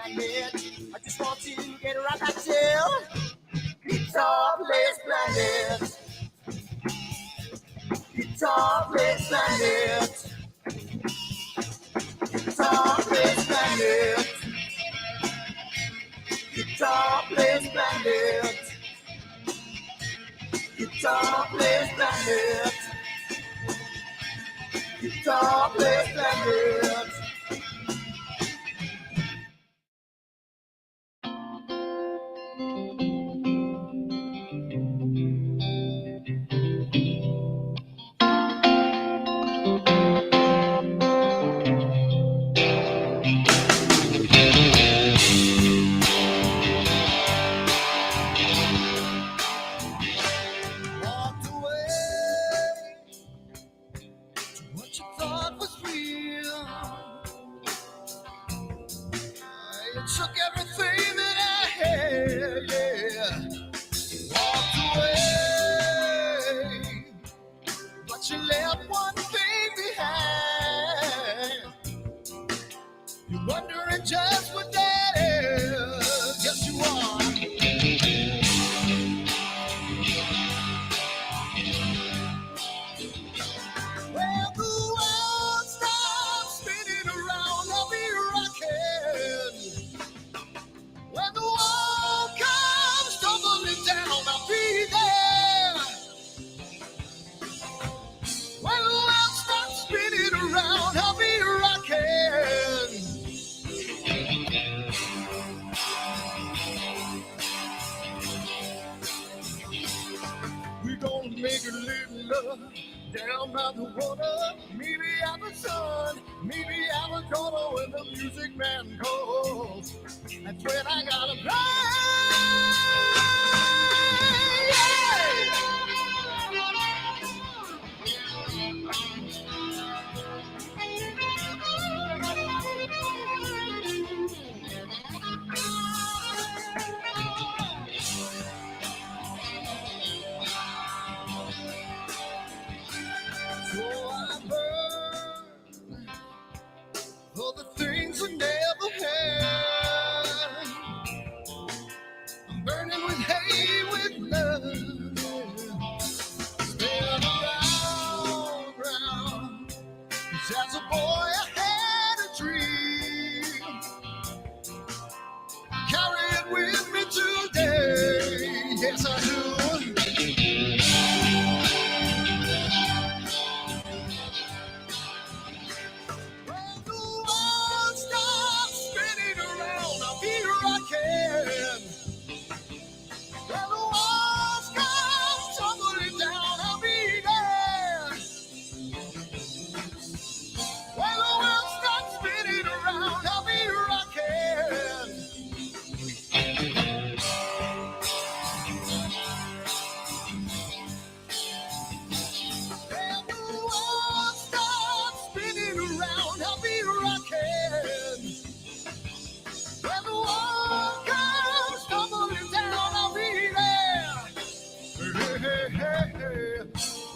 planet. I just want to get right back to Guitar Place Planet. Guitar Place Planet. Guitar Place Planet. Guitar Place Planet. Guitar Place Planet. Guitar Place Planet. Took everything that I had, yeah. Walked away, but you left one thing behind. You're wondering just what that is. Yes, you are. Well, the world stops spinning around, I'll be rocking. When the wall comes tumbling down, I'll be there. When the world starts spinning around, I'll be rocking. We're gonna make a little love down by the water. Maybe out the sun, maybe out the corner when the music man calls. That's when I gotta play. So I burn for the things I never had. I'm burning with hate, with love. Spin around. 'Cause as a boy I had a dream. Carry it with me today. Yes, I do. When the world stops spinning around, I'll be rocking. When the walls come tumbling down, I'll be there. When the world stops spinning around, I'll be rocking. When the world stops spinning around, I'll be rocking. When the wall comes tumbling down, I'll be there. Hey, hey, hey, hey.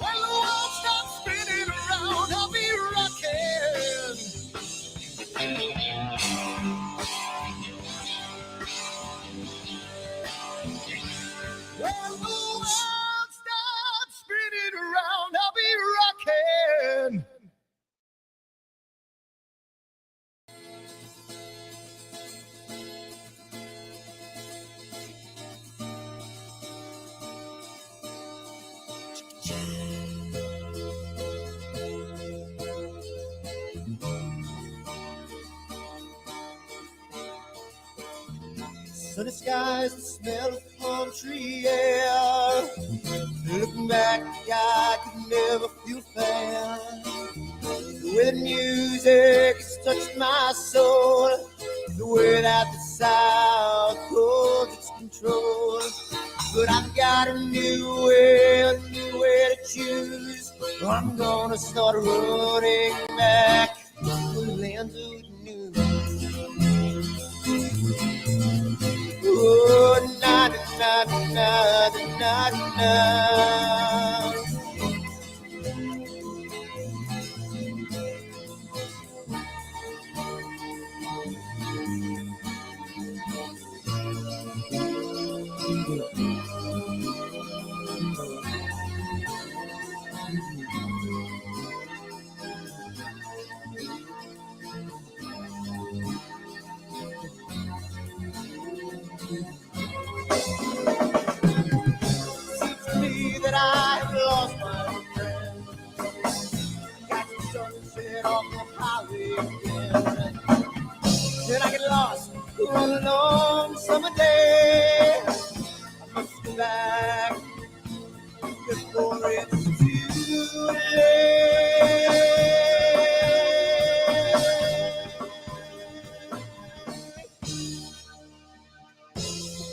When the world stops spinning around, I'll be rocking. When the world stops spinning around, I'll be rocking. Sunny skies, the smell of country air. Looking back, I could never feel fair. The way the music has touched my soul, the way that the South holds its control. But I've got a new way to choose. I'm gonna start running back to the lands of the new. Oh, na na na na na na. Seems to me that I have lost my friend. Got the sunset off the highway again. Then I get lost on a long summer day. I must go back before it's too late.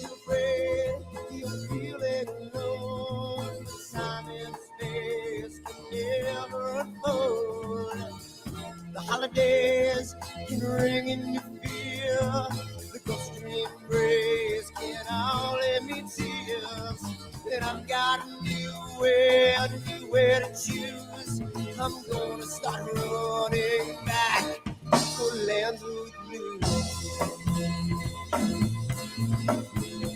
You're afraid you're feeling alone. Time and space can never unfold. The holidays can ring in your fear. The ghost embrace can only mean tears. And I've got a new way to choose. I'm gonna start running back for lands with blue.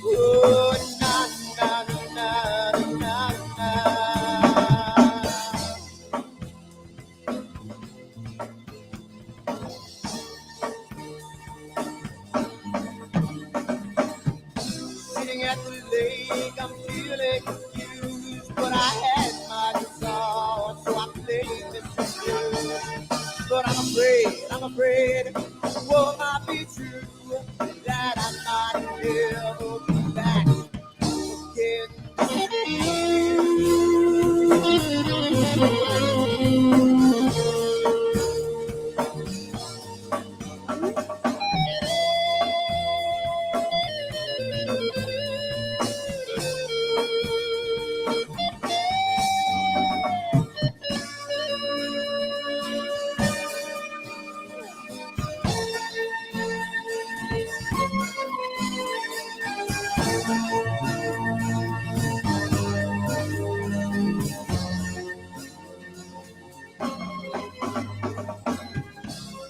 Oh, na na na na na na. Sitting at the lake, I'm feeling confused, but I had my guitar, so I played this blues. But I'm afraid, what might be true, that I might never be back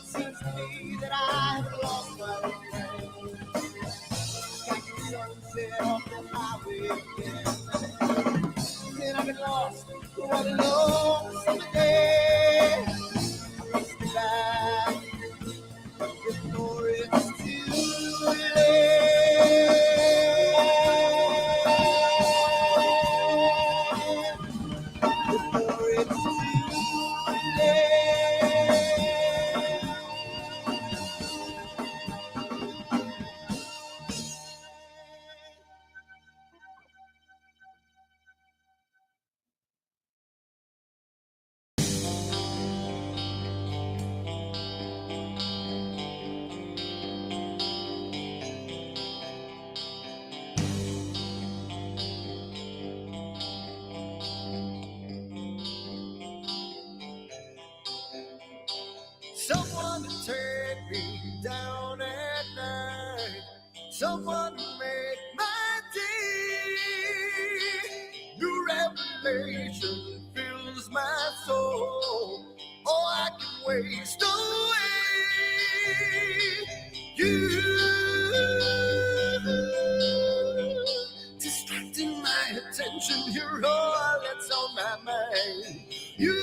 Seems to me that I've lost my friend. Got the sunset off the highway again. Then I've been lost for one long summer day. I must be back before it's too late. Before it's too late. Someone to take me down at night. Someone to make my day. New revelation fills my soul. Oh, I can waste away. You distracting my attention. You're all that's on my mind. You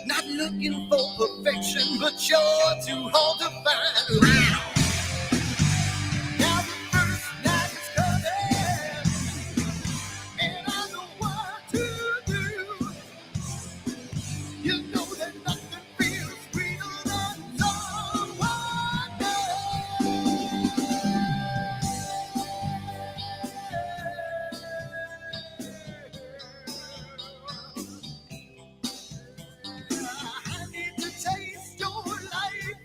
not looking for perfection, but you're too hard to find. Now the first night is coming, and I know what to do. You know that nothing feels sweeter than someone I need to taste your life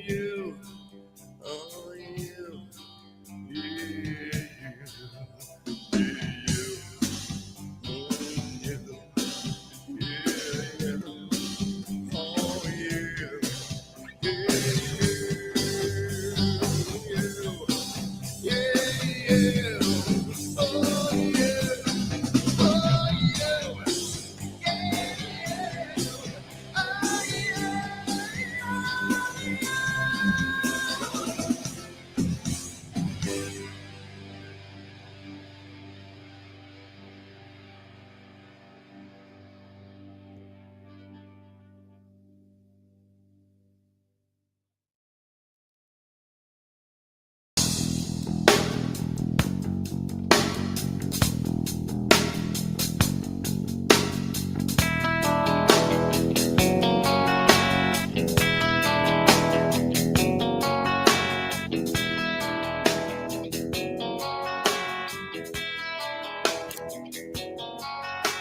you. Oh, you.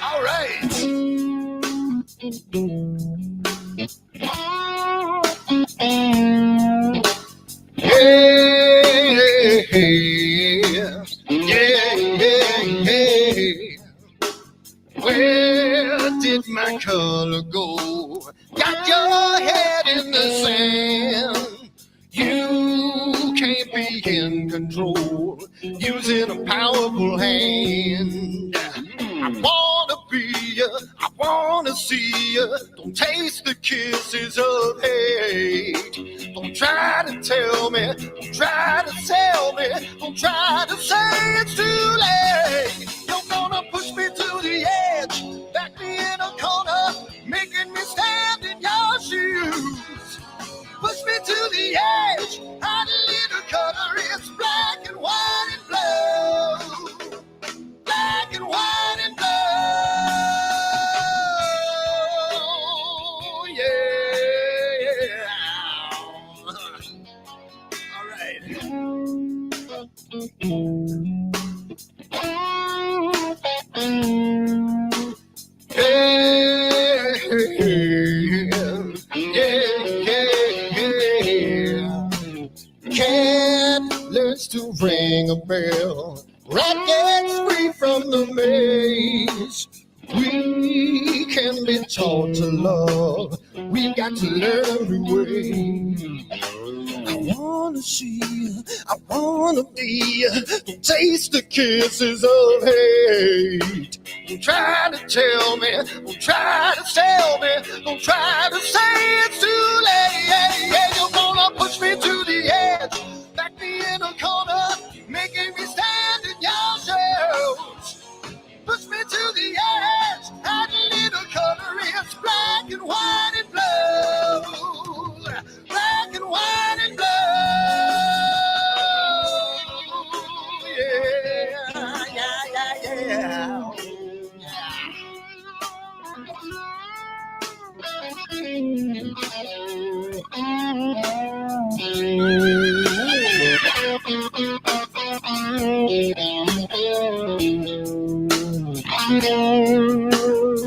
All right. Where did my color go? Got your head in the sand. You can't be in control using a powerful hand. I wanna be you, I wanna see you. Don't taste the kisses of hate. Don't try to tell me, don't try to sell me, don't try to say it's too late. You're gonna push me to the edge, back me in a corner, making me stand in your shoes. Push me to the edge, hide a little color, it's black and white and blue. Black and white and blue, yeah. All right. Cat learns to ring a bell. Rat gets free from the maze. We can be taught to love. We've got to learn a new way. I wanna see you, I wanna be you. Don't taste the kisses of hate. Don't try to tell me, don't try to sell me, don't try to say it's too late. You're gonna push me to the edge, back me in a corner, making me stand in your shoes. Push me to the edge, add a little color, it's black and white and blue. Black and white and blue, yeah.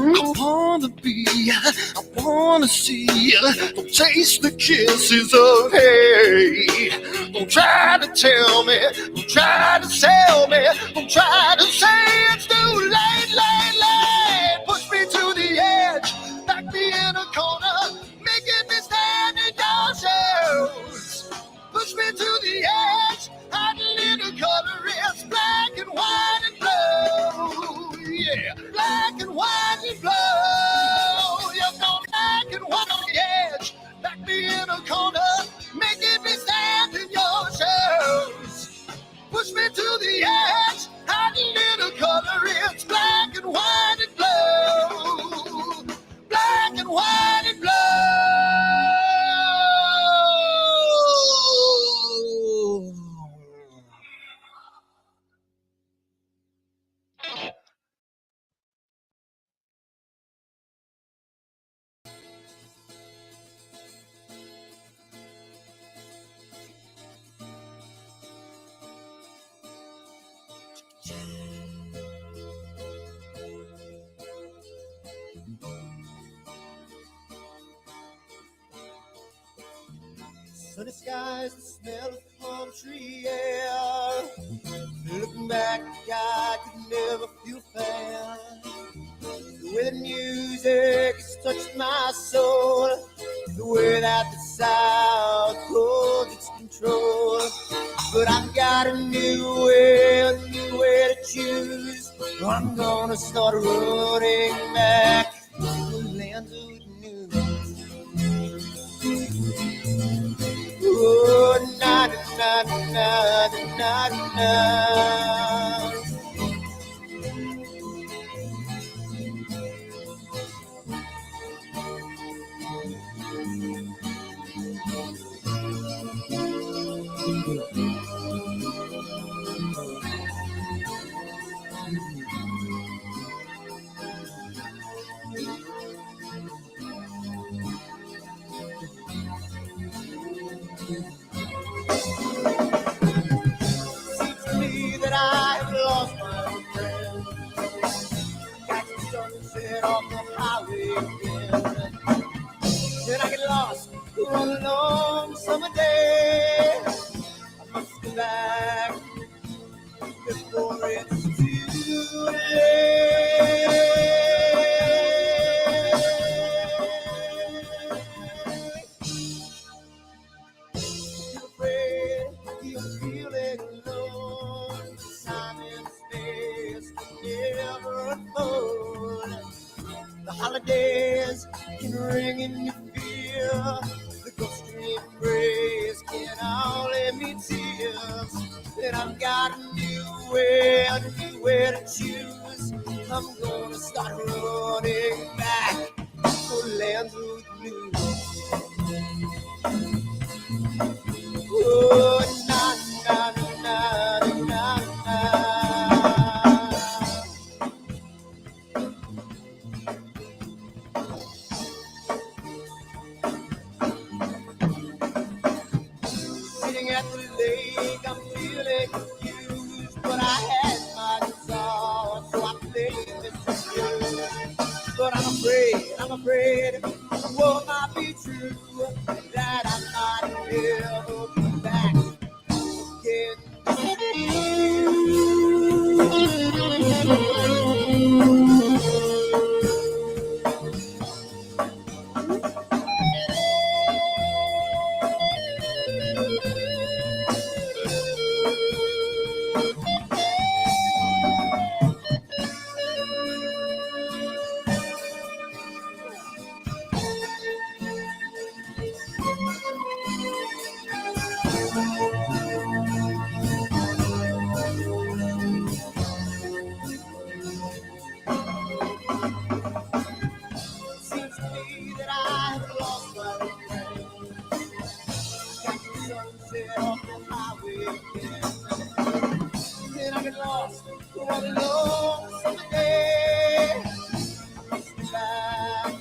I wanna be, I wanna see, don't taste the kisses of hate. Don't try to tell me, don't try to sell me, don't try to say it's too late. Push me to the edge, back me in a corner, making me stand in your shoes. Push me to the edge, hide a little color, it's black and white and blue. Yeah, black and white and blue. You're going black and white on the edge, back me in a corner, making me stand in your shoes. Push me to the edge, hide a little Sunny skies, the smell of palm tree air. Looking back, I could never feel fair. The way the music has touched my soul, the way that the South holds its control. But I've got a new way to choose. I'm gonna start running back to the lands of new. Oh, na na na na na na. Seems to me that I have lost my friend. Catch the sunset off the highway again. Then I get lost on a long summer day. I must go back before it's too late. You're afraid, you're feeling alone. Time and space can never unfold. The holidays can ring in your fear. The ghostly embrace can only mean tears. And I've got a new way to choose. I'm gonna start running back for lands of blue. Oh, na na na na na. Sitting at the lake, I'm feeling confused, but I had my guitar, so I played this tune. But I'm afraid, what might be true, that I might never be back again. Seems to me that I've lost my friend. Catch the sunset off the highway again. Then I get lost on a long summer day. I must be back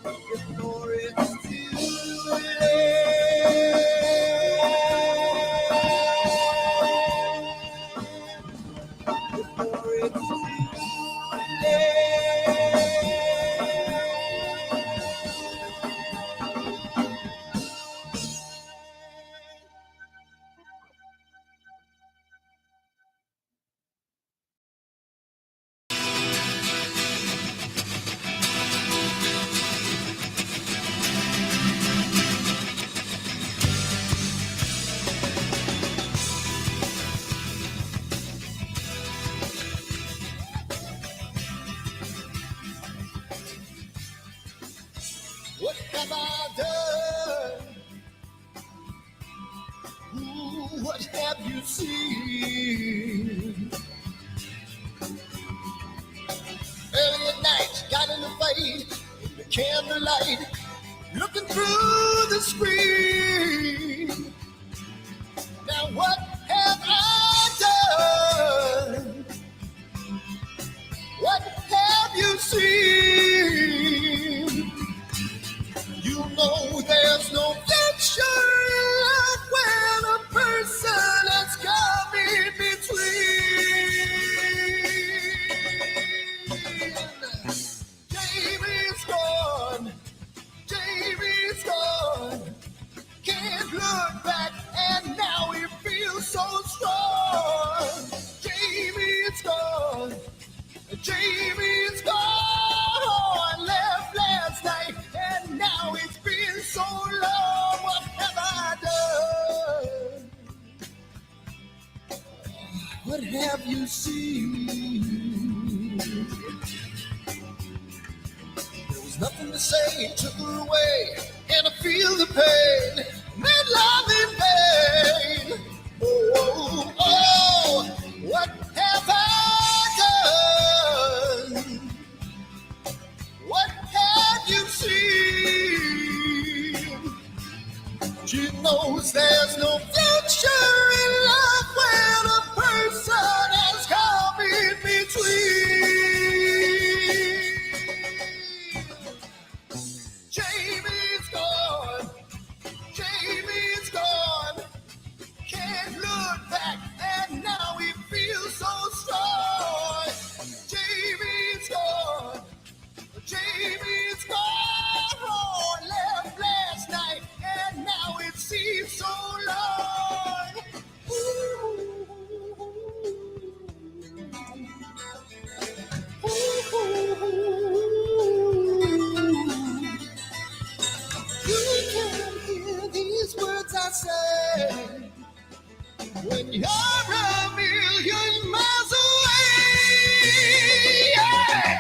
before it's too late. Before it's too late. What have I done? What have you seen? Early at night, got in the fight, in the candlelight, looking through the screen. Now what have I done? What have you seen? You know there's no future in life when a person has come in between. Jamie's gone, can't What have you seen? There was nothing to say, he took her away, and I feel the pain, made love in vain. Oh, oh, oh, what have I done? What have you seen? She knows there's no future in love when a person has come in between. Jamie's gone, Jamie's gone. Can't look back, and now he feels so strong. Jamie's gone, Jamie's gone. Oh, left last night, and now it seems so long. Ooh. You can't hear these words I say when you're a million miles away. Yeah.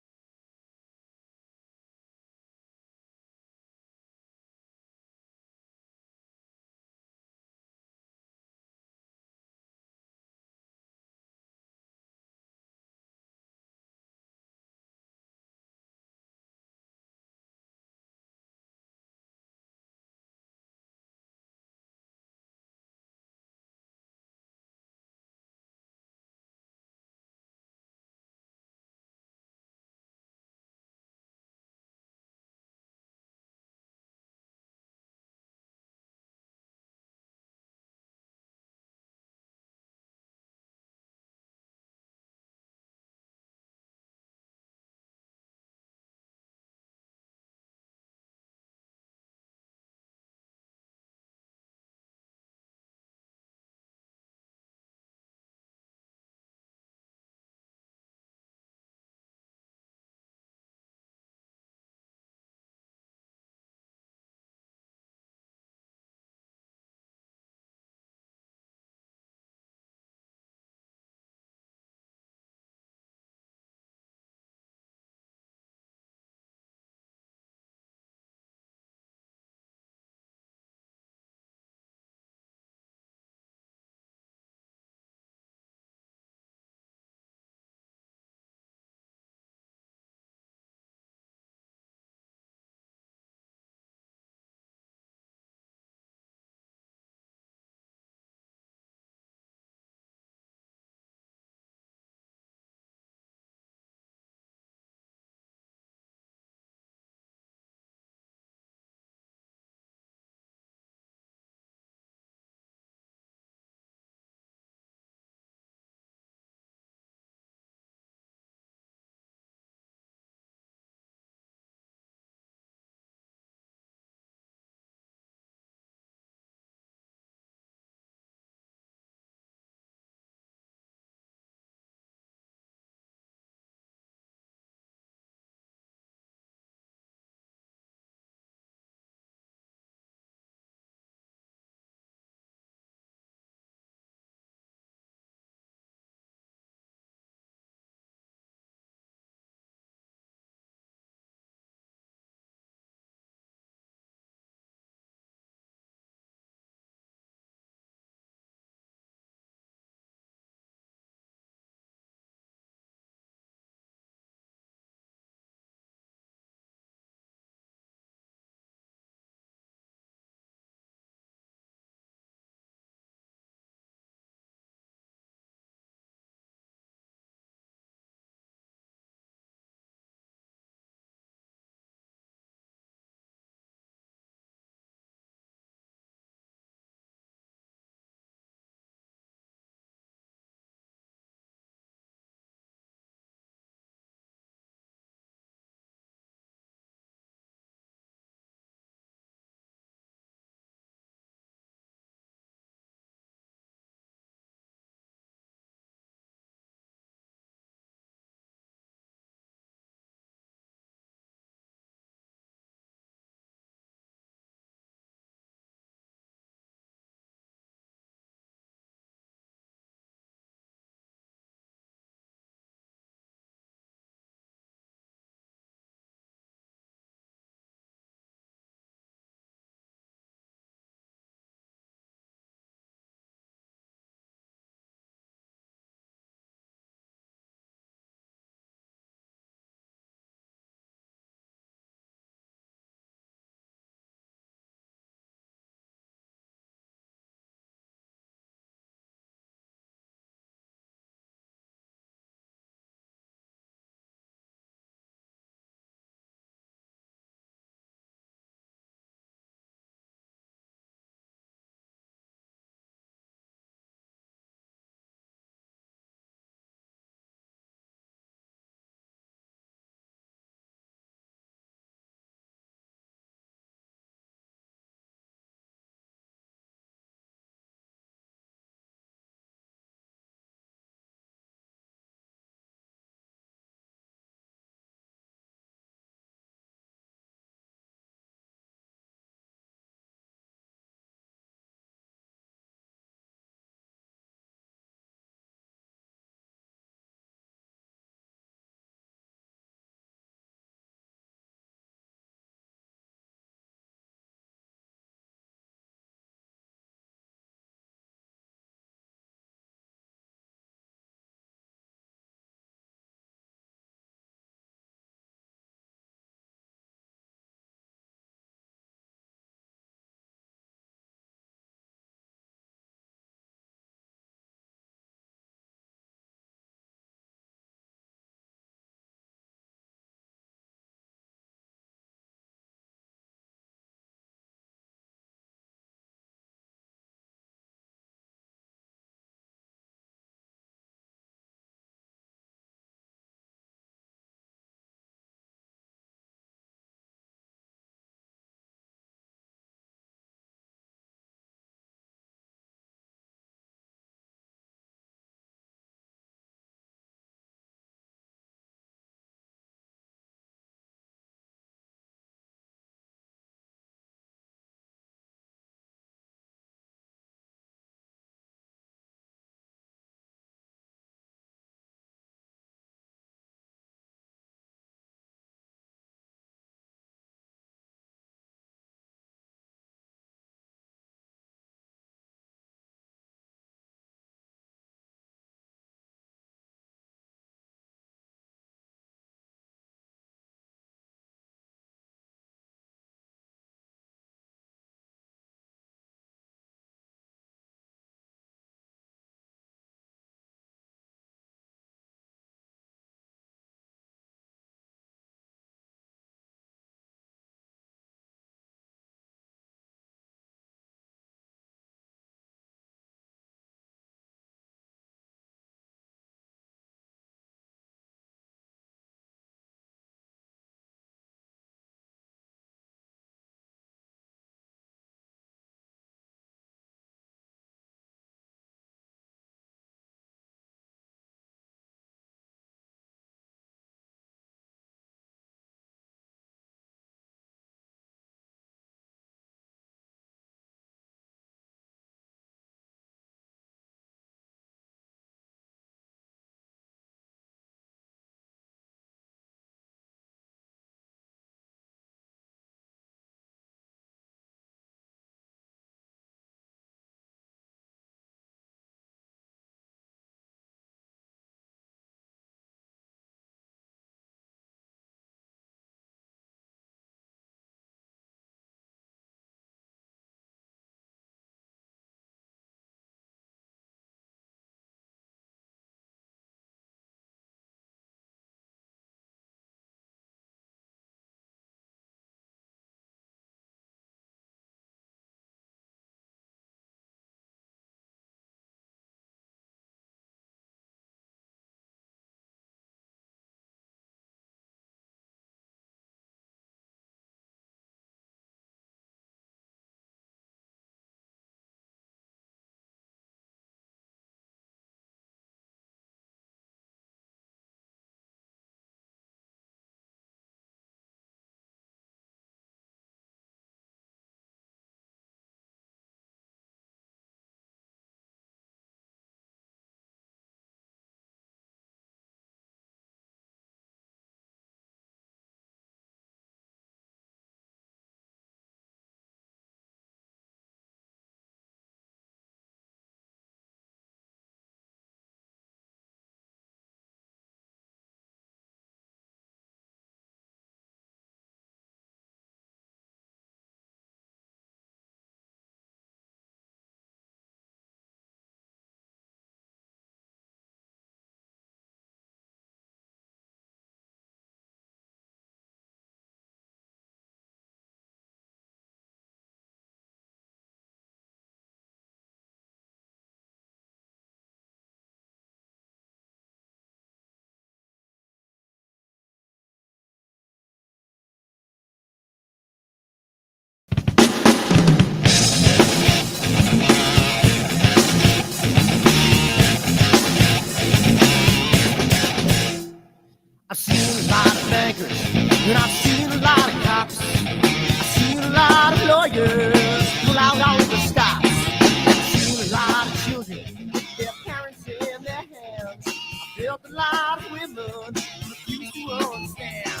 bankers, and I've seen a lot of cops. I've seen a lot of lawyers pull out all the stops. I've seen a lot of children with their parents in their hands. I've felt a lot of women refuse to understand.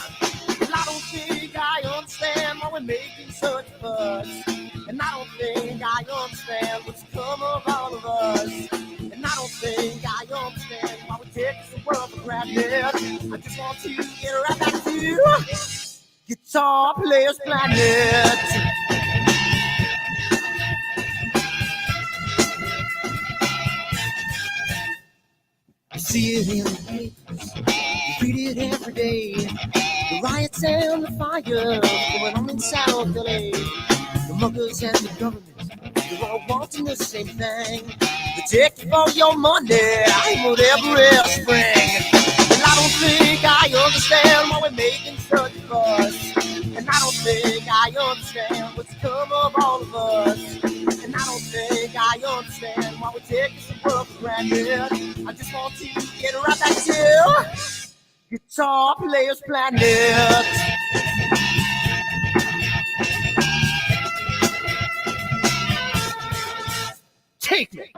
And I don't think I understand why we're making such a fuss. And I don't think I understand what's come of all of us. And I don't think I understand why we take this world for granted. I just want to get right back to Guitar Players Planet. You see it in the papers, you read it every day. The riots and the fires going on in South LA. The muggers and the government, they're all wanting the same thing. They take you for your money, whatever spring. And I don't think I understand why we're making such a fuss. And I don't think I understand what's come of all of us. And I don't think I understand why we take this world for granted. I just want to get right back to Guitar Players Planet. Take me.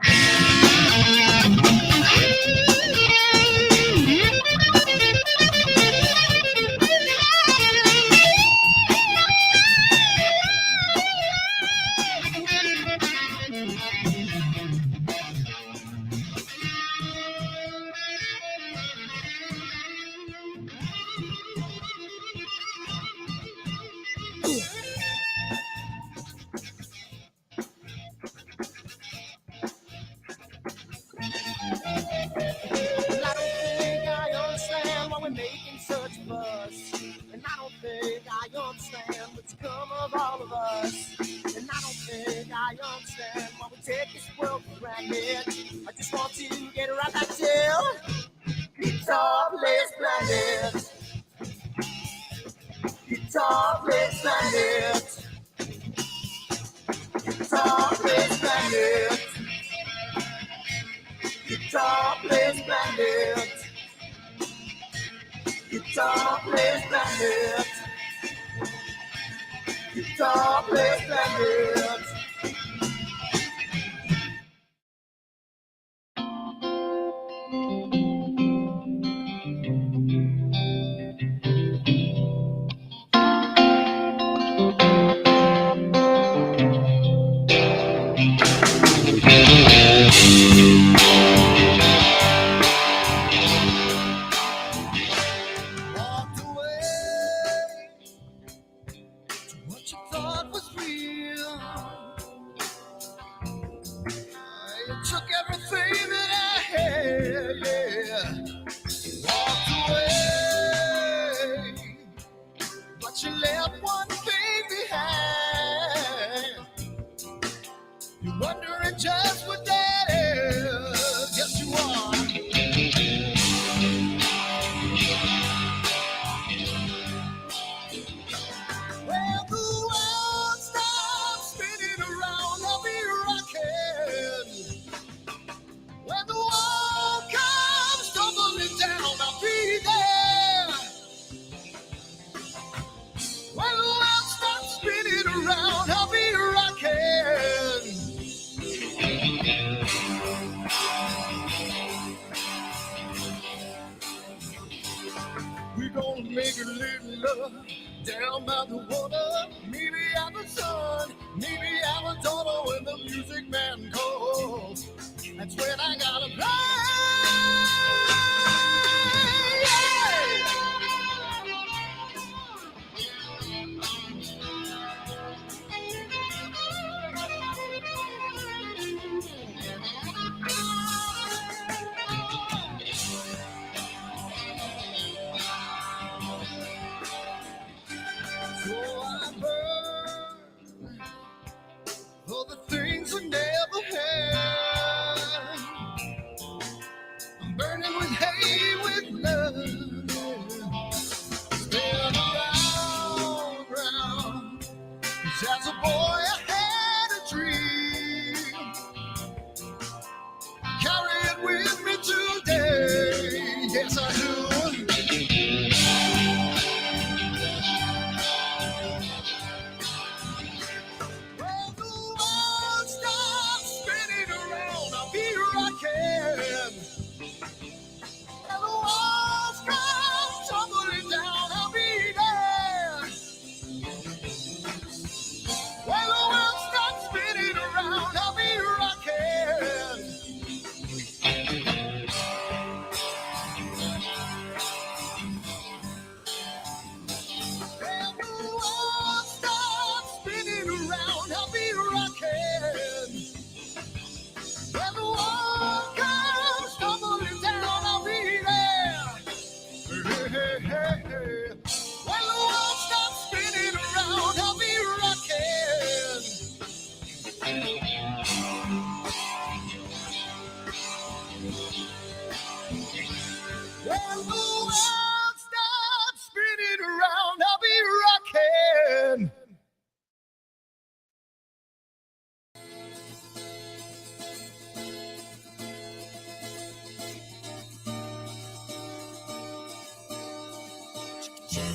Sunny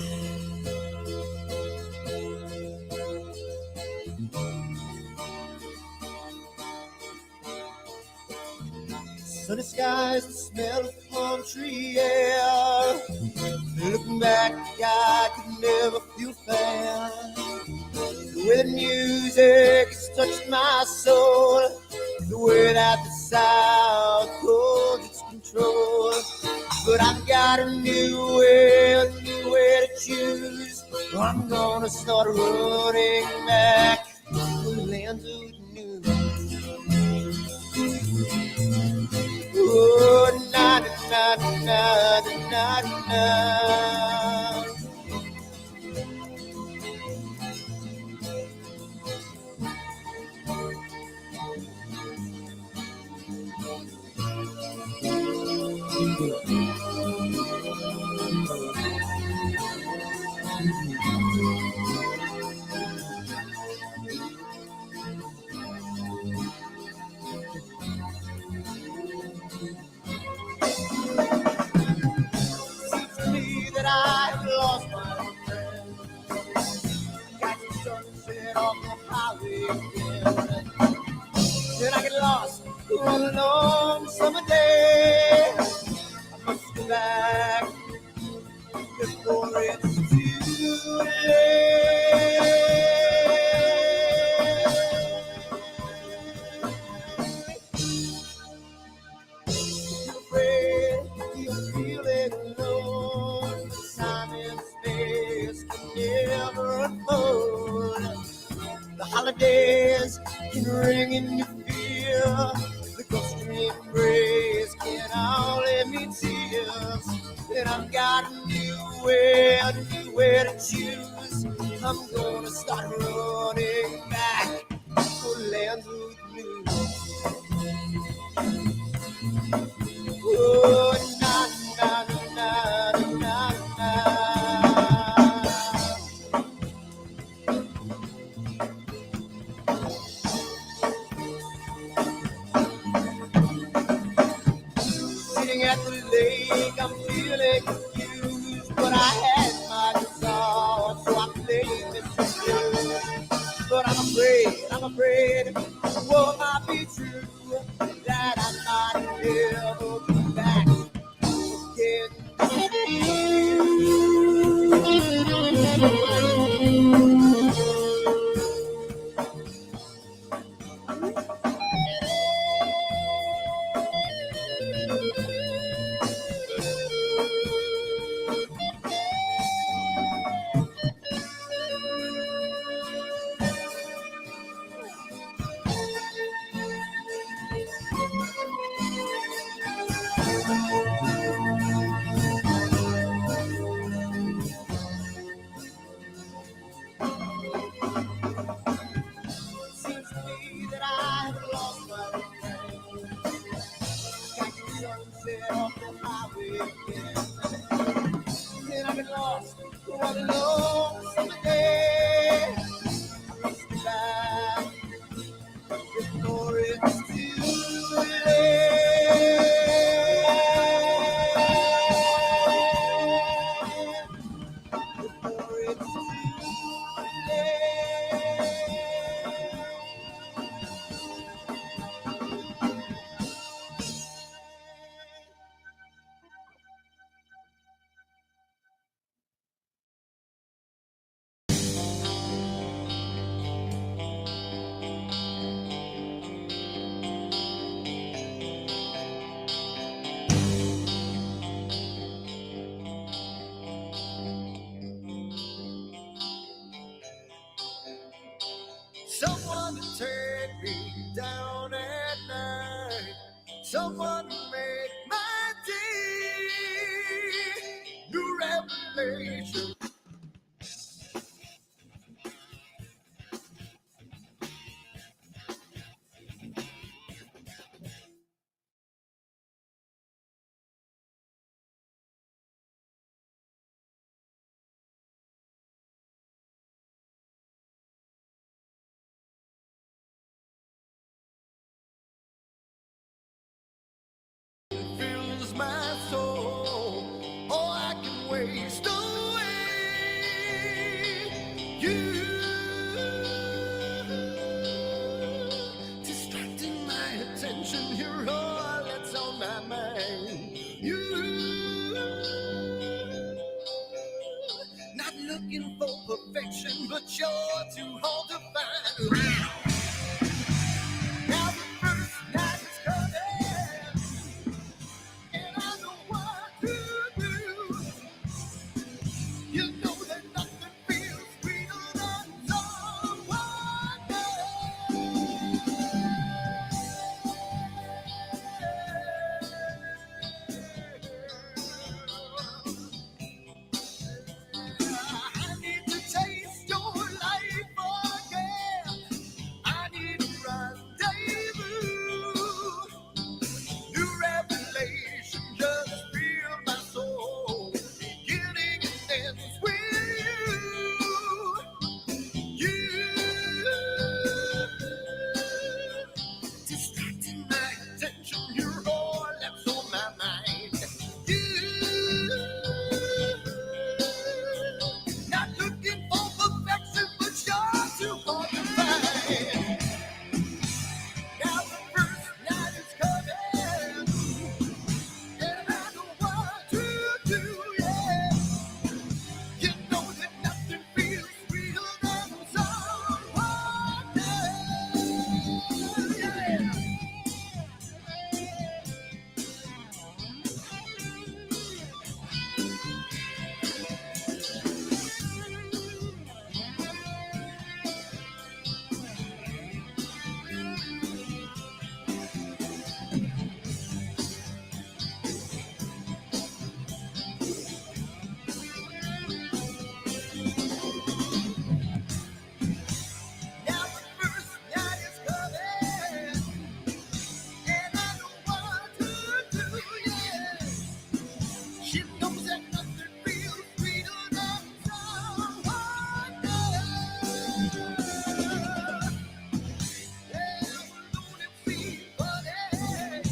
skies, the smell of palm tree air. Looking back, I could never feel fair. The way the music has touched my soul, the way that the South holds its control. But I've got a new way to choose. I'm gonna start running back to the lands of the new. Oh, na na na na na na. That I have lost my old friend. Got the sunset on the highway again. Then I get lost on a long summer day. I must go back before it's too late. You're afraid, you're feeling alone. Time and space can never unfold. The holidays can ring in your fear. The ghost-stream breeze can only mean tears. And I've got a new way to choose. I'm gonna start running back for lands of new. Oh, na na na na na na. Sitting at the lake, I'm feeling confused, but I had my guitar, so I played this blues. But I'm afraid, what might be true, that I might never be back again. Seems to me that I have lost my old friend. Got the sunset off the highway again. Then I get lost on a long summer day. I must be back before it's too late. Before it's too late. Someone to take me down at night. Someone to make my day. New revelation. looking for perfection, but you're too hard to find. Now the first night is coming, and I know what to do. You know that nothing feels sweeter than someone I need to taste your life again. I need a rendezvous. New revelation just feel my soul. Beginning and ends with you. Distracting my attention, you're all that's on my mind. You. Not looking for perfection, but you're too hard to find. Now the first night is coming, and I know what to do, yeah. You know that nothing feels sweeter than someone else, yeah. Now the first night is coming, and I know what to do, yeah. She knows that nothing feels sweeter than someone else. Yeah, alone it seems funny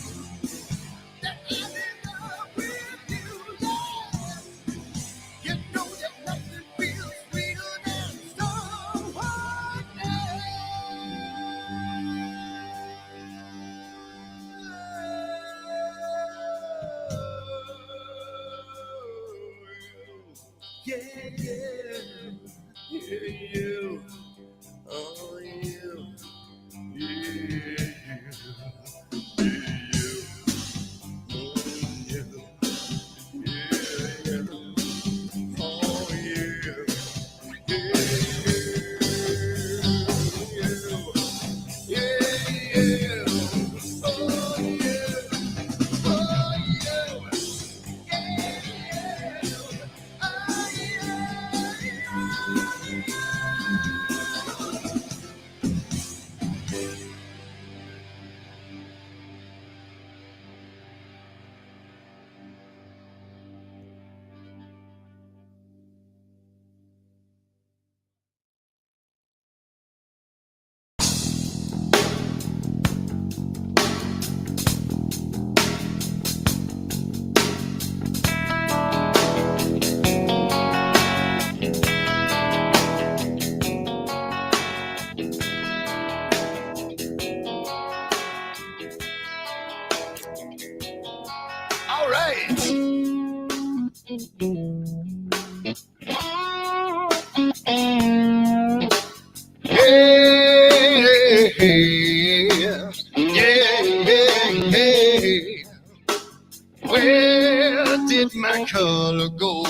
that I'm in love with you, yeah. You know that nothing feels sweeter than someone else. Yeah, yeah, yeah, you. Oh, you. Yeah, you. Yeah, you. Oh, yeah. All right. Yeah. Where did my color go?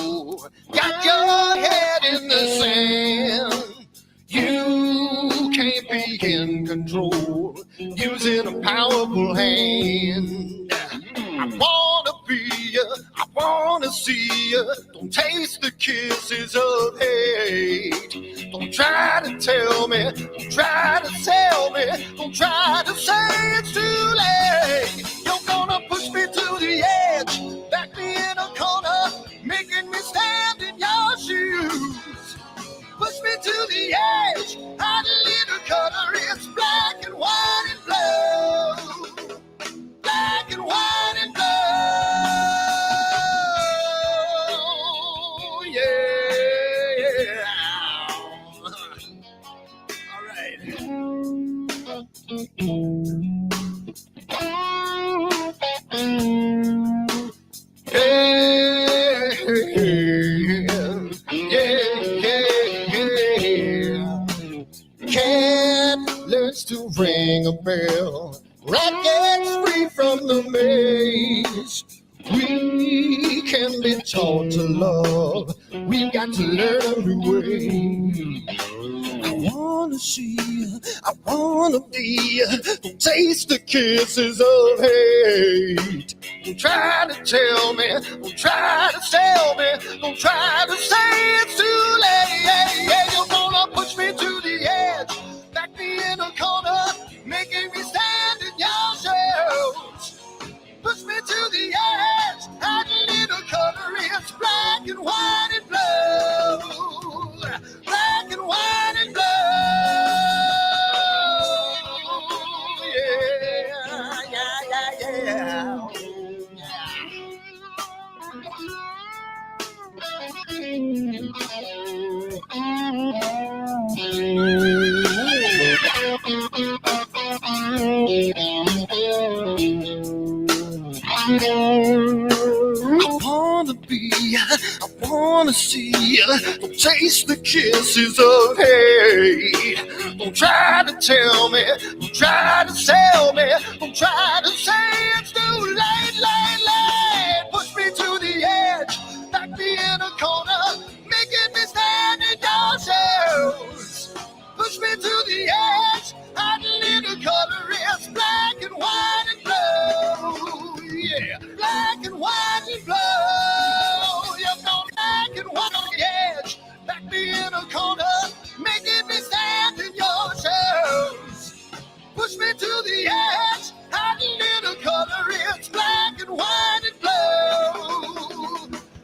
Got your head in the sand. You can't be in control, using a powerful hand. I wanna be you, I wanna see you. Don't taste the kisses of hate. Don't try to tell me, don't try to tell me, don't try to say it's too late. You're gonna push me to the edge, back me in a corner, making me stand in your shoes. Push me to the edge, hot little cutter, it's black and white and blue. Black and white and blue, yeah. All right. Yeah. ring a bell. Rackets free from the maze. We can be taught to love. We've got to learn a new way. I wanna see, I wanna be, don't taste the kisses of hate. Don't try to tell me, don't try to sell me, don't try to say it's too late. You're gonna push me to the edge, back me in a corner, making me stand in your shadows. Push me to the edge, hide a little color, it's black and white and blue. Black and white and blue. Yeah. I wanna be, I wanna see, don't taste the kisses of hate. Don't try to tell me, don't try to sell me, don't try to say it's too late. Push me to the edge, back me in a corner, making me stand in your shadows. Push me to the edge, hide a little color, it's black and white and blue. Yeah, black and white and blue. You're gonna black and white on the edge, back me in a corner, making me stand in your shadows. Push me to the edge, hide a little color, it's black and white and blue.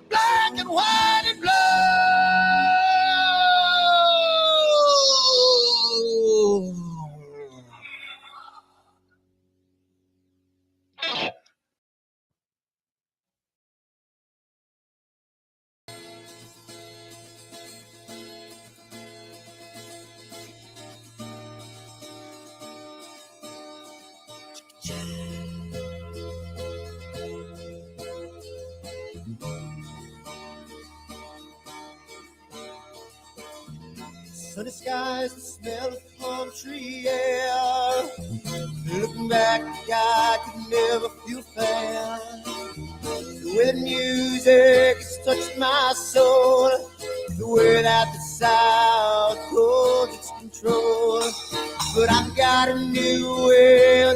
Black and white and blue. Sunny skies, the smell of palm tree air. Looking back, I could never feel fair. The way the music has touched my soul, the way that the sound holds its control. But I've got a new way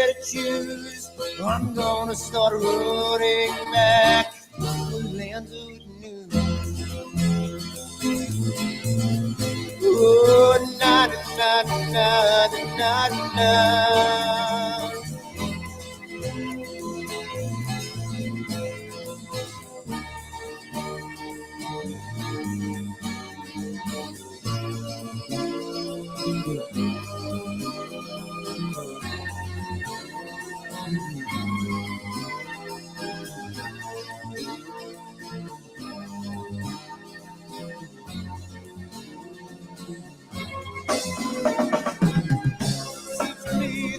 to choose. I'm gonna start running back to the lands of new. Oh, na na na na na na.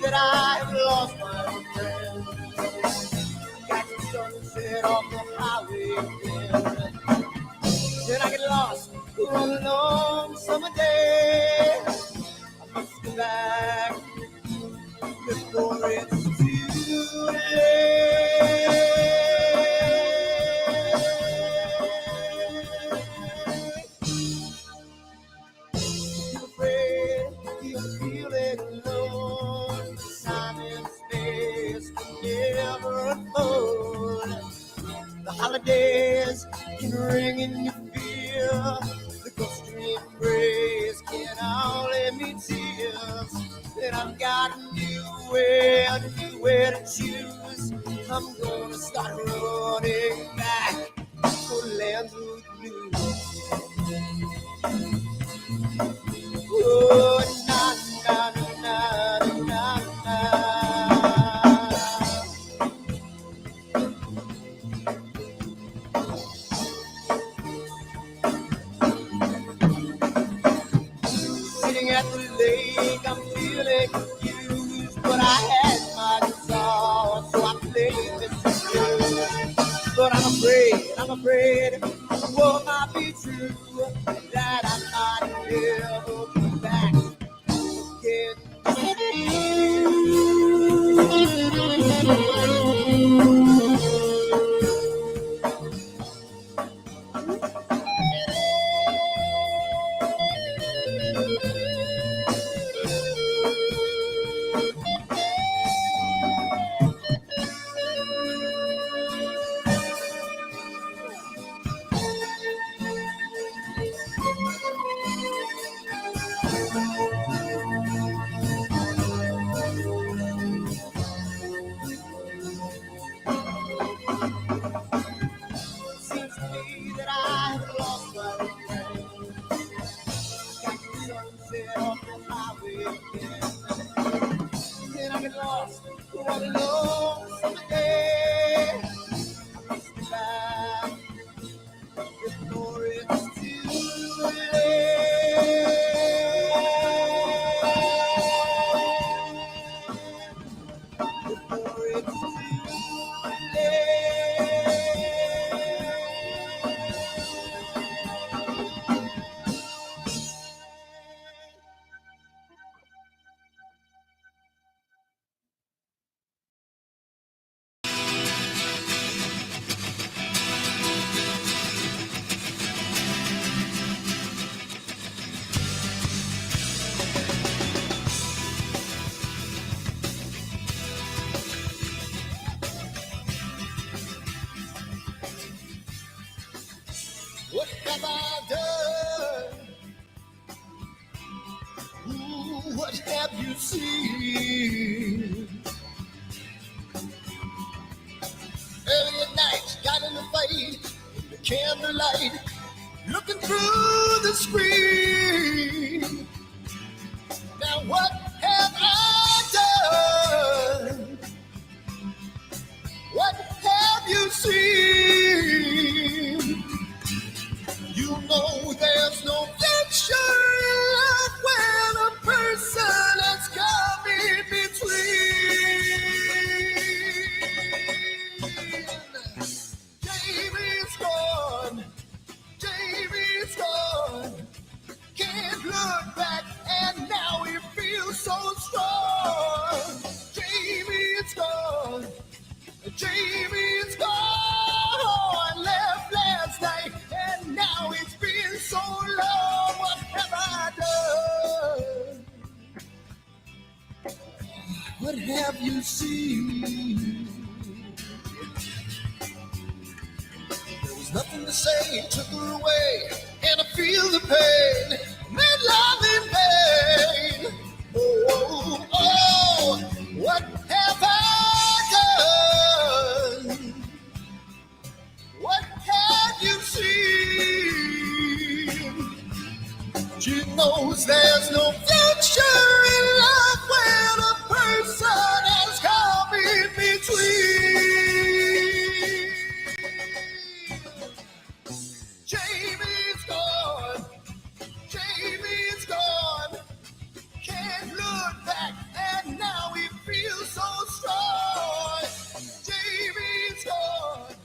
That I have lost my friend. Got the sunset off the highway again. Then I get lost on a long summer day. I must go back before it's too late. You're afraid, you're feeling alone. Time and space can never unfold. The holidays can ring in your fear. The ghost embrace can only mean tears. And I've got a new way to choose. I'm gonna start running back for lands of blue. Oh, na na na na na. Sitting at the lake, I'm feeling confused, but I had my guitar, so I played this tune. But I'm afraid, what might be true, that I might never be back again. have I done? Ooh, what have you seen? Early at night, got in the fight, in the candlelight, looking through the screen. Now what have I done? What have you seen? You know there's no future in love when a person has come in between. Jamie's gone, Jamie's gone. Can't look back and now he feels so strong. Jamie's gone, Jamie's gone. Left last night and now it's been so long. What have I done? What have you seen? There was nothing to say, took her away, and I feel the pain. Made love in vain. Oh, oh, oh, what have I done? What have you seen? She knows there's no future in love when a person has come in between. Jamie's gone, Jamie's gone. Can't look back and now he feels so strong. Jamie's gone,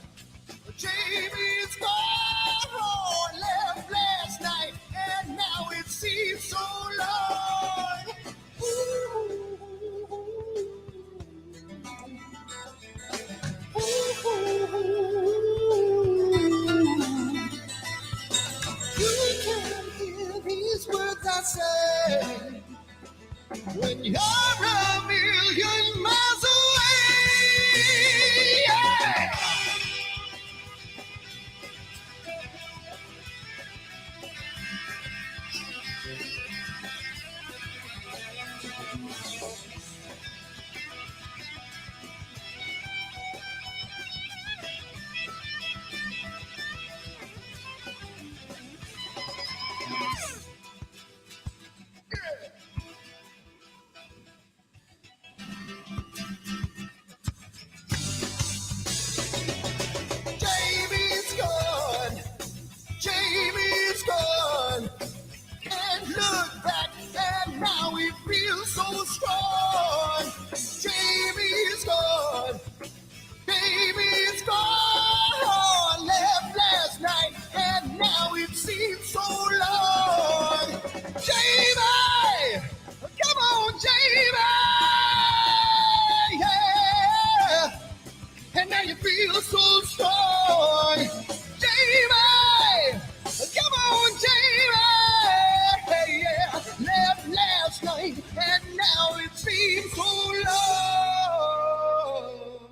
Jamie's gone. Left last night and now it seems so long. Ooh. You can hear these words I say when you're a million miles away. Yeah. Jamie's gone, Jamie's gone. And look back and now we feel so strong. Jamie's gone, Jamie's gone. Left last night and now it seems so long. Jamie, come on, Jamie, yeah. And now you feel so strong. Jamie, come on, Jamie, yeah. Left last night and now it seems so long.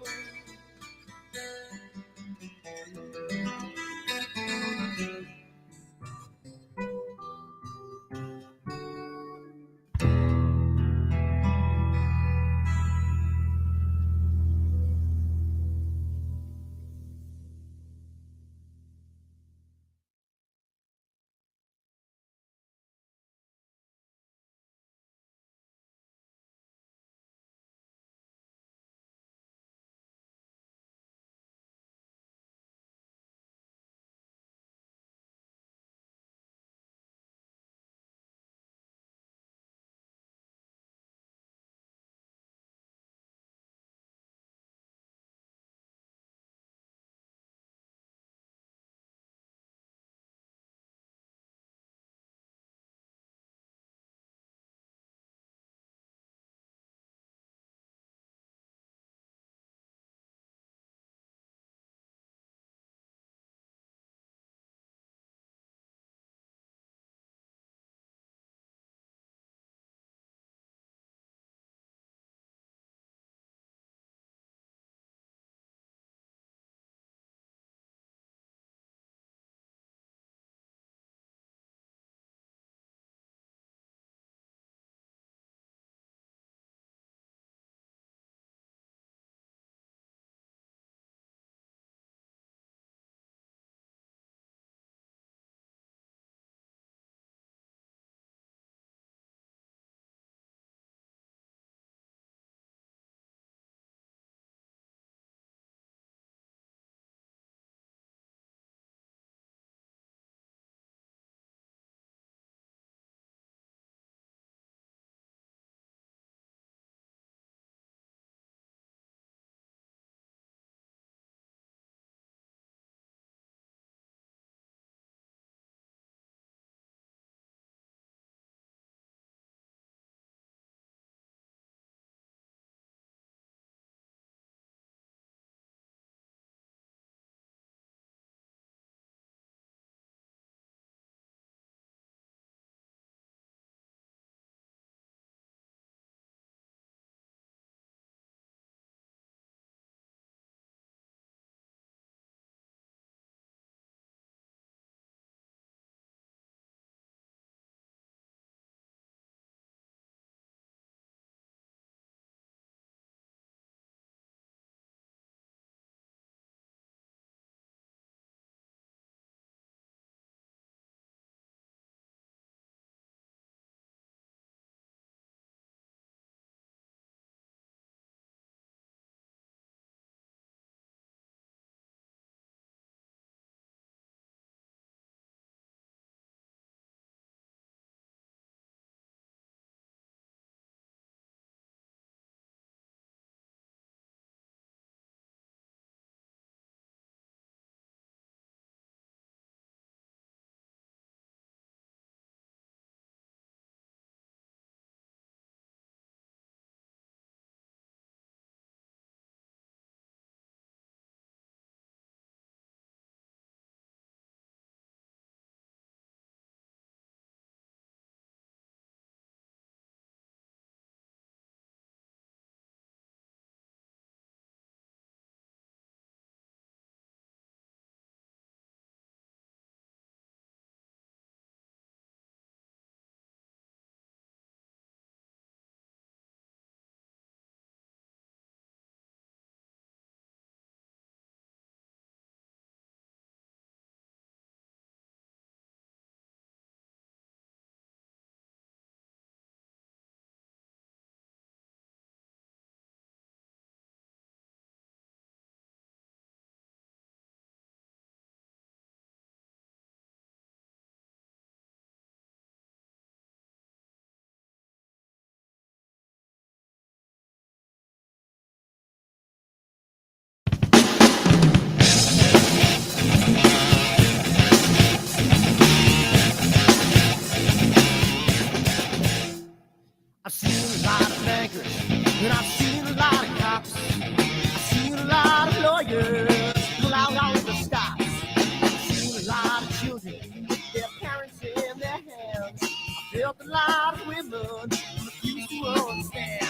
helped a lot of women refuse to understand.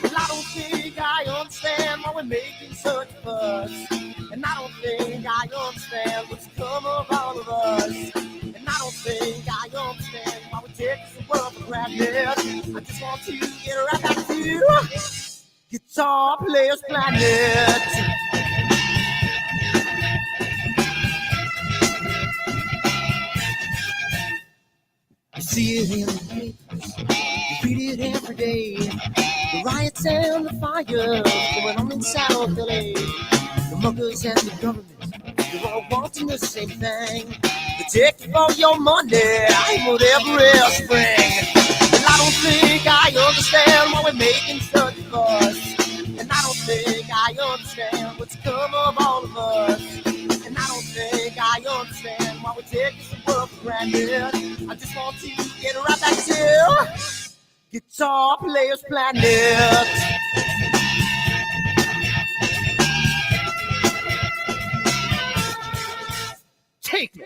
Well, I don't think I understand why we're making such a fuss. And I don't think I understand what's come of all of us. And I don't think I understand why we take this world for granted. I just want to get right back to Guitar Players Planet. You see it in the papers, you read it every day. The riots and the fires going on in South LA. The muggers and the government, they're all wanting the same thing. They take you for your money, whatever else spring. And I don't think I understand why we're making such a fuss. And I don't think I understand what's come of all of us. And I don't think I understand why we take this world for granted. I just want to get right back to Guitar Players Planet. Take me.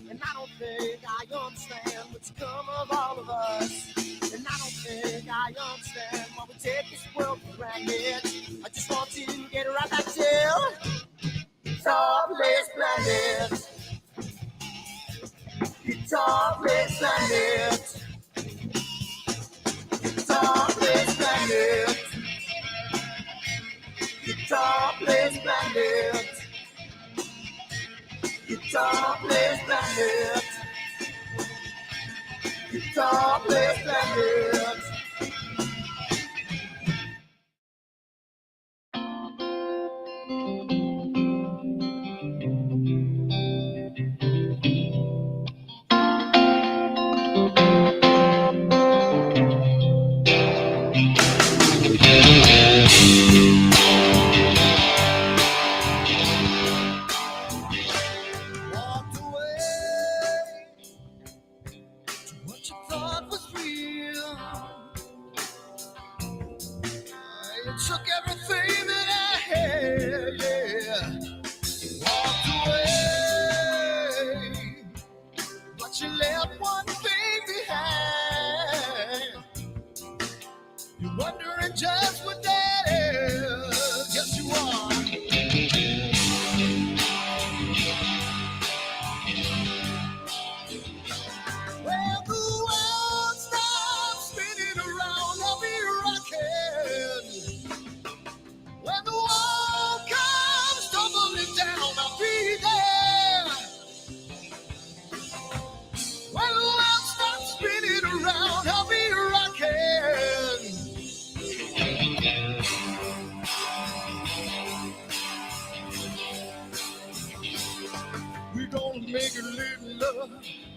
And I don't think I understand what's come of all of us. And I don't think I understand why we take this world for granted. I just want to get right back to Guitar Players Planet. Guitar Players Planet. Guitar Players Planet. Guitar Players Planet. Guitar Players Planet. Guitar Players Planet. Walked away to what you thought was real. You took everything that I had, yeah. Walked away, but you left one thing behind. You're wondering just what that is. Yes, you are. Well, the world stops spinning around, I'll be rocking. When the wall comes tumbling down, I'll be there. When the world stops spinning around, I'll be rocking. We're gonna make a little love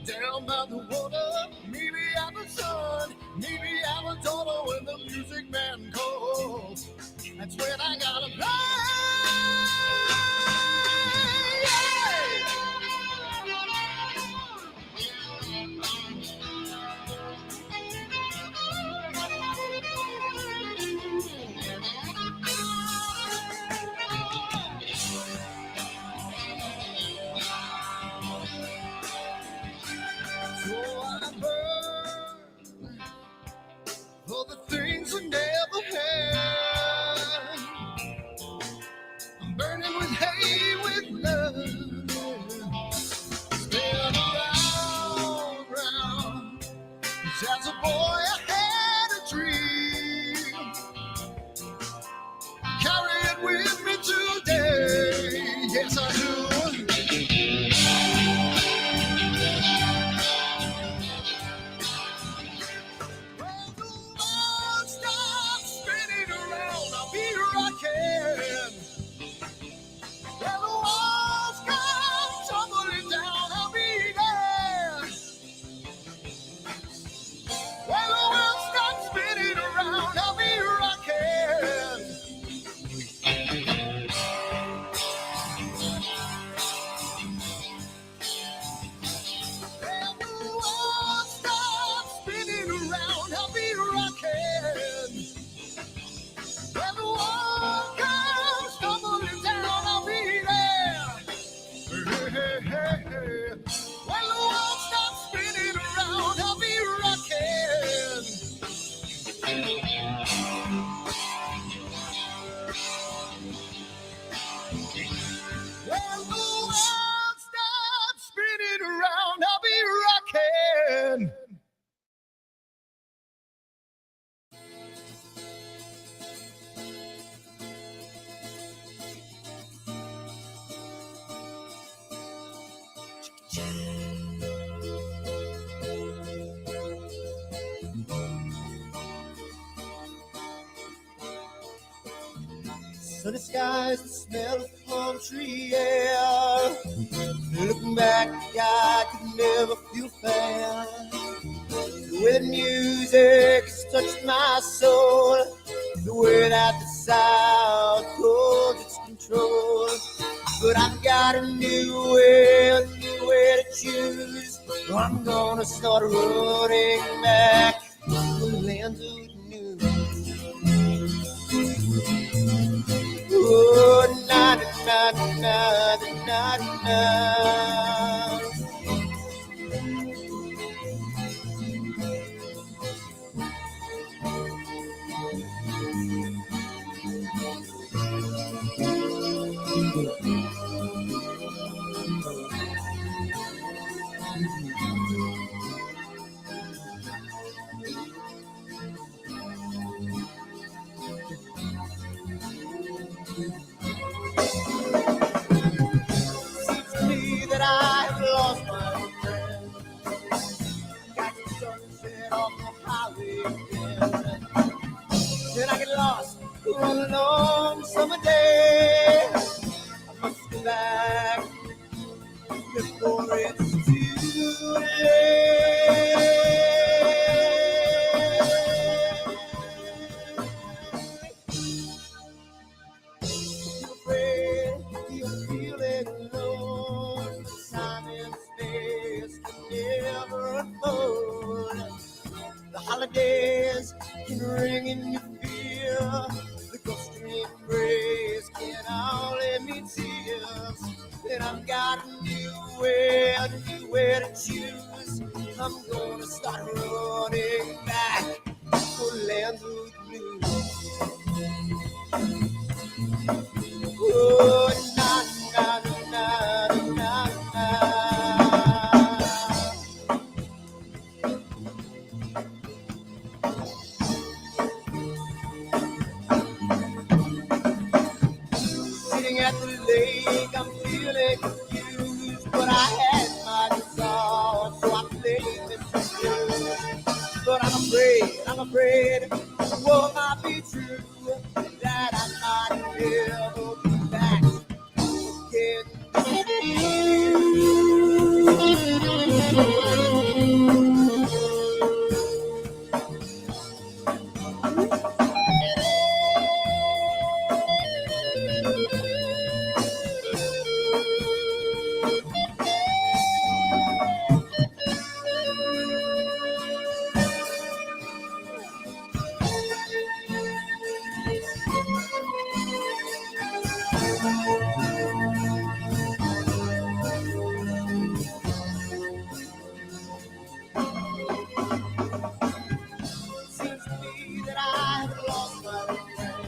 down by the water. Maybe have a son, maybe have a daughter. When the music man calls, that's when I gotta play. So I burn for the things I never had. I'm burning with hate, with love. Spin around. 'Cause as a boy I had a dream. Carry it with me today. Yes, I do. When the world stops spinning around, I'll be rocking. When the Sunny skies, the smell of palm tree air. Looking back, I could never feel fair. The way the music has touched my soul, the way that the South holds its control. But I've got a new way to choose. I'm gonna start running back to the lands of the new. Oh, na na na na na na. Seems to me that I have lost my friend. Got the sunset off the highway again. Then I get lost on a long summer day. I must go back before it's too late. You're afraid, you're feeling alone. Time and space can never unfold. The holidays can ring in your fear. The ghostly embrace can only mean tears. And I've got a new way to choose. I'm gonna start running back for lands of the blue. Oh, na na na na na na. Sitting at the lake, I'm feeling confused, but I had my resolve, so I played this blues. But I'm afraid, what might be true, that I might never be back Seems to me that I have lost my friend.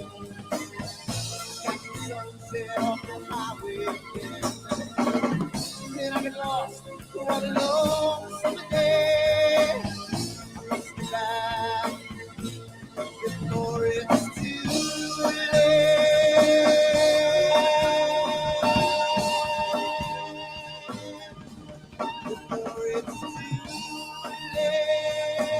Got the sunset off the highway again. Then I get lost on a long summer day. I must be back before it's too late. Before it's too late.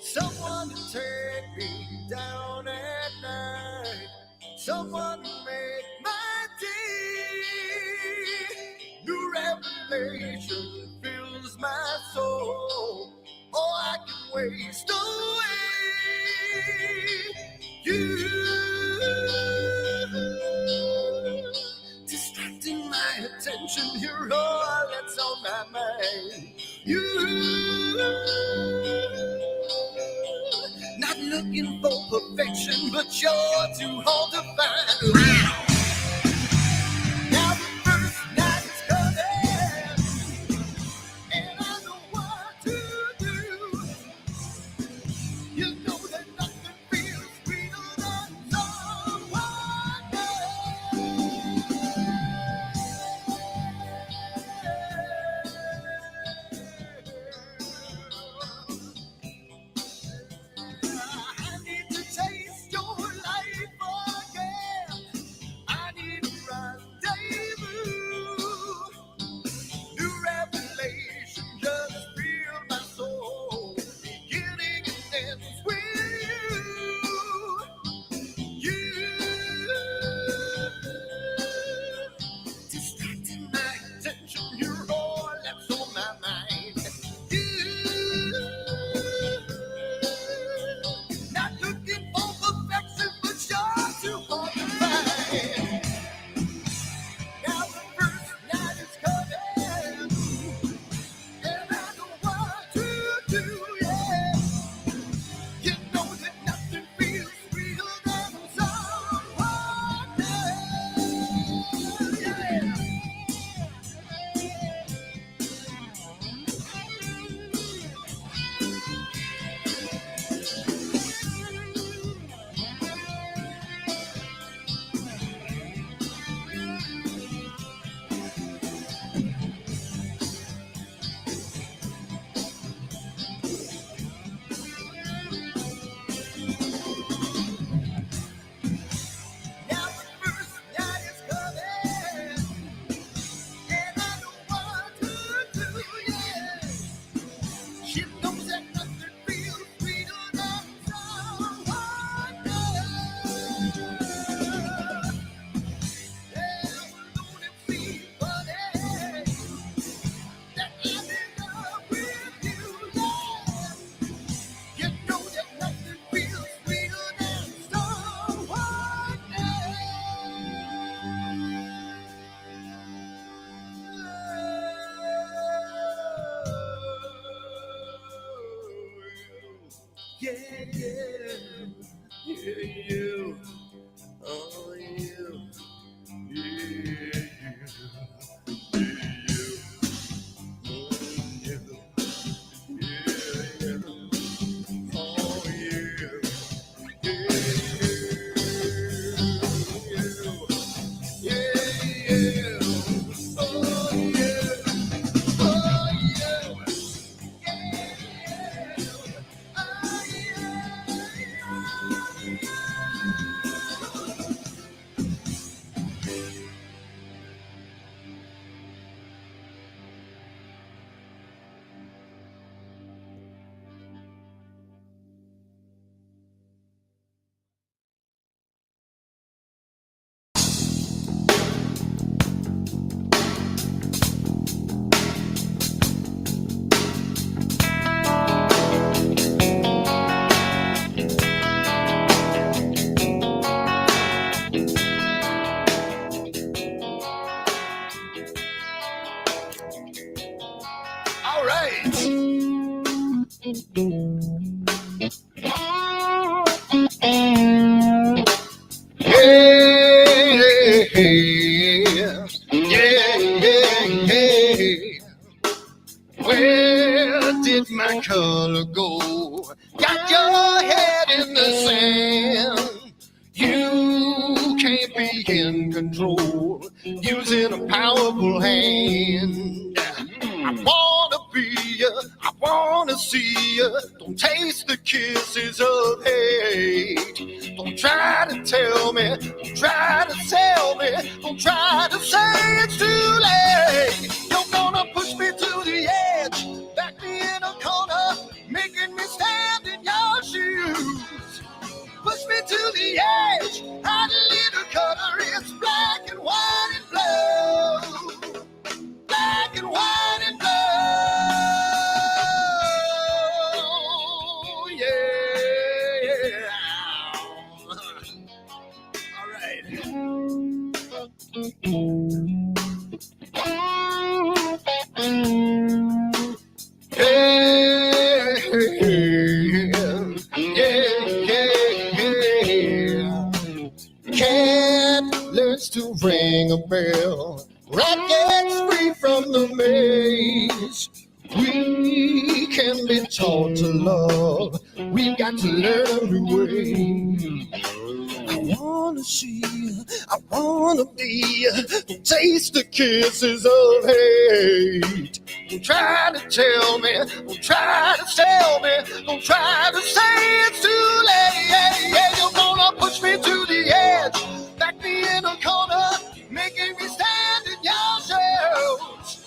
Someone to take me down at night. Someone to make my day. New revelation fills my soul. Oh, I can waste away. You distracting my attention. You're all that's on my mind. You not looking for perfection, but you're too hard to find. Now the first night is coming. Yeah, yeah. Yeah, you. Oh, you. Yeah, you. Yeah, you. Oh, you. Yeah, you. Yeah, you. Oh, you. Oh, you. All right. Hey, yeah, yeah, yeah. Where did my color go? Got your head in the sand. You can't be in control using a powerful hand. I wanna be ya, I wanna see ya. Don't taste the kisses of hate. Don't try to tell me, don't try to sell me, don't try to say it's too late. You're gonna push me to the edge, back me in a corner, making me stand in your shoes. Push me to the edge, hide a little color, it's black and white and blue. Black and white and blue, yeah. All right. Hey, yeah. Cat learns to ring a bell. Rat gets free from the maze. We can be taught to love. We've got to learn to wait. I wanna see, I wanna be, don't taste the kisses of hate. Don't try to tell me, don't try to sell me, don't try to say it's too late. Yeah, you're gonna push me to the edge, back me in a corner, making me stand in your shadows.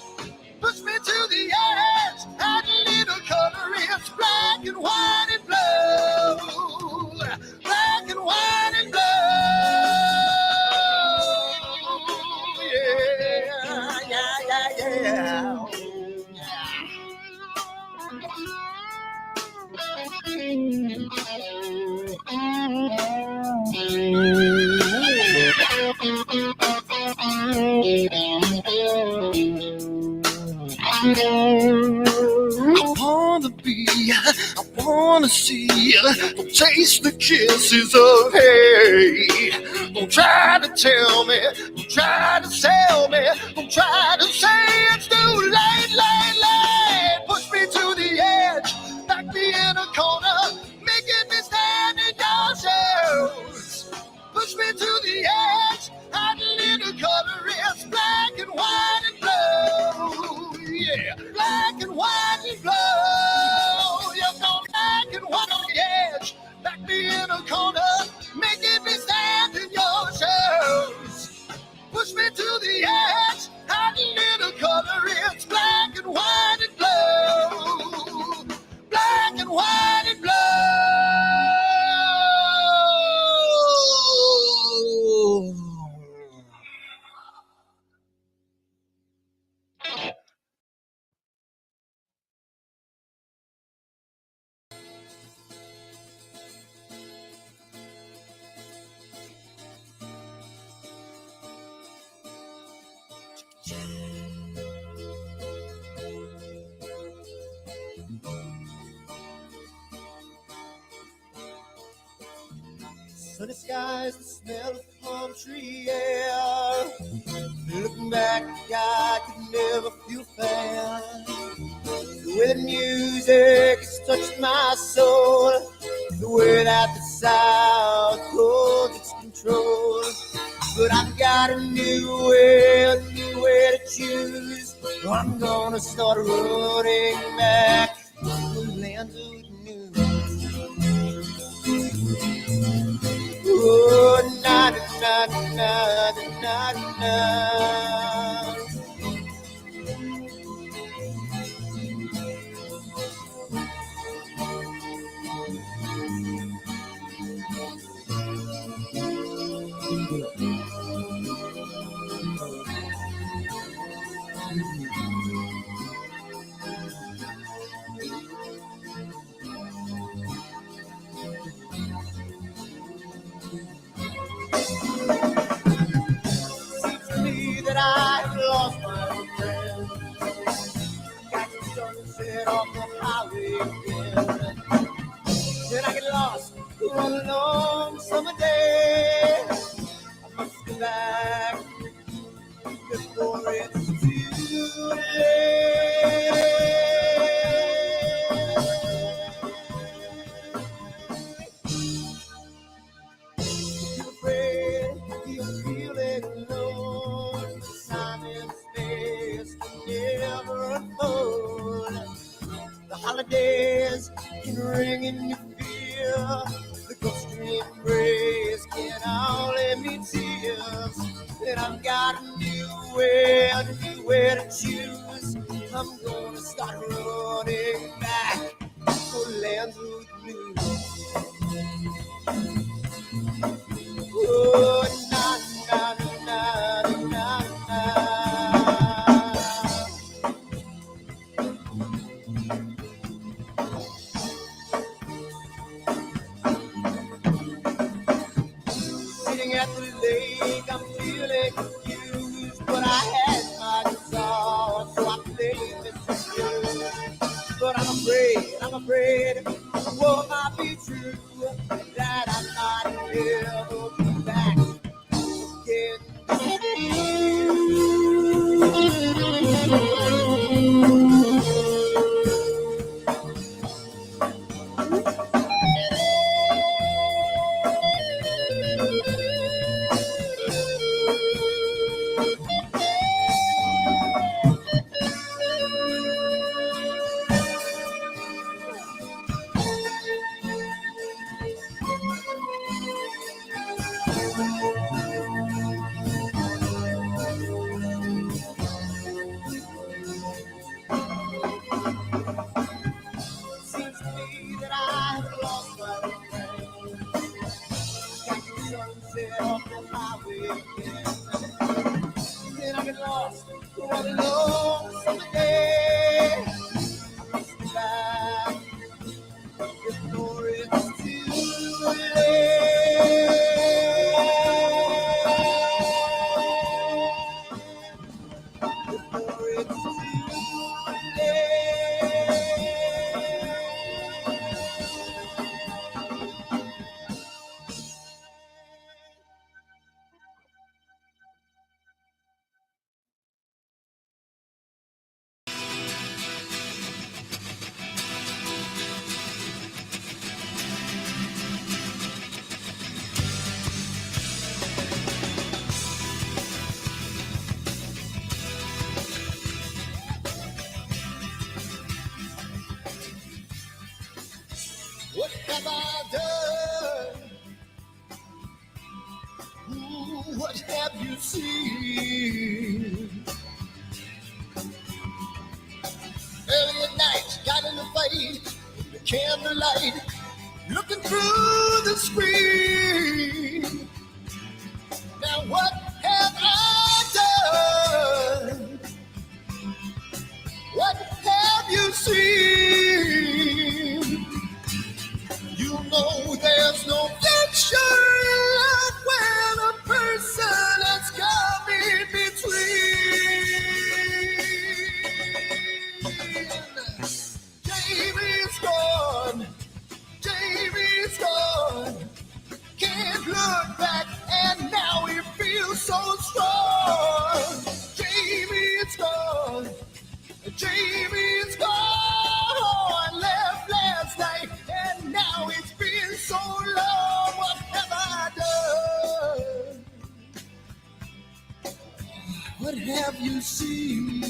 Push me to the edge, add a little color, it's black and white and blue. Black and white and blue. Yeah, yeah, yeah, yeah. I wanna be, I wanna see, don't taste the kisses of hate. Don't try to tell me, don't try to sell me, don't try to say it's too late, late. Push me to the edge, back me in a corner, making me stand in your shoes. Push me to the edge, add a little color, it's black and white and blue. Yeah, black and white and blue. You're going black and white on the edge, back me in a corner, making me stand in your shoes. Push me to the edge, add a little color, it's black and white and blue. Black and white and blue. Sunny skies, the smell of palm tree air. Looking back, I could never feel fair. The way the music has touched my soul, the way that the South holds its control. But I've got a new way to choose. I'm gonna start running back to the land of the new. Oh, na na na na na na. That I have lost my old friend. Got the sunset off the highway again. Then I get lost on a long summer day. I must go back before it's too late. You're afraid, you're feeling alone. Time and space can never unfold. The holidays can ring in your fear. The ghost embrace can only mean tears. And I've got a new way to choose. I'm gonna start running back for lands of blue. Oh, na na na na na. Sitting at the lake, I'm feeling confused, but I had my guitar, so I played this blues. But I'm afraid, what might be true, that I might never be back again. Seems to me that I've lost my friend. Got the sunset off the highway again. Then I get lost on a long summer day. I must be back before it's too late. Before it's too late. What have I done? Ooh, what have you seen? Early at night, got in the fight, in the candlelight, looking through the screen. Now what have I done? What have you seen? You know there's no picture in love when a person has come in between. Jamie's gone, Jamie's gone. Can't so strong. Jamie, it's gone. Jamie, it's gone. Left last night, and now it's been so long. What have I done? What have you seen?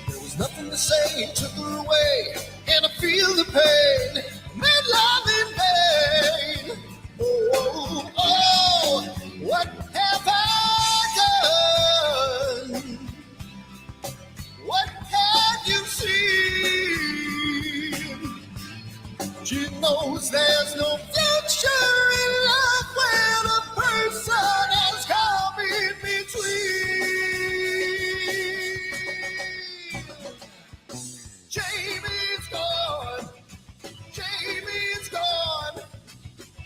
There was nothing to say, took her away, and I feel the pain. Made love in vain. Oh, oh, oh, what have I done? What have you seen? She knows there's no future in love when a person has come in between. Jamie's gone. Jamie's gone.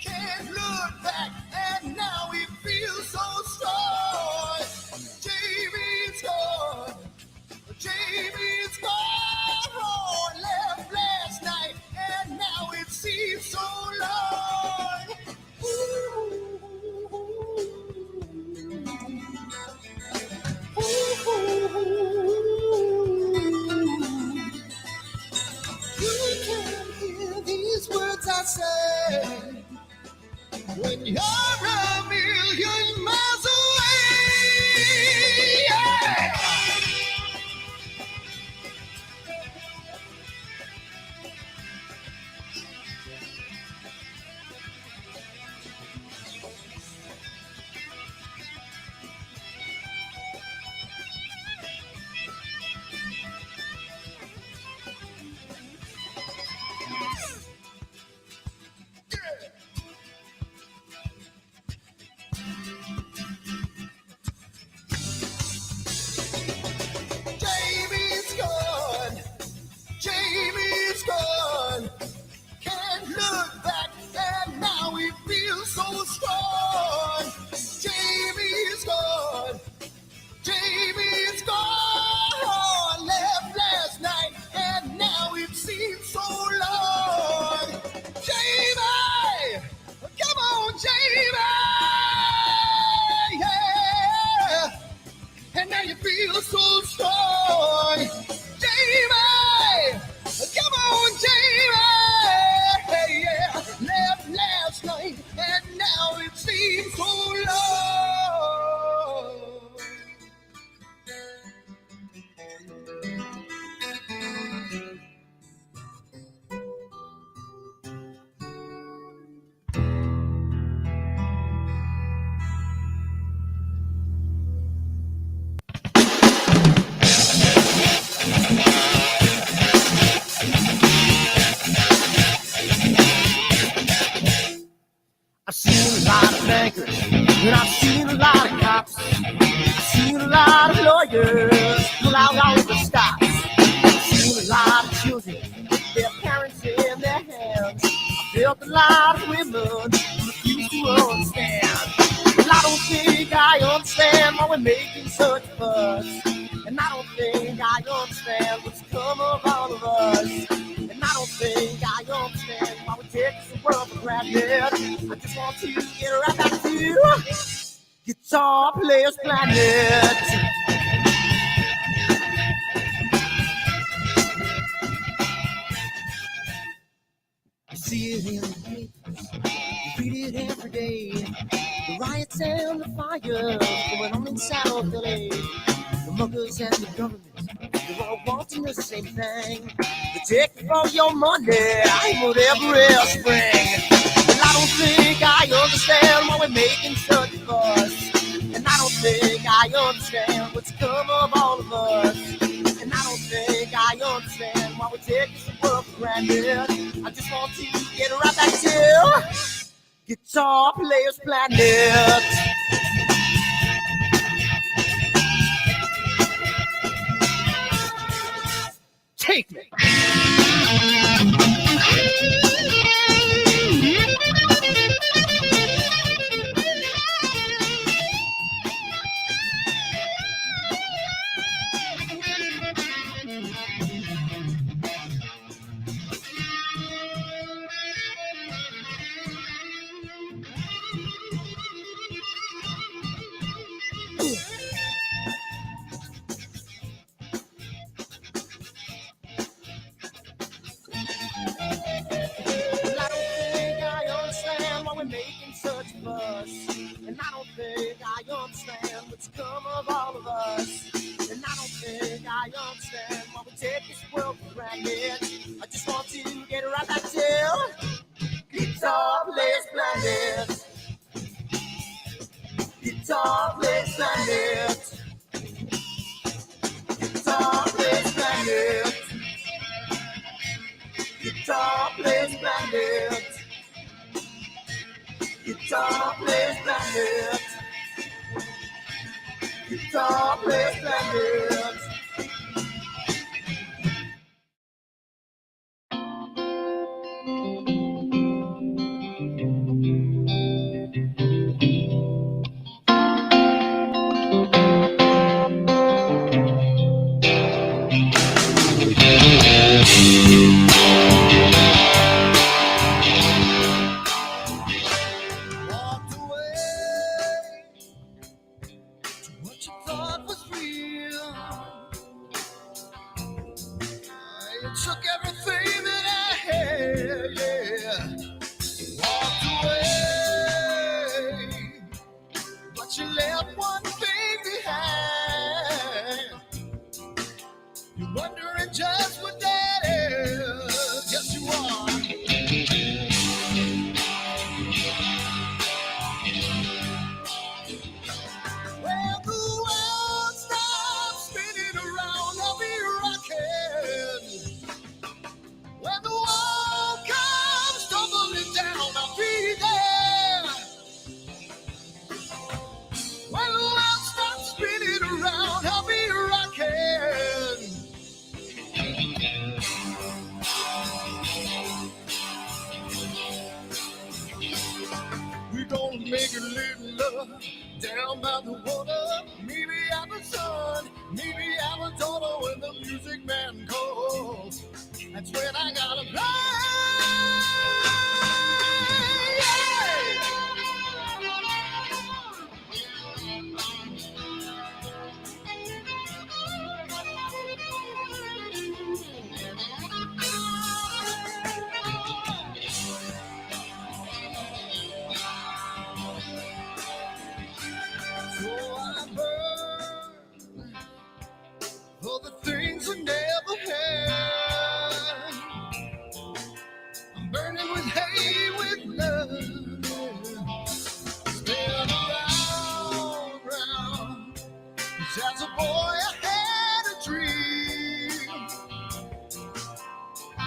Can't look back, and now he feels so strong. Jamie's gone. Jamie's gone. Left last night, and now it seems so long. Ooh. You can hear these words I say when you're a million miles away. Yeah. Jamie's gone. Jamie's gone. Can't look back, and now he feels so strong. Jamie's gone. Jamie's gone. Left last night, and now it seems so long. Jamie! Come on, Jamie! Yeah! And now you feel so strong. Jamie! Come on, Jamie! Yeah! Left last night, and now it seems so long. I've seen a lot of bankers, and I've seen a lot of cops. I've seen a lot of lawyers pull out all of the stops. I've seen a lot of children with their parents in their hands. I felt a lot of women refuse to understand. And I don't think I understand why we're making such a fuss. And I don't think I understand what's come of all of us. And I don't think I understand why we take this world for granted. I just want to get right back to Guitar Players Planet. You see it in the papers, you read it every day. The riots and the fires going on in South LA. The muggers and the government, they're all wanting the same thing. They take all your money and whatever else bring. And I don't think I understand why we're making such a fuss. And I don't think I understand what's come of all of us. And I don't think I understand why we take this world for granted. I just want to get right back to Guitar Players Planet. Take me. us. And I don't think I understand what's come of all of us. And I don't think I understand why we take this world for granted. I just want to get right back to guitar players planet. Guitar players planet. Guitar players planet. Guitar players planet. Guitar players planet. Guitar players planet. Walked away to what you thought was real. You took everything that I had, yeah. Walked away, but you left one thing behind. You're wondering just what that is. Yes, you are. Well, the world stops spinning around, I'll be rocking. When the world comes tumbling down, I'll be there. When the world stops spinning around, I'll be rocking. We're gonna make a little love down by the water. Maybe I'm the sun, maybe I'm a daughter when the music man calls. That's when I gotta play. So I burn for the things I never had. I'm burning with hate, with love. Spin around. 'Cause as a boy I had a dream.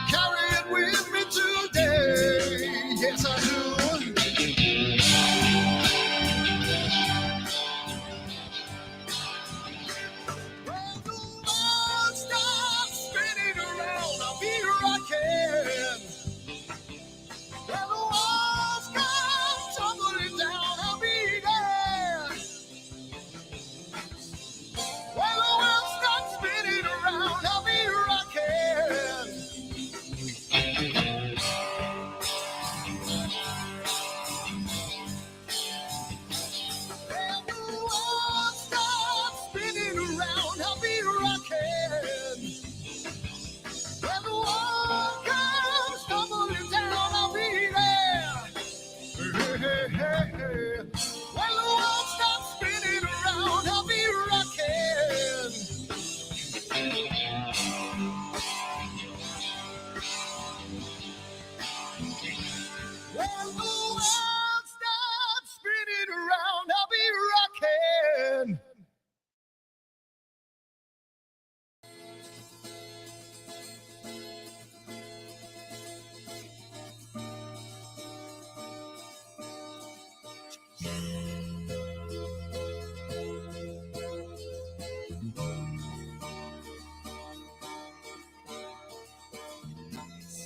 Carry it with me today. Yes, I do. When the world stops spinning around, I'll be rocking. When the walls come tumbling down, I'll be there. When the world stops spinning around, I'll be rocking. When the world stops spinning around, I'll be rocking. When the world comes tumbling down, I'll be there. Hey, hey, hey, hey. When the world stops spinning around, I'll be rocking. When the world stops spinning around, I'll be rocking.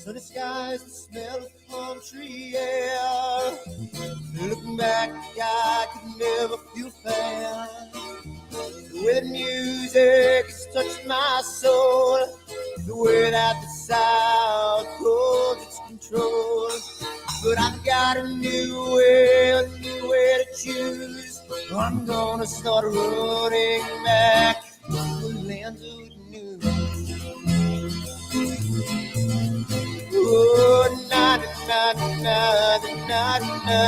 Sunny skies, the smell of palm tree air. Looking back, I could never feel fair. The way the music has touched my soul, the way that the sound holds its control. But I've got a new way to choose. I'm gonna start running back to the land of new. Oh, na na na na na na.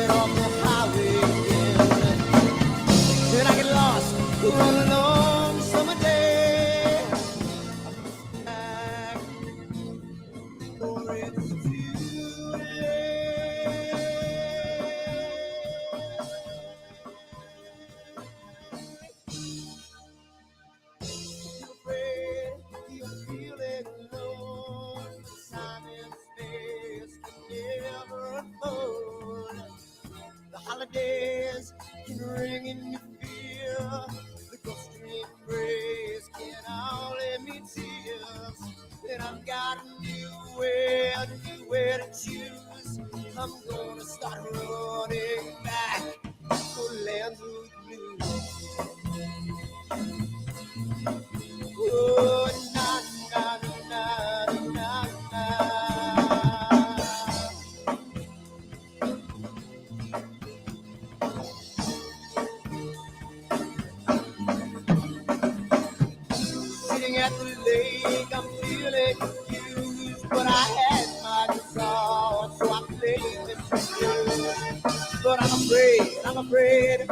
sunset off the highway again. Then I get lost, run along summer day. Back, for it's too late. You're afraid, you're feeling alone. Time and space can never unfold. The holidays can ring in your fear. The ghost embrace can only mean tears. And I've got a new way to choose. I'm gonna start running back for lands of blue. Oh, na na na na na na. Sitting at the lake, I'm feeling confused, but I had my guitar, so I played this for you. But I'm afraid,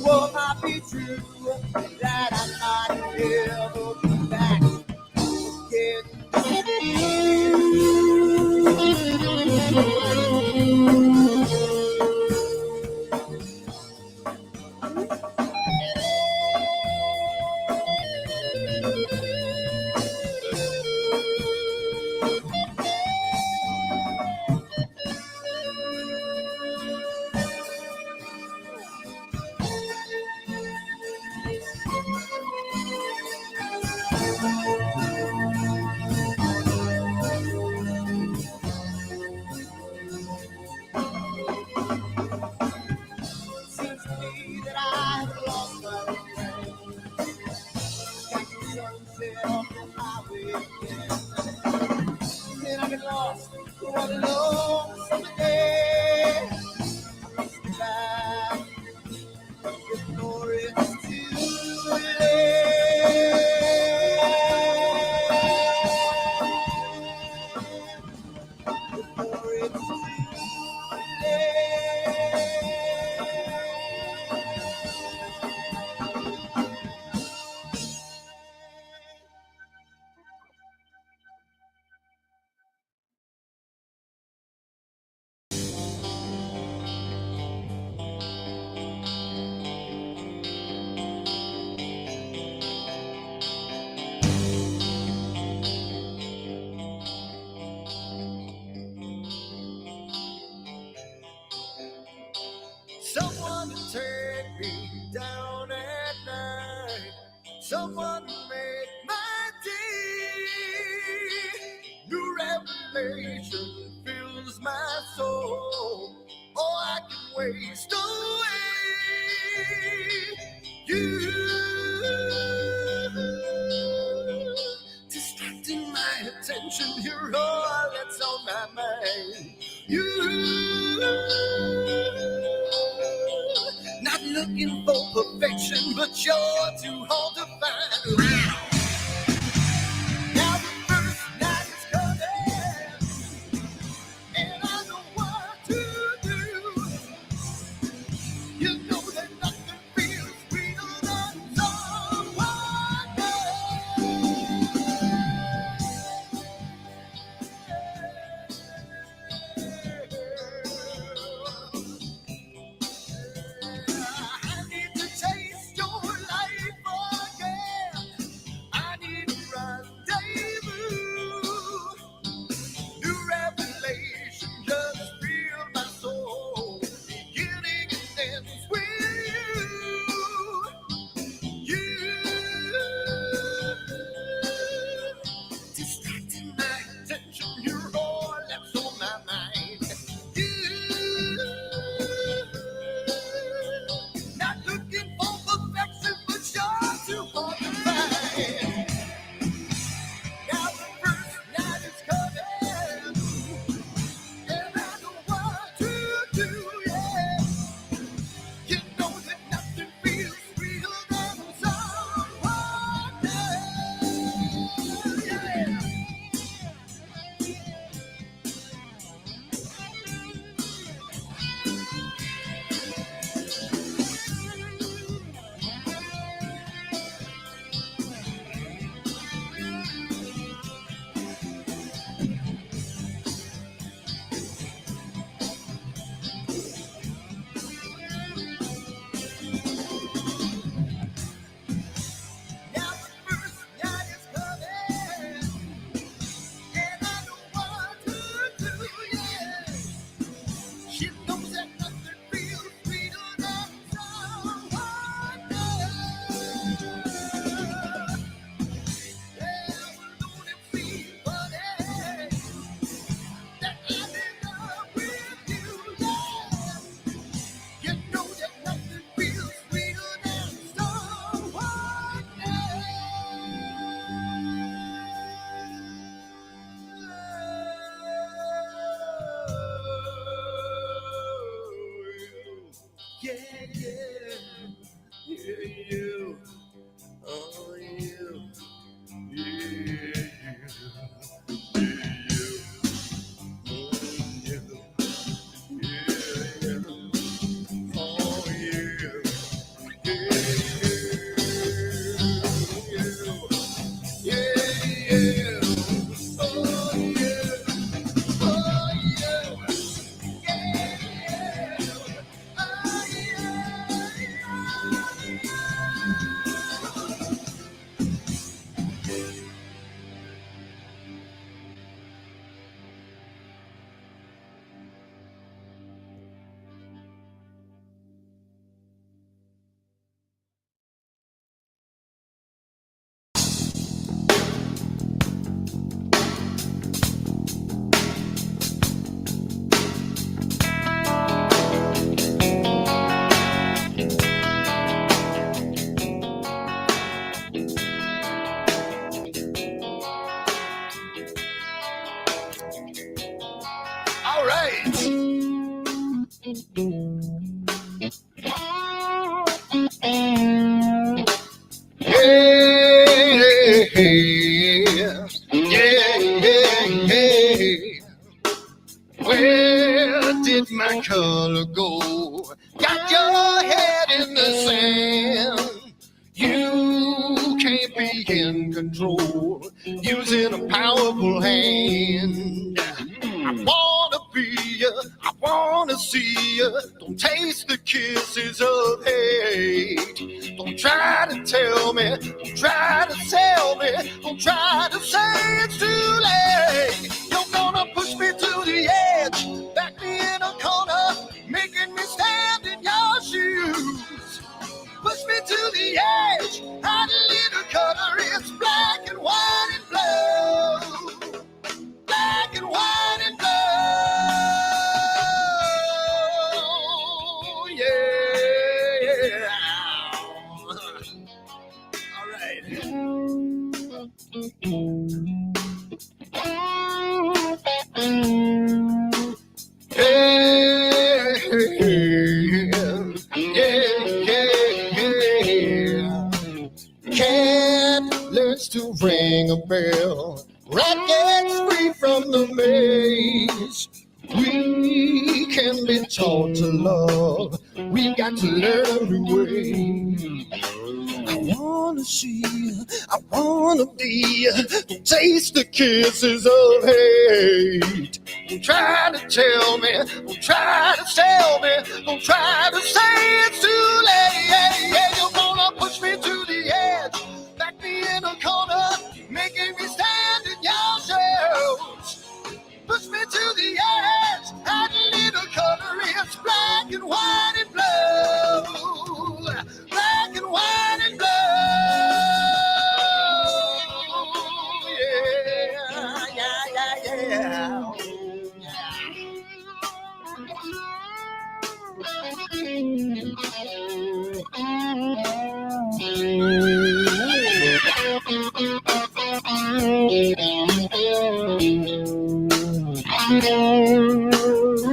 what might be true, that I might never be back Seems to me that I have lost my friend. Got the sunset off the highway again. Then I get lost, run along summer day. I must be back before it's too late. Before it's too late. Someone to take me down at night. Someone to make my day. New revelation fills my soul. Oh, I can waste away. You distracting my attention. You're all that's on my mind. Not looking for perfection, but you're too hard to find. Now the first night is coming, and I know what to do. You know that nothing feels sweeter than someone I need to taste your life again. All right. Hey, yeah. Where did my color go? Got your head in the sand. You can't be in control using a powerful hand. I wanna be ya, I wanna see ya. Don't taste the kisses of hate. Don't try to tell me, don't try to tell me, don't try to say it's too late. You're gonna push me to the edge, back me in a corner, making me stand in your shoes. Push me to the edge, hot little cutter, it's black and white and blue. Black and white and blue, yeah. All right. Yeah. Cat learns to ring a bell. Rat gets free from the maze. We can be taught to love. We've got to learn a new way. I wanna see you, I wanna be you. Don't taste the kisses of hate. Don't try to tell me, don't try to tell me, don't try to say it's too late. Yeah, you're gonna push me to the edge, back me in a corner, making me stand in your shoes. Push me to the edge, add a little color, it's black and white and blue. Black and white and blue. Yeah.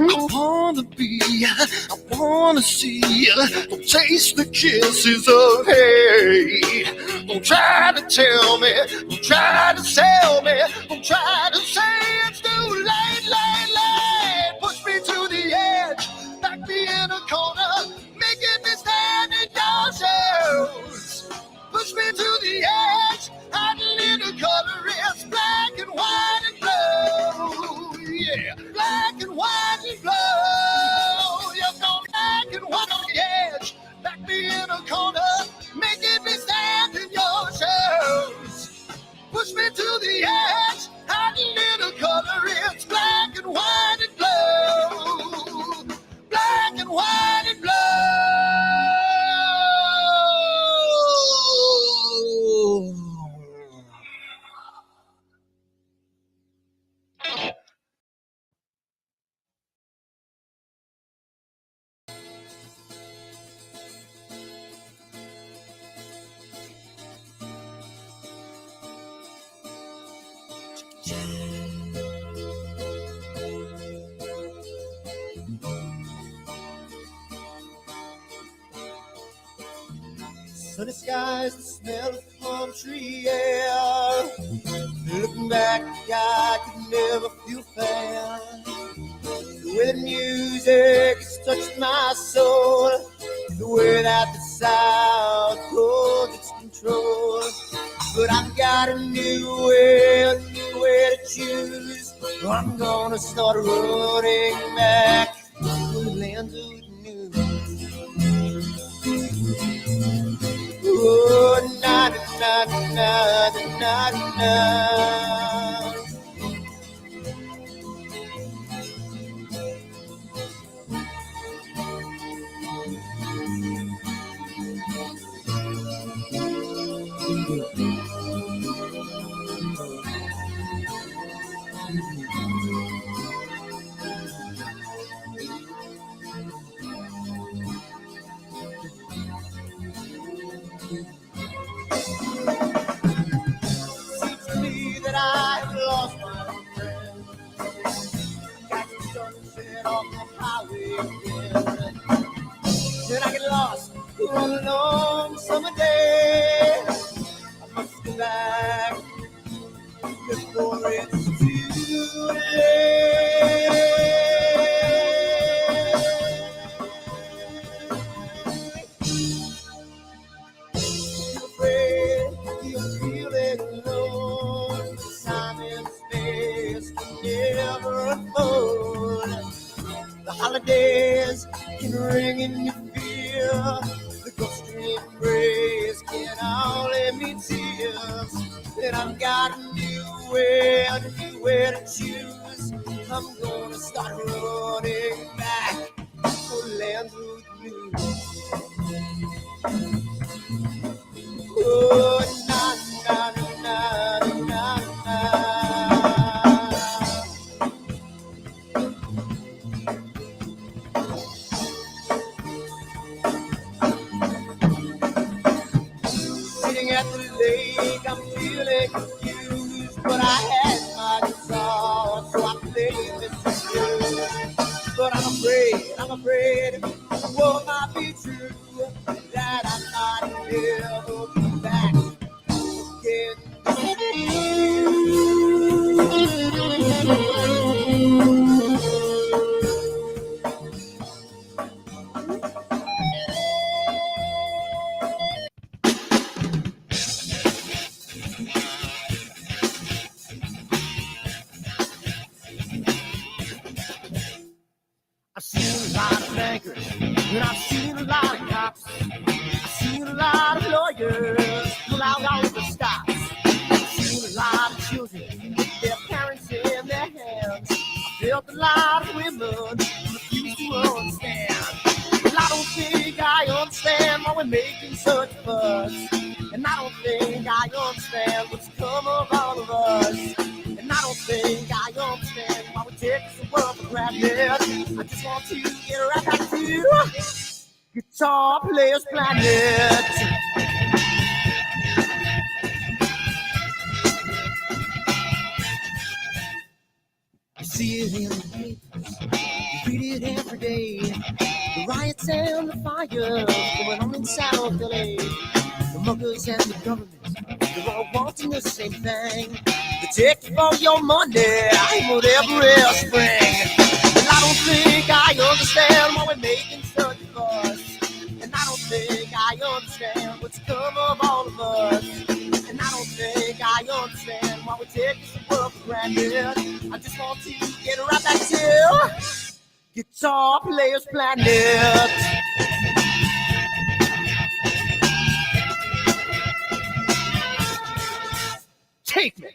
I wanna be, I wanna see, don't taste the kisses of hate. Don't try to tell me, don't try to sell me, don't try to say it's too late. Push me to the edge, back me in a corner, making me stand in your shoes. Push me to the edge, add a little color, it's black and white and blue. Yeah, black and white and blue. You're going black and white on the edge, back me in a corner, making me stand in your shoes. Push me to the edge, add a little color, it's black and white and blue. Black and white and blue. Sunny skies, the smell of palm tree air. Looking back, I could never feel fair. The way the music has touched my soul, the way that the sound holds its control. But I've got a new way to choose. I'm gonna start running back to the land of the new. Oh, na na na na na na. Seems to me that I've lost my friend. Got some set off the highway again. Then I get lost on a long summer day. I must go back before it's too late. You're afraid you're feeling alone. Time and space can never unfold. The holidays can ring in your fear. The ghostly embrace can only mean tears. And I've got a new way to choose. I'm gonna start running back for lands with you. Oh, na na na na na na. Sitting at the lake, I'm feeling confused, but I had my guitar, so I played this blues. But I'm afraid, it won't not be true, that I might never be back again. I've seen a lot of bankers, and I've seen a lot of cops. I've seen a lot of lawyers pull out all the stops. I've seen a lot of children with their parents in their hands. I've felt a lot of women who refuse to understand. Well, I don't think I understand why we're making such a fuss. And I don't think I understand what's come of all of us. And I don't think I understand why we take this world for granted. I just want to get right back to Guitar Players Planet. You see it in the papers, you read it every day. The riots and the fires going on in South LA. The muggers and the government, they're all wanting the same thing. They take all your money and whatever else spring. And I don't think I understand why we're making such a fuss. And I don't think I understand what's come of all of us. And I don't think I understand why we take this world for granted. I just want to get right back to Guitar Players Planet. Take me.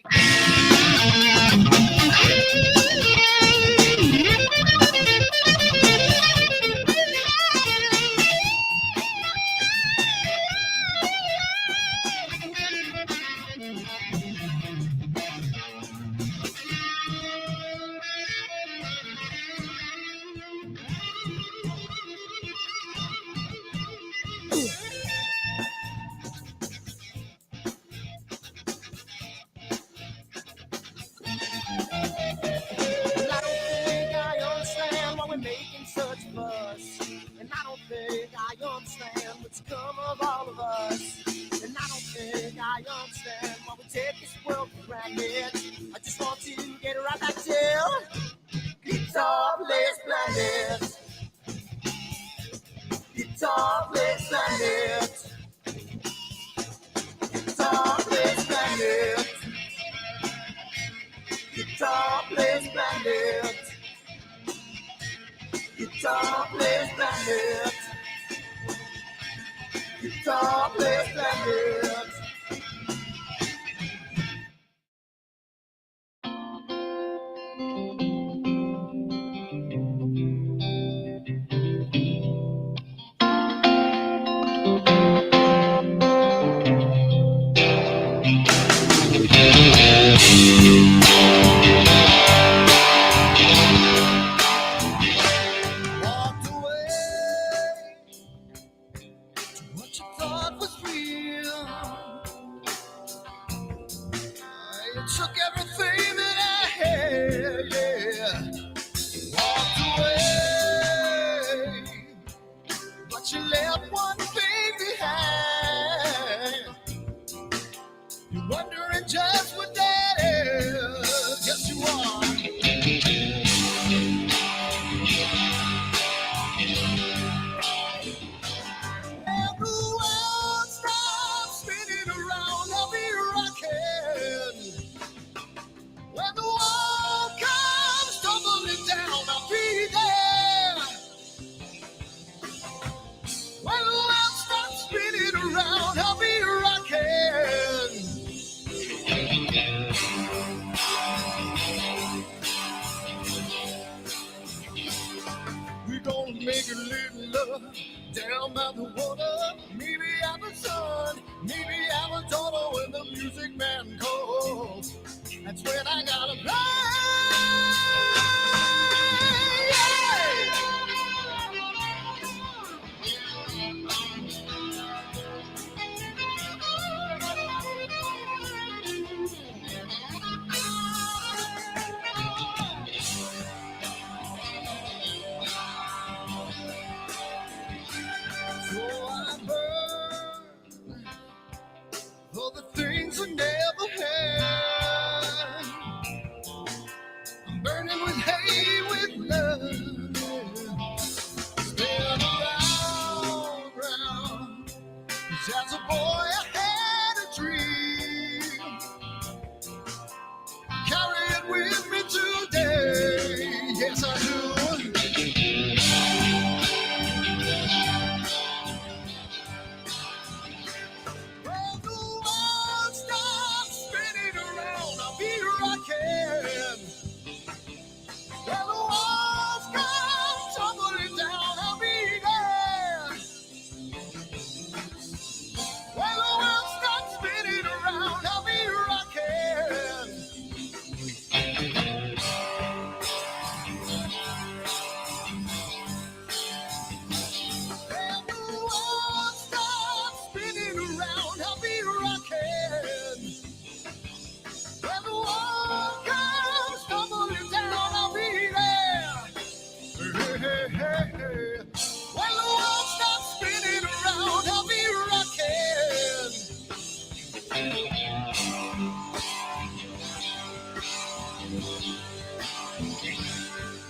I just want to get right back to Guitar Players Planet. Guitar Players Planet. Guitar Players Planet. Guitar Players Planet. Guitar Players Planet. Guitar Players Planet. Walked away to what you thought was real. making little love down by the water. Maybe I'm a son, maybe I'm a daughter. When the music man calls, that's when I gotta play. So I burn for the things I never had. I'm burning with hate, with love. Spin around. 'Cause as a boy I had a dream. Carry it with me today. Yes, I do. When the world stops spinning around, I'll be rocking. When the walls come tumbling down, I'll be there. When the world stops spinning around, I'll be rocking. When the world stops spinning around, I'll be rocking. When the world comes tumbling down, I'll be there. Hey, hey, hey, hey. When the world stops spinning around, I'll be rocking.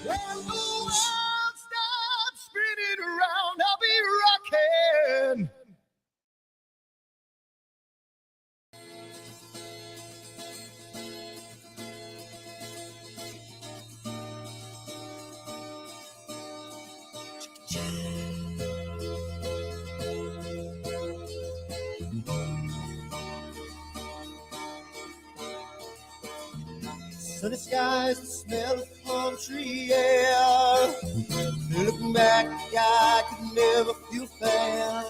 When the world stops spinning around, I'll be rocking. Sunny skies, the smell of palm tree air. Looking back, I could never feel fair.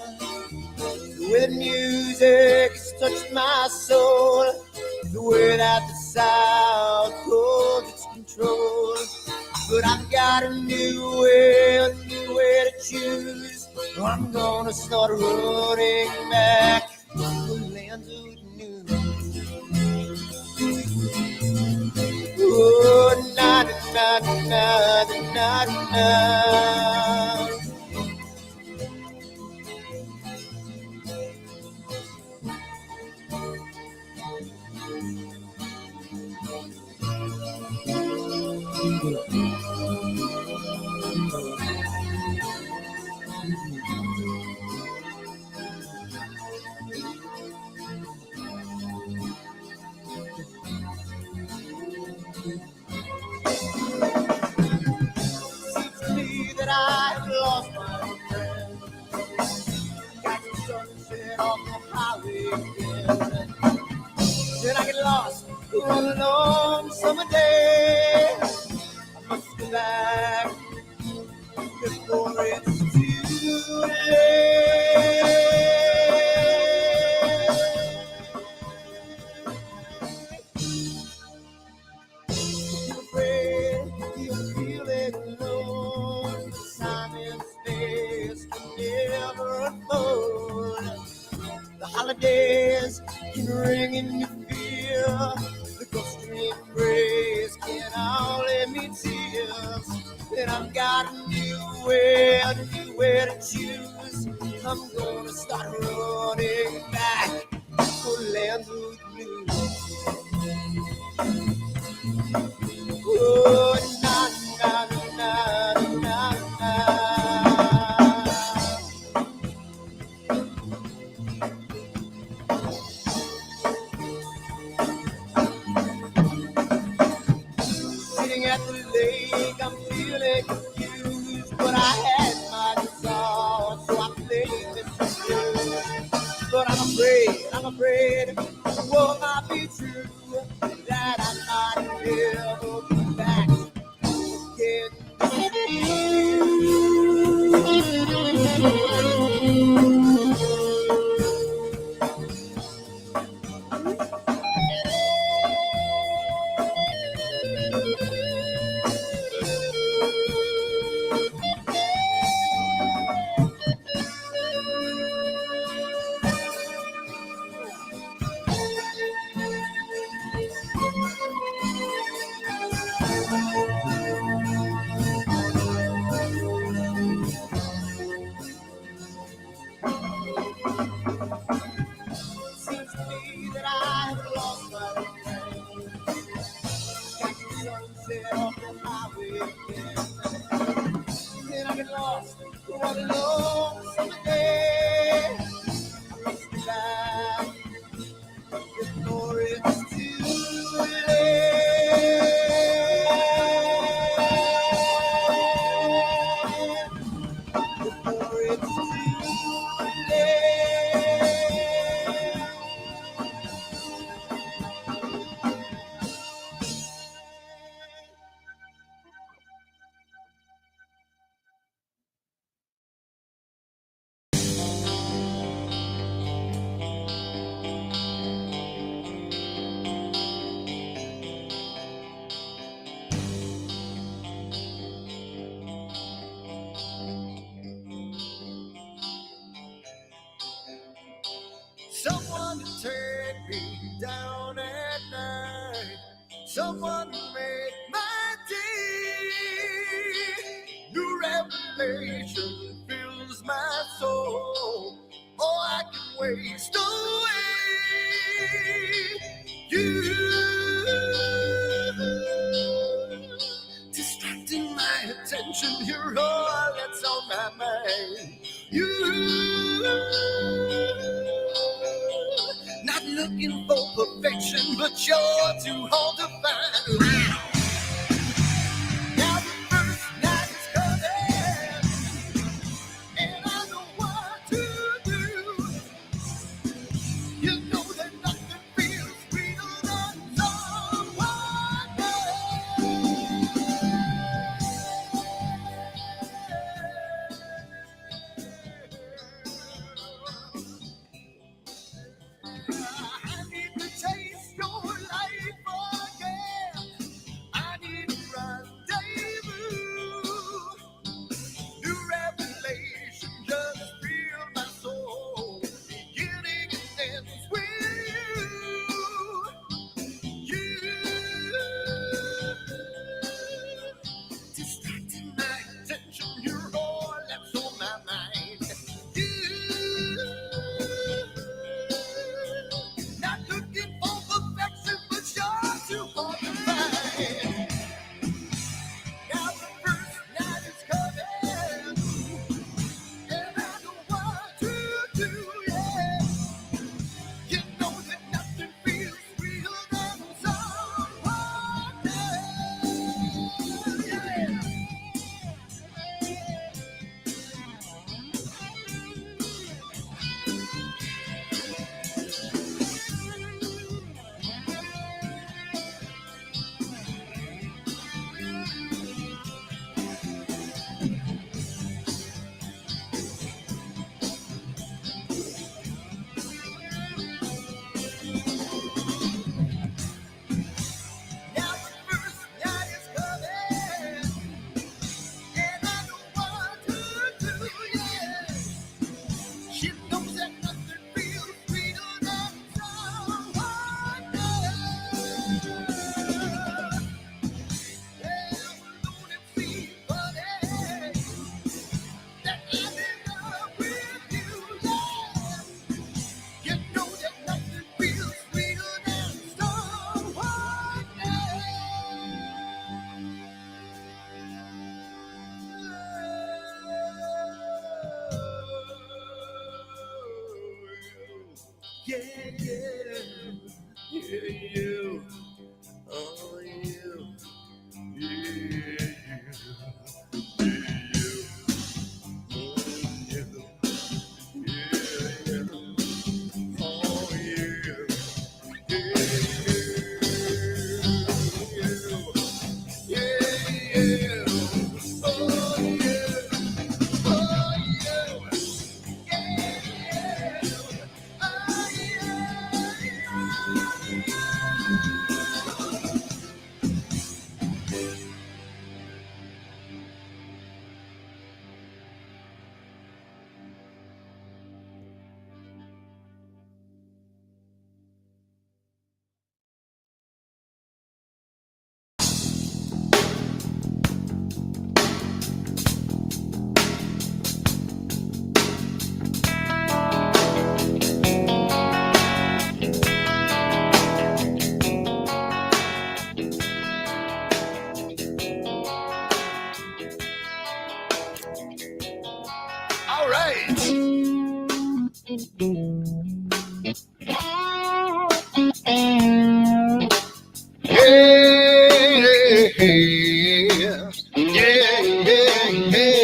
The way the music has touched my soul, the way that the South holds its control. But I've got a new way to choose. I'm gonna start running back to the lands of the new. Oh, na na na na na na. Seems to me that I have lost my friend. Got the sunset off the highway again. Then I get lost on a long summer day. I must go back before it's too late. You're afraid you're feeling alone. Time and space can never unfold. The holidays can ring in your fear. The ghostly embrace can only mean tears. And I've got a new way to choose. I'm gonna start running back for lands of blue. Oh, na na na na na na. Sitting at the lake, I'm feeling confused, but I had my guitar, so I played this blues. But I'm afraid, what might be true, that I might never be back again. get lost one long summer day. Must be back before it's too late. Before it's too late. Someone to take me down at night. Someone to make my day. New revelation fills my soul. Oh, I can waste away. You distracting my attention. You're all that's on my mind. You not looking for perfection, but you're too hard to find. Now the first night is coming, and I know what to do. You know that nothing feels sweeter than someone I need to taste your life again. I need a rendezvous. New revelation just feel my soul. Beginning and ends with you. Distracting my attention. You're all that's on my mind. You not looking for perfection, but you're too hard to find. Now the first night is coming, and I know what to do, yeah. You know that nothing feels real than someone else, yeah. Now the first night is coming, and I know what to do, yeah. She knows that nothing feels sweeter than someone else. Yeah, alone it seems funny that I'm in love with you, yeah. You know that nothing feels sweeter than someone else. Yeah, yeah, yeah, you. Oh, you. Yeah, you. All right. Yeah, yeah, yeah.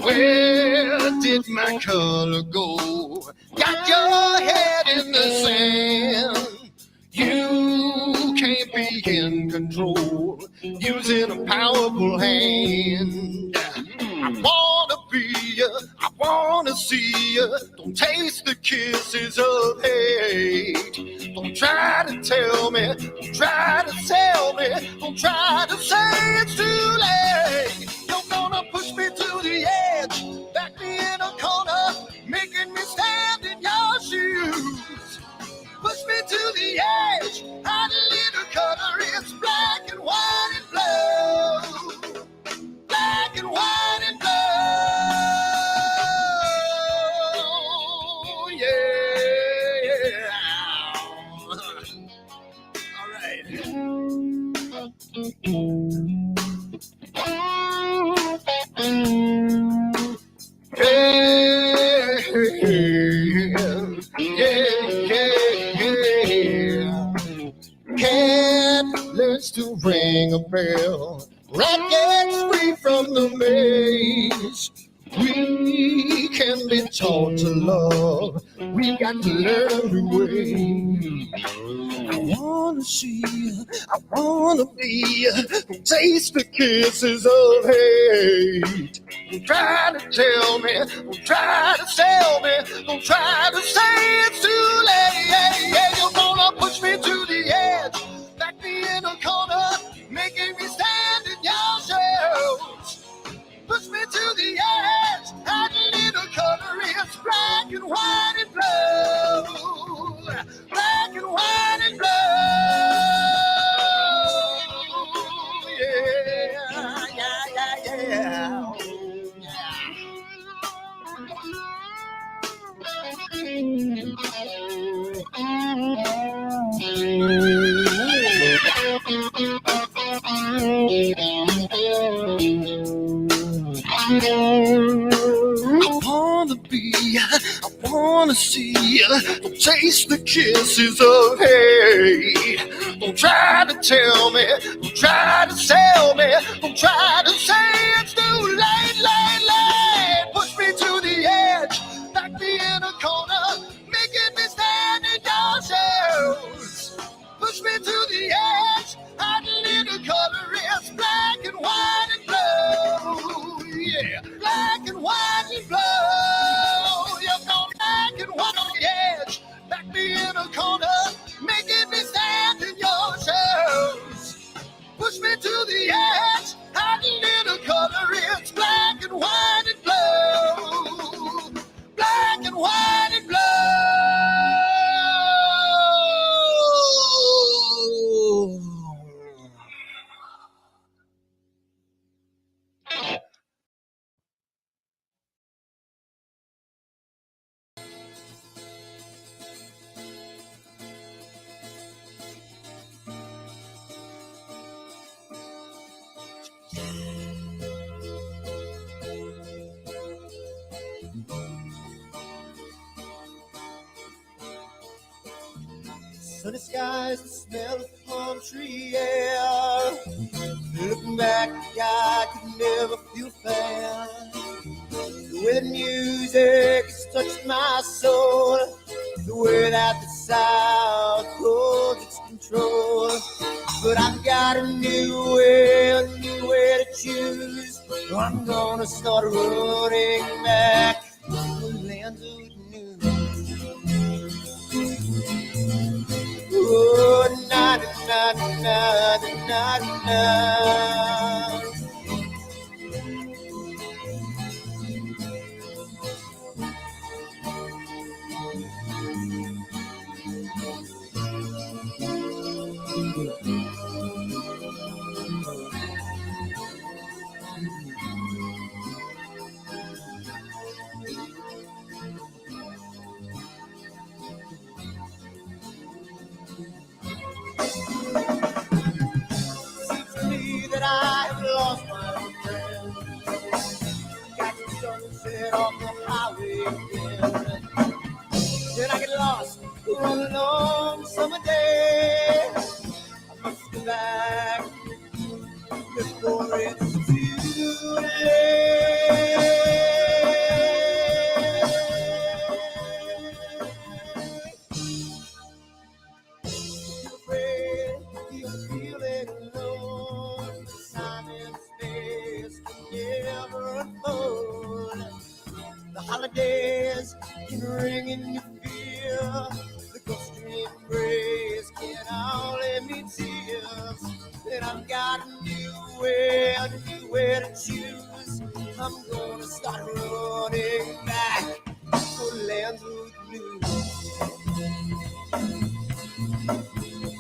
Where did my color go? Got your head in the sand. You can't be in control using a powerful hand. I wanna be ya, I wanna see ya. Don't taste the kisses of hate. Don't try to tell me, don't try to tell me, don't try to say it's too late. You're gonna push me to the edge, back me in a corner, making me stand in your shoes. Push me to the edge, hide a little color, it's black and white and blue. Black and white and blue, yeah. All right. Yeah. Cat learns to ring a bell. Rat gets free from the maze. We can be taught to love. We got to learn a new way. I wanna see you, I wanna be you. Don't taste the kisses of hate. Don't try to tell me, don't try to sell me, don't try to say it's too late. Yeah, you're gonna push me to the edge, back me in a corner, making me stand in your shadows. Push me to the edge, add a little color, it's black and white and blue. Black and white and blue, yeah, yeah. I wanna be, I wanna see, don't taste the kisses of hate. Don't try to tell me, don't try to sell me, don't try to say it's too late, late, late. Push me to the edge, back me in a corner, making me stand in your shoes. Push me to the edge, add a little color, it's black and white and blue. Yeah, black and white and blue. You're gonna black and white on the edge, back me in a corner, making me stand in your shoes. Push me to the edge, add a little color, it's black and white and blue. Black and white and blue. Sunny skies, the smell of palm tree air. Looking back, I could never feel fair. The way the music has touched my soul, the way that the South holds its control. But I've got a new way to choose. I'm gonna start running back to the lands of the new. Oh, na na na na na na. Seems to me that I sunset on the highway again. Then I get lost on a long summer day. I must go back before it's too late. You're afraid you're feeling alone. Time and space can never unfold. The holidays can ring in your fear. The ghost embrace can only mean tears. And I've got a new way to choose. I'm gonna start running back for lands of blue.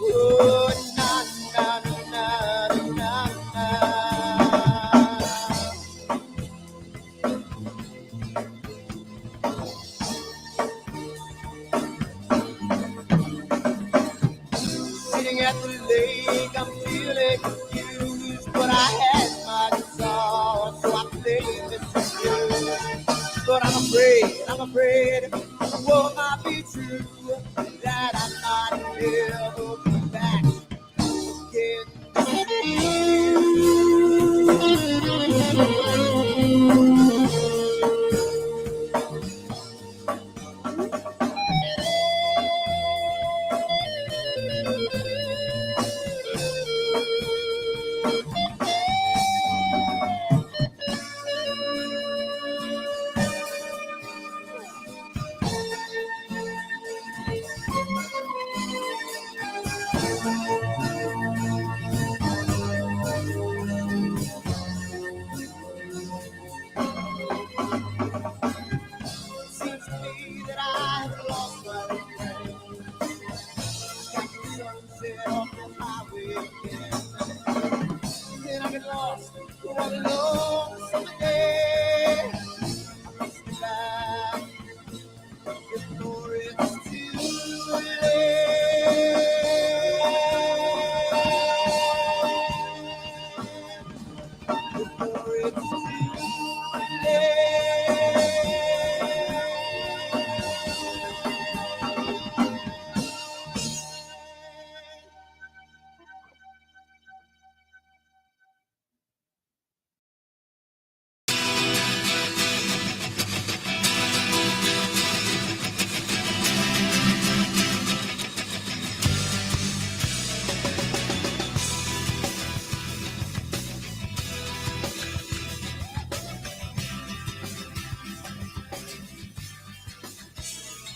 Oh, na na na na na na. Sitting at the lake, I'm feeling confused, but I had my guitar, so I played this blues. But I'm afraid, what might be true, that I might never be back again. Seems to me that I have lost my way. Got the sunset off the highway again. Then I get lost on a long summer day. I must be back before it's too late. Before it's too late.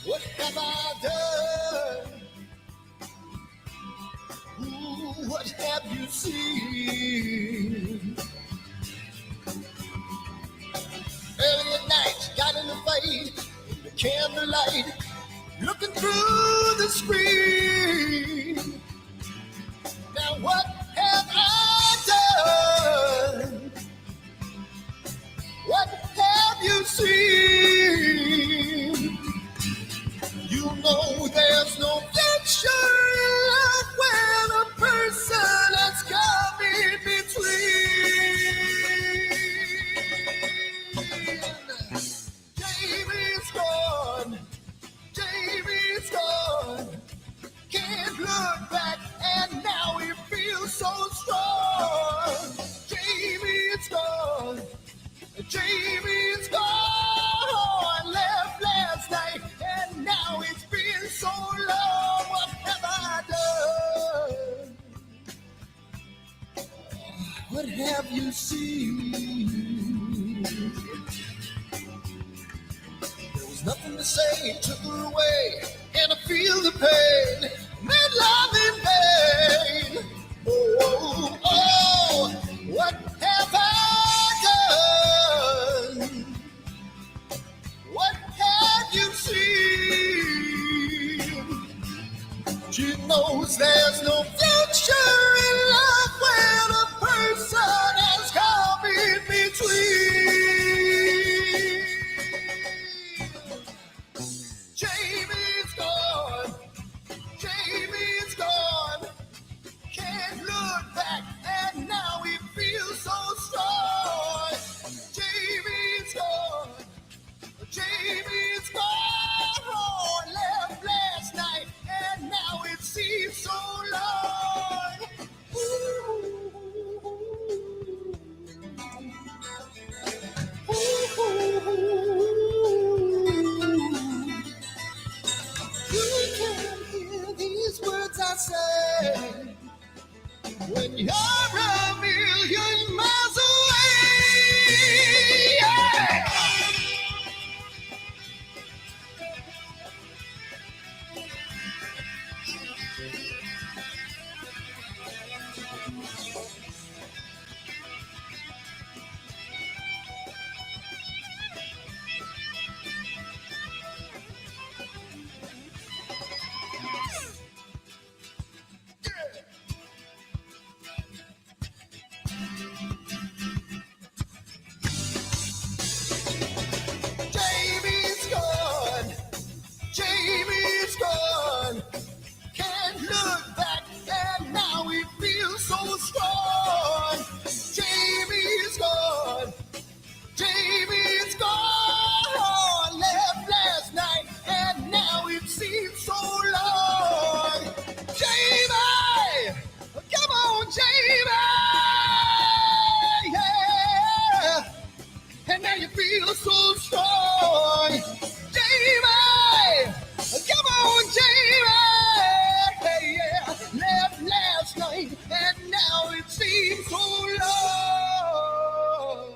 What have I done? Ooh, what have you seen? Early at night, got in the fight, in the candlelight, looking through the screen. Now what have I done? What have you seen? You know there's no future in life when a person has come in between. Jamie's gone, Jamie's gone. Can't look back and now he feels so strong. Jamie's gone, Jamie's gone. Left last night and now it's been so long. What have I done? What have you seen? There was nothing to say, took her away, and I feel the pain, made love in vain. Oh, oh, oh, what have I done? What have you seen? She knows there's no future in life when a person has come in between. Jamie's gone, Jamie's gone. Can't look back and now he feels so strong. Jamie's gone, feel so strong. Jamie, come on, Jamie. Hey, yeah, left last night and now it seems so long.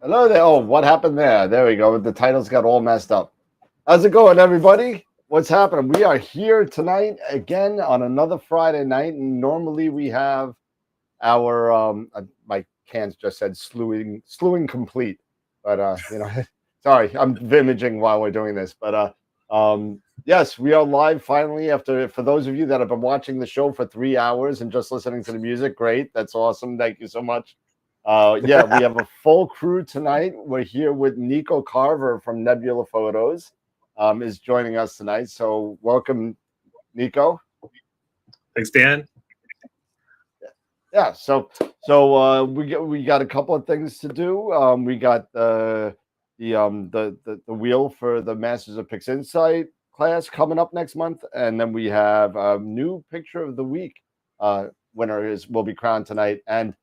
Hello there. Oh, what happened there? There we go. The titles got all messed up. How's it going, everybody? What's happening? We are here tonight again on another Friday night. And normally we have our my cans just said slewing complete, but you know, sorry, I'm imaging while we're doing this. But yes, we are live finally. After, for those of you that have been watching the show for 3 hours and just listening to the music, great. That's awesome. Thank you so much. Yeah, we have a full crew tonight. We're here with NICO CARVER from Nebula Photos, is joining us tonight. So welcome, NICO. Thanks, Dan. Yeah, so we got a couple of things to do. We got the wheel for the Masters of Pixinsight class coming up next month, and then we have a new picture of the week. Winner will be crowned tonight, and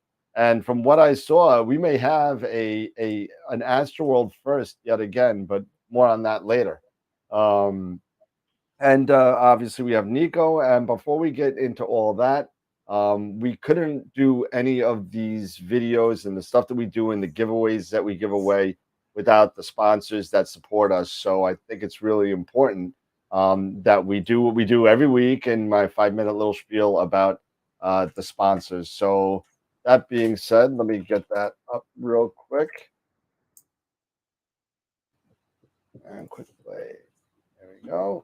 from what I saw, we may have an AstroWorld first yet again, but more on that later. And obviously we have NICO, and before we get into all that, we couldn't do any of these videos and the stuff that we do and the giveaways that we give away without the sponsors that support us. So I think it's really important that we do what we do every week in my 5-minute little spiel about the sponsors. So that being said, let me get that up real quick. And quick play. There we go.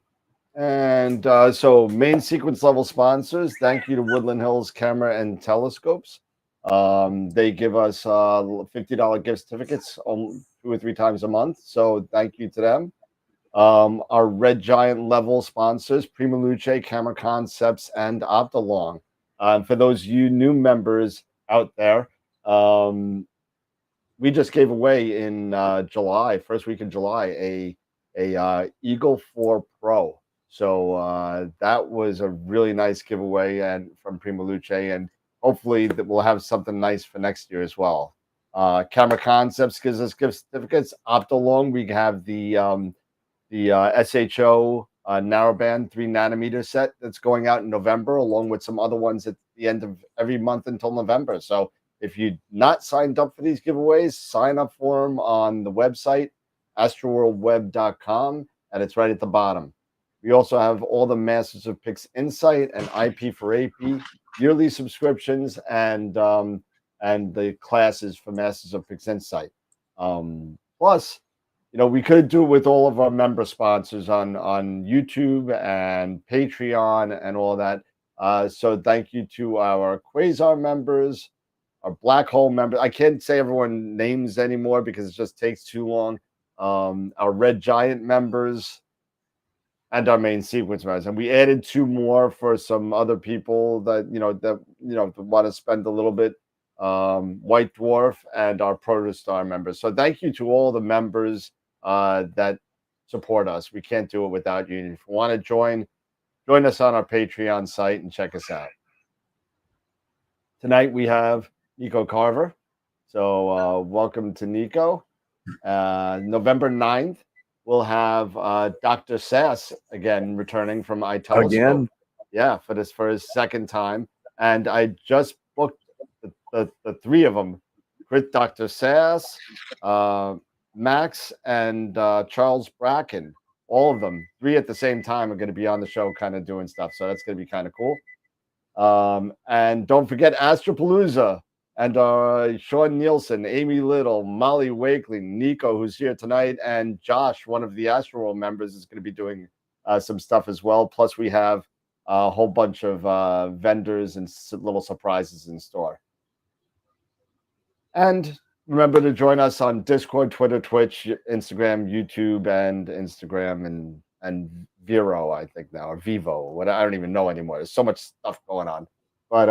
And so main sequence level sponsors, thank you to Woodland Hills Camera and Telescopes. They give us $50 gift certificates 2 or 3 times a month. So thank you to them. Our Red Giant level sponsors, Prima Luce, Camera Concepts, and Optolong. For those you new members out there, we just gave away in July, first week of July, a Eagle 4 Pro. So that was a really nice giveaway and from Prima Luce, and hopefully that we'll have something nice for next year as well. Camera Concepts gives us gift certificates. Optolong, we have the SHO narrowband 3nm set that's going out in November, along with some other ones at the end of every month until November. So if you're not signed up for these giveaways, sign up for them on the website, astroworldweb.com, and it's right at the bottom. We also have all the Masters of Pixinsight and IP for AP yearly subscriptions, and the classes for Masters of Pixinsight. Plus, you know, we could do it with all of our member sponsors on YouTube and Patreon and all that. So thank you to our Quasar members, our Black Hole members. I can't say everyone names anymore because it just takes too long. Our Red Giant members and our main sequence members. And we added 2 more for some other people that want to spend a little bit. White Dwarf and our Protostar members. So thank you to all the members that support us. We can't do it without you. If you want to join us on our Patreon site and check us out. Tonight we have NICO CARVER. So welcome to NICO. November 9th, we'll have Dr. Sass again returning from iTelescope. Again? Yeah, for his second time. And I just booked the 3 of them. Dr. Sass, Max, and Charles Bracken. All of them, 3 at the same time, are going to be on the show kind of doing stuff. So that's going to be kind of cool. And don't forget Astropalooza and Sean Nielsen, Amy Little, Molly Wakeling, Nico, who's here tonight, and Josh, one of the AstroWorld members, is going to be doing some stuff as well. Plus, we have a whole bunch of vendors and little surprises in store. And remember to join us on Discord, Twitter, Twitch, Instagram, YouTube, and Instagram, and Vero, I think now, or Vivo. What, I don't even know anymore. There's so much stuff going on. But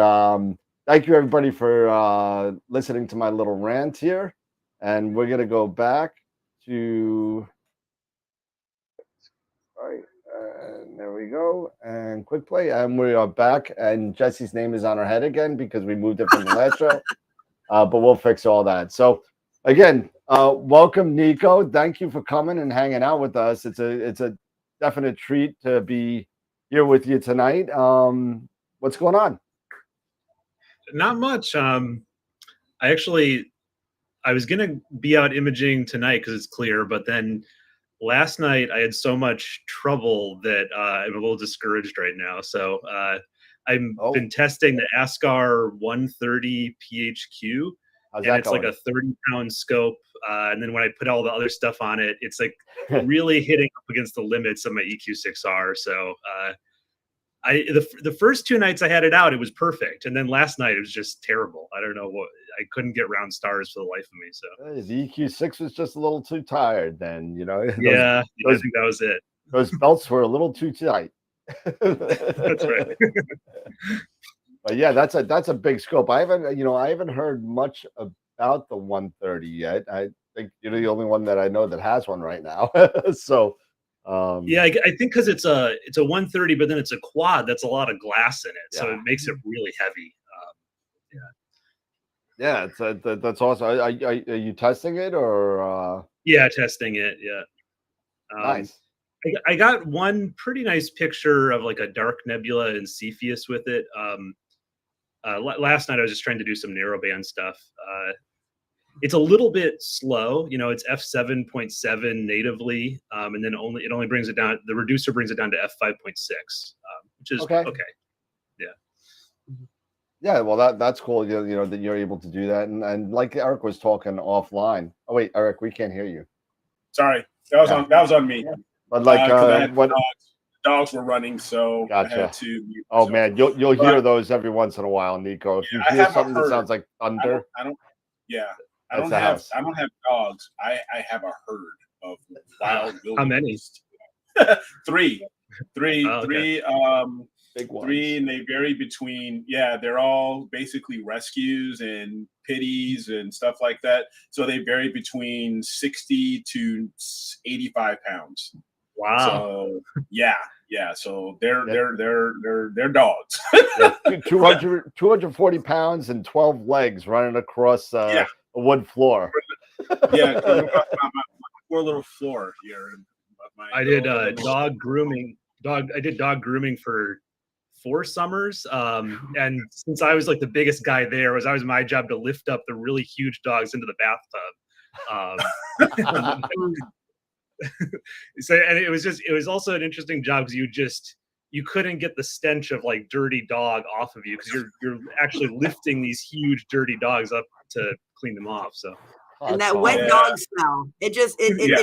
thank you, everybody, for listening to my little rant here. And we're going to go back to... All right, and there we go. And quick play. And we are back. And Jesse's name is on our head again because we moved it from the last show. But we'll fix all that. So, again, welcome, NICO. Thank you for coming and hanging out with us. It's a definite treat to be here with you tonight. What's going on? Not much. I I was gonna be out imaging tonight because it's clear, but then last night I had so much trouble that I'm a little discouraged right now. So I've been testing the ASCAR 130 PHQ, How's and that it's going? like a 30-pound scope. And then when I put all the other stuff on it, it's like really hitting up against the limits of my EQ6R. So the first 2 nights I had it out, it was perfect, and then last night it was just terrible. I don't know what, I couldn't get round stars for the life of me. So The EQ6 was just a little too tired. Then yeah, I think that was it. Those belts were a little too tight. That's right. But yeah, that's a big scope. I haven't heard much about the 130 yet. I think you're the only one that I know that has one right now. So yeah, I think because it's a 130, but then it's a quad. That's a lot of glass in it, so it makes it really heavy. Yeah, that's awesome. Are you testing it or? Yeah, testing it. Yeah. Nice. I got one pretty nice picture of like a dark nebula in Cepheus with it. Last night I was just trying to do some narrowband stuff. It's a little bit slow, it's f7.7 natively, and then it only brings it down. The reducer brings it down to f5.6, which is okay. Yeah. Yeah, well, that's cool. That you're able to do that, and like Eric was talking offline. Oh wait, Eric, we can't hear you. Sorry, that was on me. But like, what dogs were running, so gotcha. I had to. Oh man, you'll hear those every once in a while, Nico. If you hear something that sounds like thunder, I don't have dogs. I have a herd of wild. How many? Three. Oh, okay. Big ones. 3, and they vary between. They're all basically rescues and pities and stuff like that. So they vary between 60 to 85 pounds. Wow. So yeah. So they're dogs. 240 pounds and 12 legs running across a wood floor. Yeah, my poor little floor here. I did dog grooming. I did dog grooming for 4 summers, and since I was like the biggest guy there, it was my job to lift up the really huge dogs into the bathtub. So, and it was also an interesting job because you couldn't get the stench of like dirty dog off of you because you're actually lifting these huge dirty dogs up to clean them off. So and that wet dog smell, it just lingers.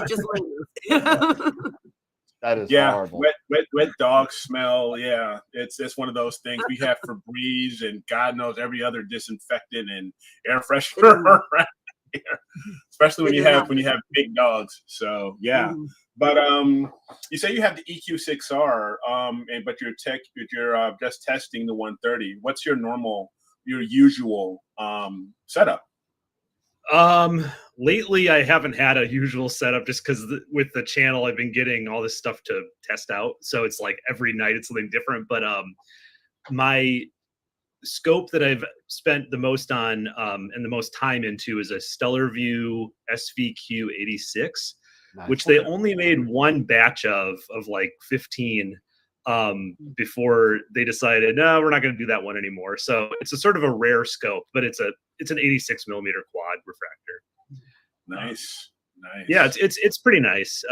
That is horrible. Wet dog smell. Yeah, it's one of those things we have Febreze and God knows every other disinfectant and air freshener around here, especially when you have big dogs. So yeah, but you say you have the EQ6R, but you're just testing the 130. What's your usual setup? Lately I haven't had a usual setup just because with the channel I've been getting all this stuff to test out, so it's like every night it's something different. But my scope that I've spent the most on and the most time into is a Stellar View SVQ86, which they only made one batch of like 15 before they decided, no, we're not going to do that one anymore. So it's a sort of a rare scope, but it's an 86 millimeter quad refractor. Nice. Yeah, it's pretty nice.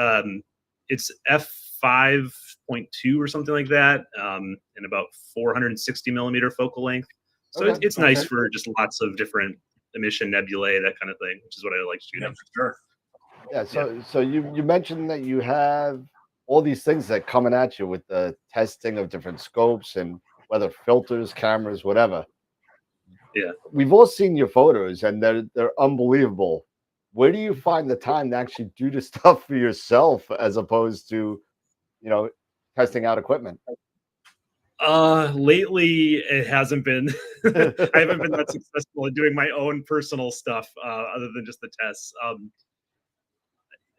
It's f5.2 or something like that, and about 460 millimeter focal length. So it's nice for just lots of different emission nebulae, that kind of thing, which is what I like shooting. Yeah, for sure. Yeah. So you mentioned that you have all these things that coming at you with the testing of different scopes and whether filters, cameras, whatever. Yeah, we've all seen your photos and they're unbelievable. Where do you find the time to actually do the stuff for yourself as opposed to, testing out equipment? Lately it hasn't been. I haven't been that successful in doing my own personal stuff other than just the tests.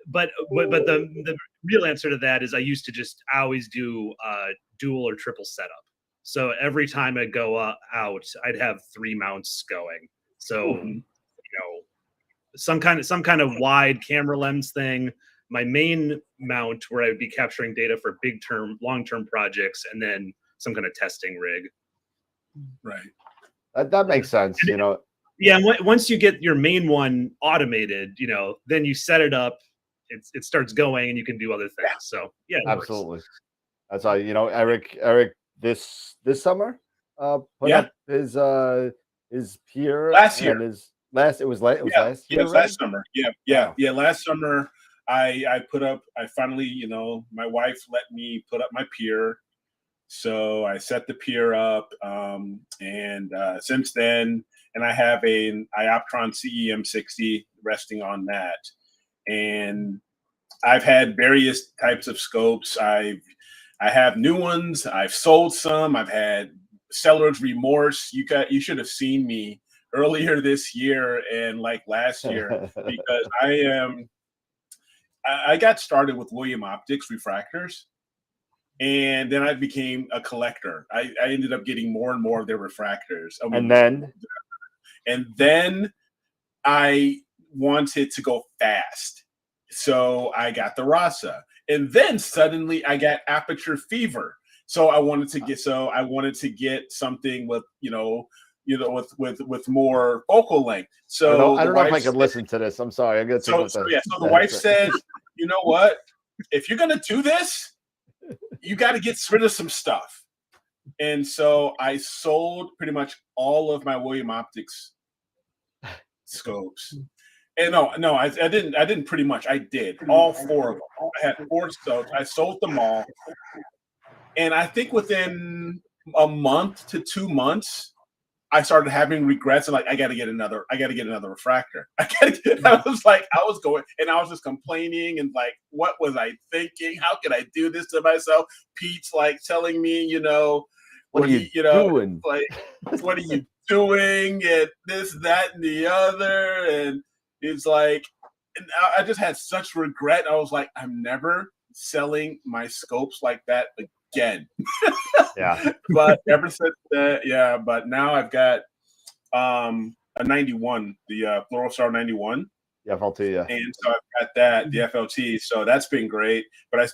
But the real answer to that is I always do dual or triple setup. So every time I go out, I'd have 3 mounts going. So some kind of wide camera lens thing, my main mount where I would be capturing data for long-term projects, and then some kind of testing rig. Right. That makes sense. Yeah, once you get your main one automated, you know, then you set it up, it starts going, and you can do other things. So yeah, it works. Absolutely. That's why, you know, Eric this summer put Yeah. up his pier Last year. and his last it was last Yeah, year, it was right? last summer. Wow. Yeah. Last summer, I finally, you know, my wife let me put up my pier. So I set the pier up, and since then, and I have an Ioptron CEM60 resting on that, and I've had various types of scopes. I have new ones. I've sold some. I've had seller's remorse. You should have seen me earlier this year and like last year because I got started with William Optics refractors. And then I became a collector. I ended up getting more and more of their refractors. And then I wanted to go fast. So I got the Rasa. And then suddenly I got aperture fever. So I wanted to get something with, with more focal length. So I don't know if I could listen to this. I'm sorry. I'm gonna so the wife said, you know what? If you're gonna do this, you got to get rid of some stuff. And so I sold pretty much all of my William Optics scopes. And no, I didn't pretty much. I did all 4 of them. I had 4 scopes. I sold them all. And I think within a month to 2 months, I started having regrets and like, I got to get another refractor. I was going and I was just complaining and like, what was I thinking? How could I do this to myself? Pete's like telling me, what are you doing? Like, what are you doing? And this, that, and the other. And it's like, and I just had such regret. I was like, I'm never selling my scopes like that again. Yeah. But ever since that, but now I've got a 91, the Fluorostar 91. The FLT, yeah. And so I've got that, the FLT. So that's been great. But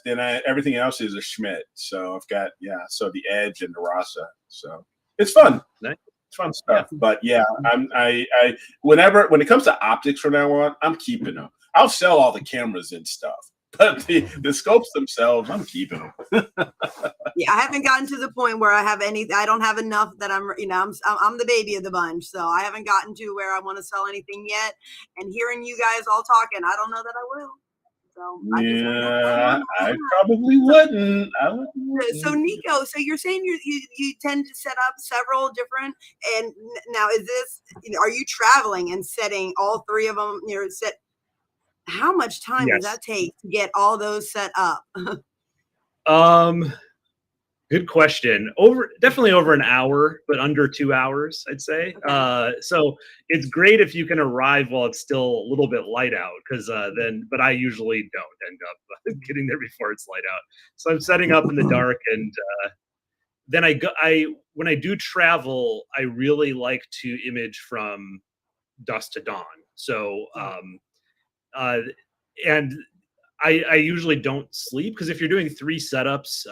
everything else is a Schmidt. So I've got, so the Edge and the Rasa. So it's fun. Nice. It's fun stuff. Yeah. But yeah, when it comes to optics from now on, I'm keeping them. I'll sell all the cameras and stuff. But the scopes themselves, I'm keeping them. Yeah, I haven't gotten to the point where I don't have enough that I'm the baby of the bunch. So I haven't gotten to where I want to sell anything yet. And hearing you guys all talking, I don't know that I will. So I probably wouldn't. So Nico, so you're saying you tend to set up several different, and now is this, are you traveling and setting all 3 of them, set? How much time does that take to get all those set up? Good question. Definitely over an hour, but under 2 hours, I'd say. Okay. So it's great if you can arrive while it's still a little bit light out, but I usually don't end up getting there before it's light out. So I'm setting up in the dark, and then when I do travel, I really like to image from dusk to dawn. So and I usually don't sleep, because if you're doing 3 setups,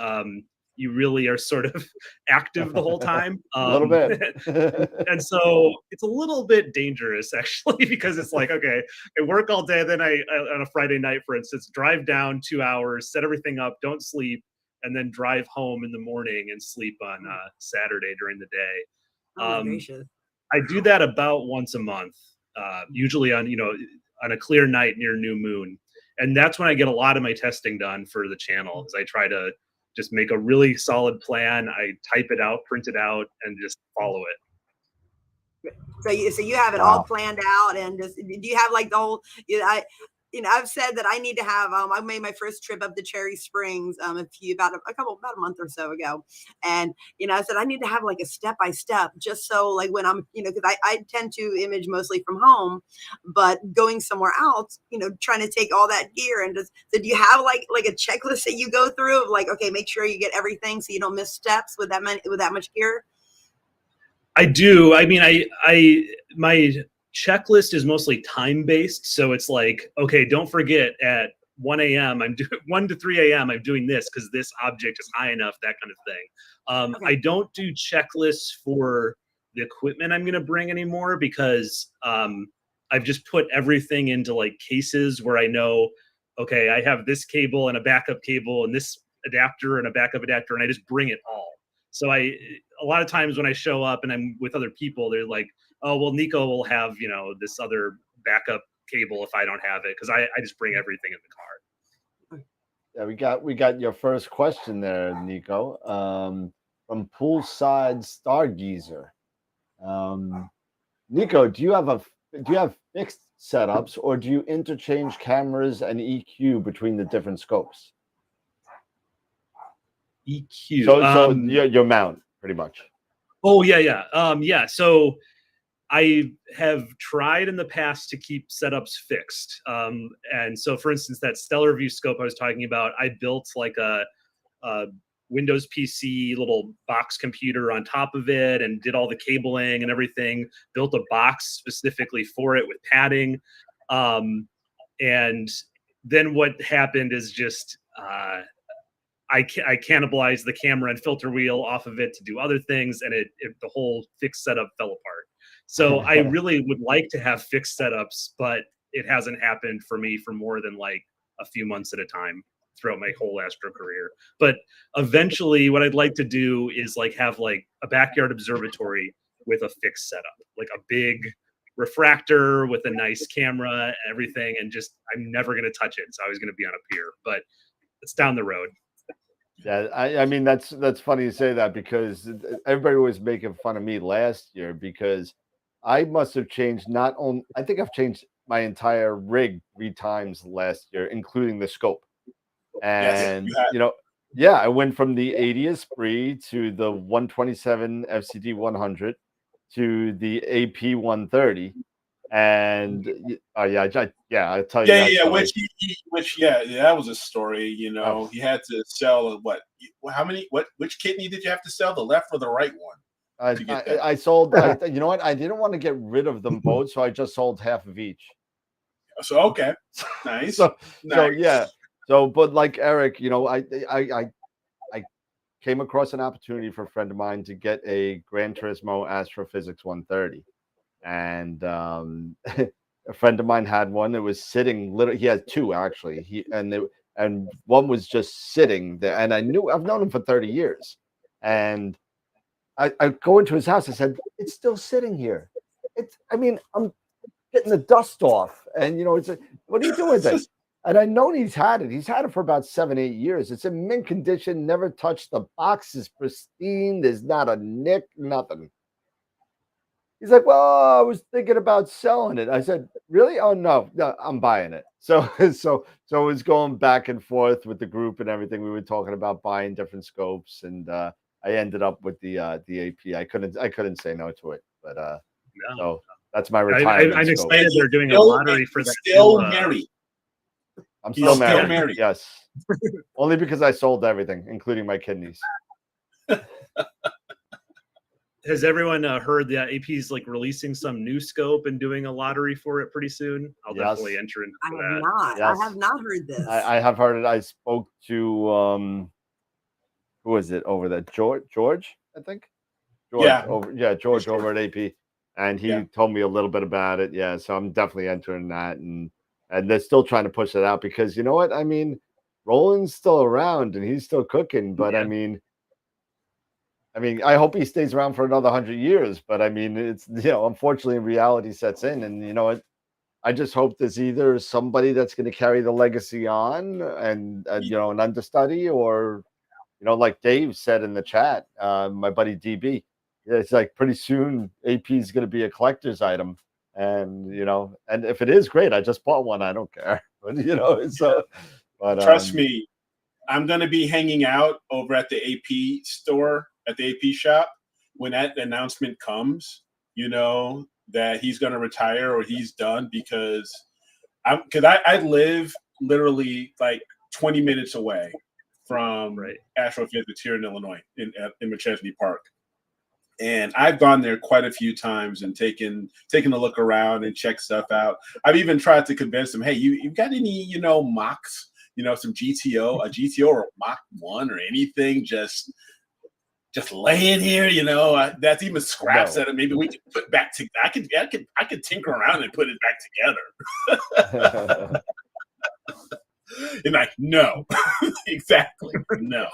you really are sort of active the whole time. A little bit. And so it's a little bit dangerous, actually, because it's like, okay, I work all day, then I on a Friday night, for instance, drive down 2 hours, set everything up, don't sleep, and then drive home in the morning and sleep on Saturday during the day. I do that about once a month, usually on a clear night near new moon. And that's when I get a lot of my testing done for the channel, is I try to just make a really solid plan. I type it out, print it out, and just follow it. So you have it all planned out, and do you have like the whole, I've said that I need to have, I made my first trip up to Cherry Springs about a month or so ago. And, I said, I need to have like a step-by-step, just so like when I'm, because I tend to image mostly from home, but going somewhere else, trying to take all that gear and just, so do you have like a checklist that you go through of like, okay, make sure you get everything so you don't miss steps with that much gear? I do. I mean, my checklist is mostly time-based, so it's like, okay, don't forget at 1 a.m. I'm doing 1 to 3 a.m. I'm doing this because this object is high enough, that kind of thing. Okay. I don't do checklists for the equipment I'm going to bring anymore, because I've just put everything into like cases where I know, okay, I have this cable and a backup cable and this adapter and a backup adapter, and I just bring it all. So a lot of times when I show up and I'm with other people, they're like, oh, well, Nico will have, you know, this other backup cable if I don't have it, because I just bring everything in the car. Yeah, we got your first question there, Nico, from Poolside Stargazer. Nico, do you have fixed setups, or do you interchange cameras and EQ between the different scopes? EQ. So your mount, pretty much. Oh yeah. So I have tried in the past to keep setups fixed. And so, for instance, that Stellar View scope I was talking about, I built like a Windows PC little box computer on top of it and did all the cabling and everything, built a box specifically for it with padding. And then what happened is just I cannibalized the camera and filter wheel off of it to do other things, and the whole fixed setup fell apart. So I really would like to have fixed setups, but it hasn't happened for me for more than like a few months at a time throughout my whole astro career. But eventually what I'd like to do is like have like a backyard observatory with a fixed setup, like a big refractor with a nice camera and everything, and just I'm never going to touch it. It's always going to be on a pier, but it's down the road. Yeah, I mean that's funny you say that, because everybody was making fun of me last year because I must have changed I think I've changed my entire rig 3 times last year, including the scope. And I went from the 80 Esprit to the 127 FCD 100 to the AP 130. And I'll tell you. That was a story. You know, he had to sell which kidney did you have to sell, the left or the right one? I sold. You know what? I didn't want to get rid of them both, so I just sold half of each. So okay, nice. Nice. But like Eric, you know, I came across an opportunity for a friend of mine to get a Gran Turismo Astrophysics 130, and a friend of mine had one. It was sitting. He had 2 actually. And one was just sitting there, and I've known him for 30 years, and I go into his house. I said, "It's still sitting here. I'm getting the dust off." And you know, it's like, "What are you doing with it?" And I know he's had it. He's had it for about 7-8 years. It's in mint condition. Never touched. The box is pristine. There's not a nick. Nothing. He's like, "Well, I was thinking about selling it." I said, "Really? Oh no, I'm buying it." So it was going back and forth with the group and everything. We were talking about buying different scopes, and I ended up with the AP. I couldn't say no to it, but so that's my retirement. I'm excited they're doing a lottery for that. Still married. I'm still married. Yes, only because I sold everything, including my kidneys. Has everyone heard that AP's like releasing some new scope and doing a lottery for it pretty soon? I'll definitely enter into that. I have not heard this. I have heard it. I spoke to who was it over there? George, I think. George over at AP, and he told me a little bit about it. Yeah, so I'm definitely entering that, and they're still trying to push it out because you know what? I mean, Roland's still around and he's still cooking, but I mean, I hope he stays around for another 100 years. But I mean, it's unfortunately, reality sets in, and you know what? I just hope there's either somebody that's going to carry the legacy on, and an understudy, or like Dave said in the chat, my buddy DB, it's like pretty soon AP is going to be a collector's item, and and if it is, great. I just bought one. I don't care, but trust me, I'm going to be hanging out over at the AP store, at the AP shop, when that announcement comes, that he's going to retire or he's done, because I live literally like 20 minutes away from Astrophysics here in Illinois, in McChesney Park. And I've gone there quite a few times and taken a look around and checked stuff out. I've even tried to convince them, hey, you got any, mocks, some GTO, a GTO or a Mach 1 or anything, just just lay it here, you know. That's even scraps No. that maybe we could put back together. I could tinker around and put it back together. And like, no, exactly, no.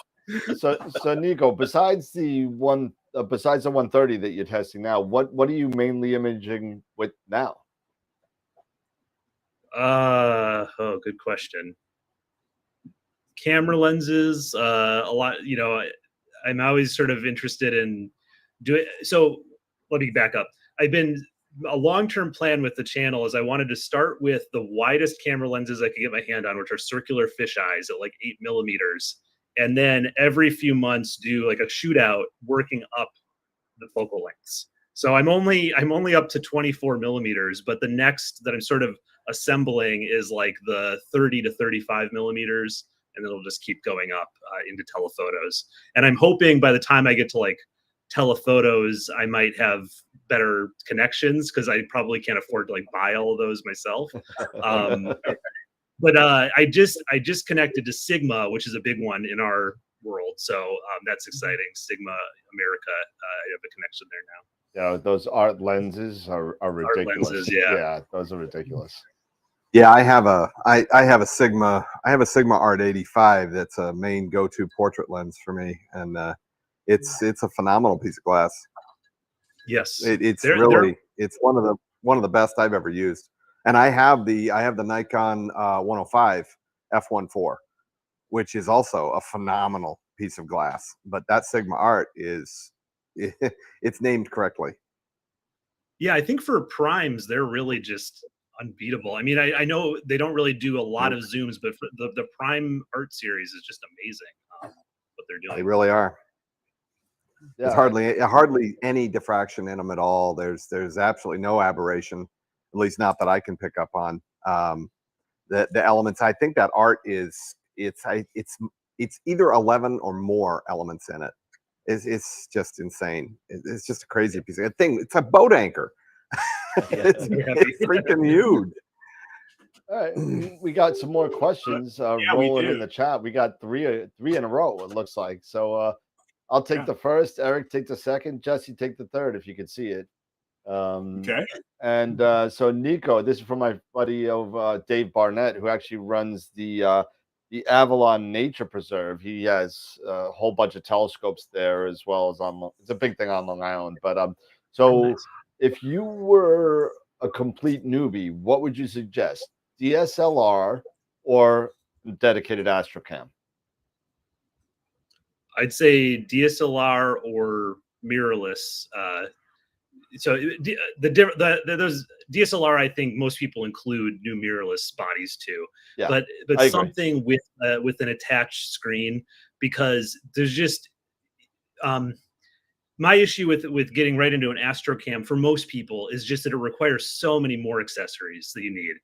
So Nico, besides the 130 that you're testing now, what are you mainly imaging with now? Oh, good question. Camera lenses, a lot, you know, I'm always sort of interested in doing. So let me back up. A long-term plan with the channel is I wanted to start with the widest camera lenses I could get my hand on, which are circular fisheyes at like 8mm. And then every few months do like a shootout working up the focal lengths. So I'm only up to 24mm, but the next that I'm sort of assembling is like the 30 to 35mm, and it'll just keep going up into telephotos. And I'm hoping by the time I get to like telephotos, I might have better connections because I probably can't afford to like buy all of those myself. But I just connected to Sigma, which is a big one in our world. So that's exciting. Sigma America, I have a connection there now. Yeah, those art lenses are ridiculous. Art lenses, yeah, those are ridiculous. Yeah, I have a Sigma Art 85 that's a main go-to portrait lens for me, and it's a phenomenal piece of glass. Yes, it's one of the best I've ever used. And I have the Nikon 105 f1.4, which is also a phenomenal piece of glass. But that Sigma Art it's named correctly. Yeah, I think for primes, they're really just unbeatable. I mean, I know they don't really do a lot of zooms, but for the Prime Art series is just amazing what they're doing. They really are. Yeah. There's hardly any diffraction in them at all. There's absolutely no aberration, at least not that I can pick up on. The elements, I think that art it's either 11 or more elements in it. It's just insane. It's just a crazy piece of thing. It's a boat anchor. It's freaking huge. All right, we got some more questions rolling in the chat. We got three in a row, it looks like. So I'll take the first. Eric, take the second. Jesse, take the third if you can see it. Okay. And so Nico, this is from my buddy of Dave Barnett, who actually runs the Avalon Nature Preserve. He has a whole bunch of telescopes there, as well as it's a big thing on Long Island. But so if you were a complete newbie, what would you suggest? DSLR or dedicated Astrocam? I'd say DSLR or mirrorless. So those DSLR, I think most people include new mirrorless bodies too. Yeah, but something with an attached screen, because there's just my issue with getting right into an Astrocam for most people is just that it requires so many more accessories that you need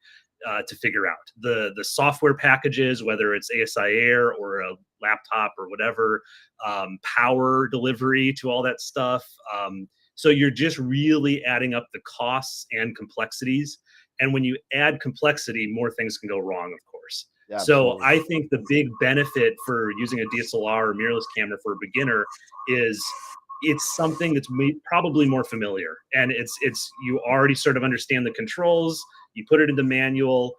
to figure out the software packages, whether it's ASI Air or a laptop or whatever, power delivery to all that stuff. So you're just really adding up the costs and complexities. And when you add complexity, more things can go wrong, of course. Yeah, so absolutely. I think the big benefit for using a DSLR or mirrorless camera for a beginner is it's something that's probably more familiar. And it's you already sort of understand the controls. You put it into manual.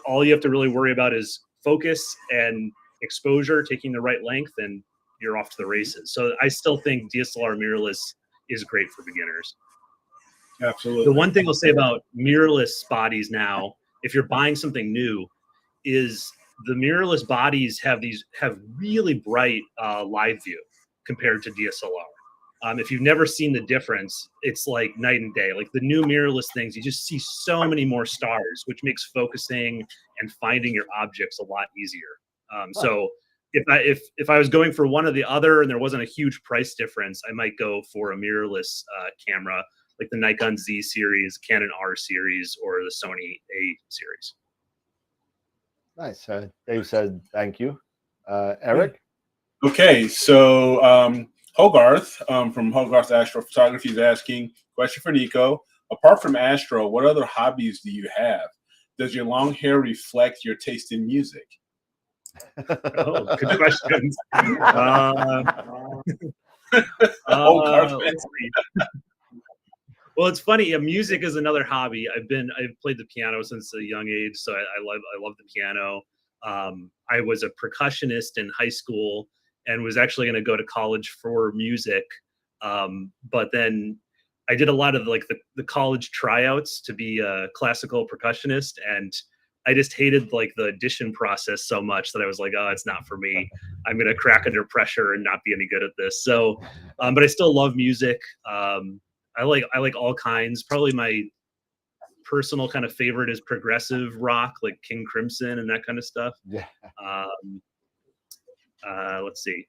All you have to really worry about is focus and exposure, taking the right length, and you're off to the races. So I still think DSLR mirrorless is great for beginners. Absolutely. The one thing I'll say about mirrorless bodies now, if you're buying something new, is the mirrorless bodies have really bright live view compared to DSLR. If you've never seen the difference, it's like night and day. Like the new mirrorless things, you just see so many more stars, which makes focusing and finding your objects a lot easier. So if I was going for one or the other and there wasn't a huge price difference, I might go for a mirrorless camera like the Nikon Z series, Canon R series, or the Sony A series. Nice. Dave said thank you. Eric? Okay, so Hogarth from Hogarth Astrophotography is asking, question for Nico. Apart from Astro, what other hobbies do you have? Does your long hair reflect your taste in music? Oh, good questions. Old carpet. Let's see. Well, it's funny. Music is another hobby. I've played the piano since a young age, so I love the piano. I was a percussionist in high school and was actually going to go to college for music, but then I did a lot of like the college tryouts to be a classical percussionist, and I just hated like the audition process so much that I was like, oh, it's not for me. I'm going to crack under pressure and not be any good at this. So, but I still love music. I like all kinds. Probably my personal kind of favorite is progressive rock, like King Crimson and that kind of stuff. Yeah. Let's see,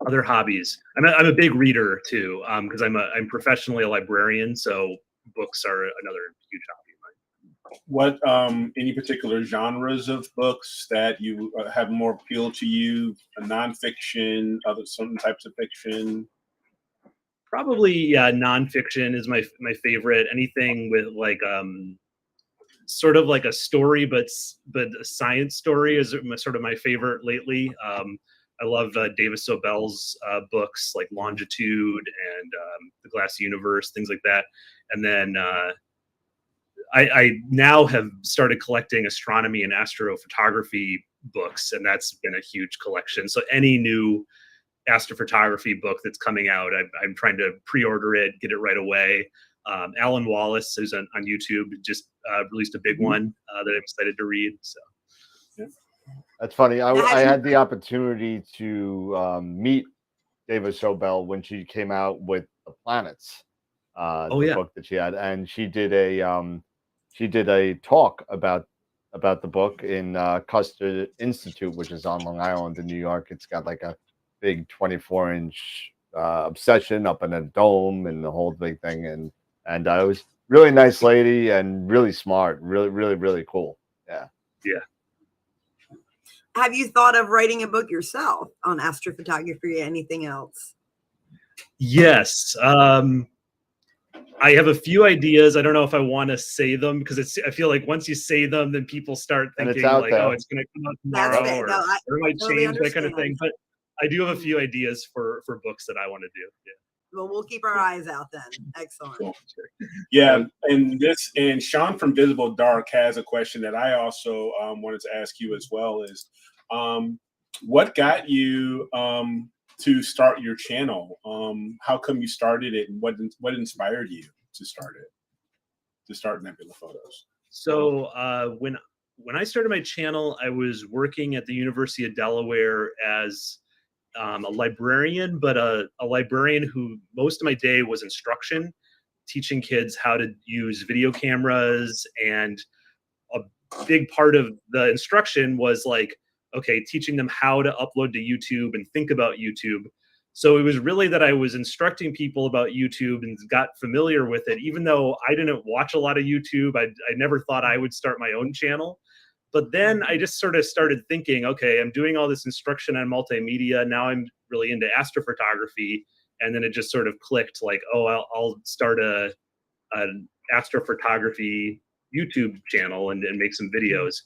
other hobbies. I'm a big reader too, because I'm professionally a librarian, so books are another huge hobby of mine. What any particular genres of books that you have more appeal to you? Nonfiction, other some types of fiction? Probably nonfiction is my favorite. Anything with like sort of like a story, but a science story is sort of my favorite lately. I love Davis Sobel's books like Longitude and The Glass Universe, things like that. And then I now have started collecting astronomy and astrophotography books, and that's been a huge collection. So any new astrophotography book that's coming out, I'm trying to pre-order it, get it right away. Alan Wallace, who's on YouTube, just released a big one that I'm excited to read. So yeah. That's funny. I had the opportunity to meet Davis Sobel when she came out with The Planets, the book that she had, and she did a talk about the book in Custer Institute, which is on Long Island in New York. It's got like a big 24-inch obsession up in a dome and the whole big thing, and I was really nice lady and really smart, really cool. Yeah. Have you thought of writing a book yourself on astrophotography or anything else? Yes. I have a few ideas. I don't know if I want to say them because I feel like once you say them, then people start thinking like, oh, it's going to come out tomorrow or it might change, that kind of thing. But I do have a few ideas for books that I want to do. Yeah. Well, we'll keep our eyes out then. Excellent. Cool. Yeah, and Sean from Visible Dark has a question that I also wanted to ask you as well. Is what got you to start your channel? How come you started it, and what inspired you to start it? To start Nebula Photos. So when I started my channel, I was working at the University of Delaware as a librarian, but a librarian who most of my day was instruction, teaching kids how to use video cameras. And a big part of the instruction was like, okay, teaching them how to upload to YouTube and think about YouTube. So it was really that I was instructing people about YouTube and got familiar with it. Even though I didn't watch a lot of YouTube, I never thought I would start my own channel. But then I just sort of started thinking, okay, I'm doing all this instruction on multimedia. Now I'm really into astrophotography. And then it just sort of clicked like, oh, I'll start an astrophotography YouTube channel and make some videos.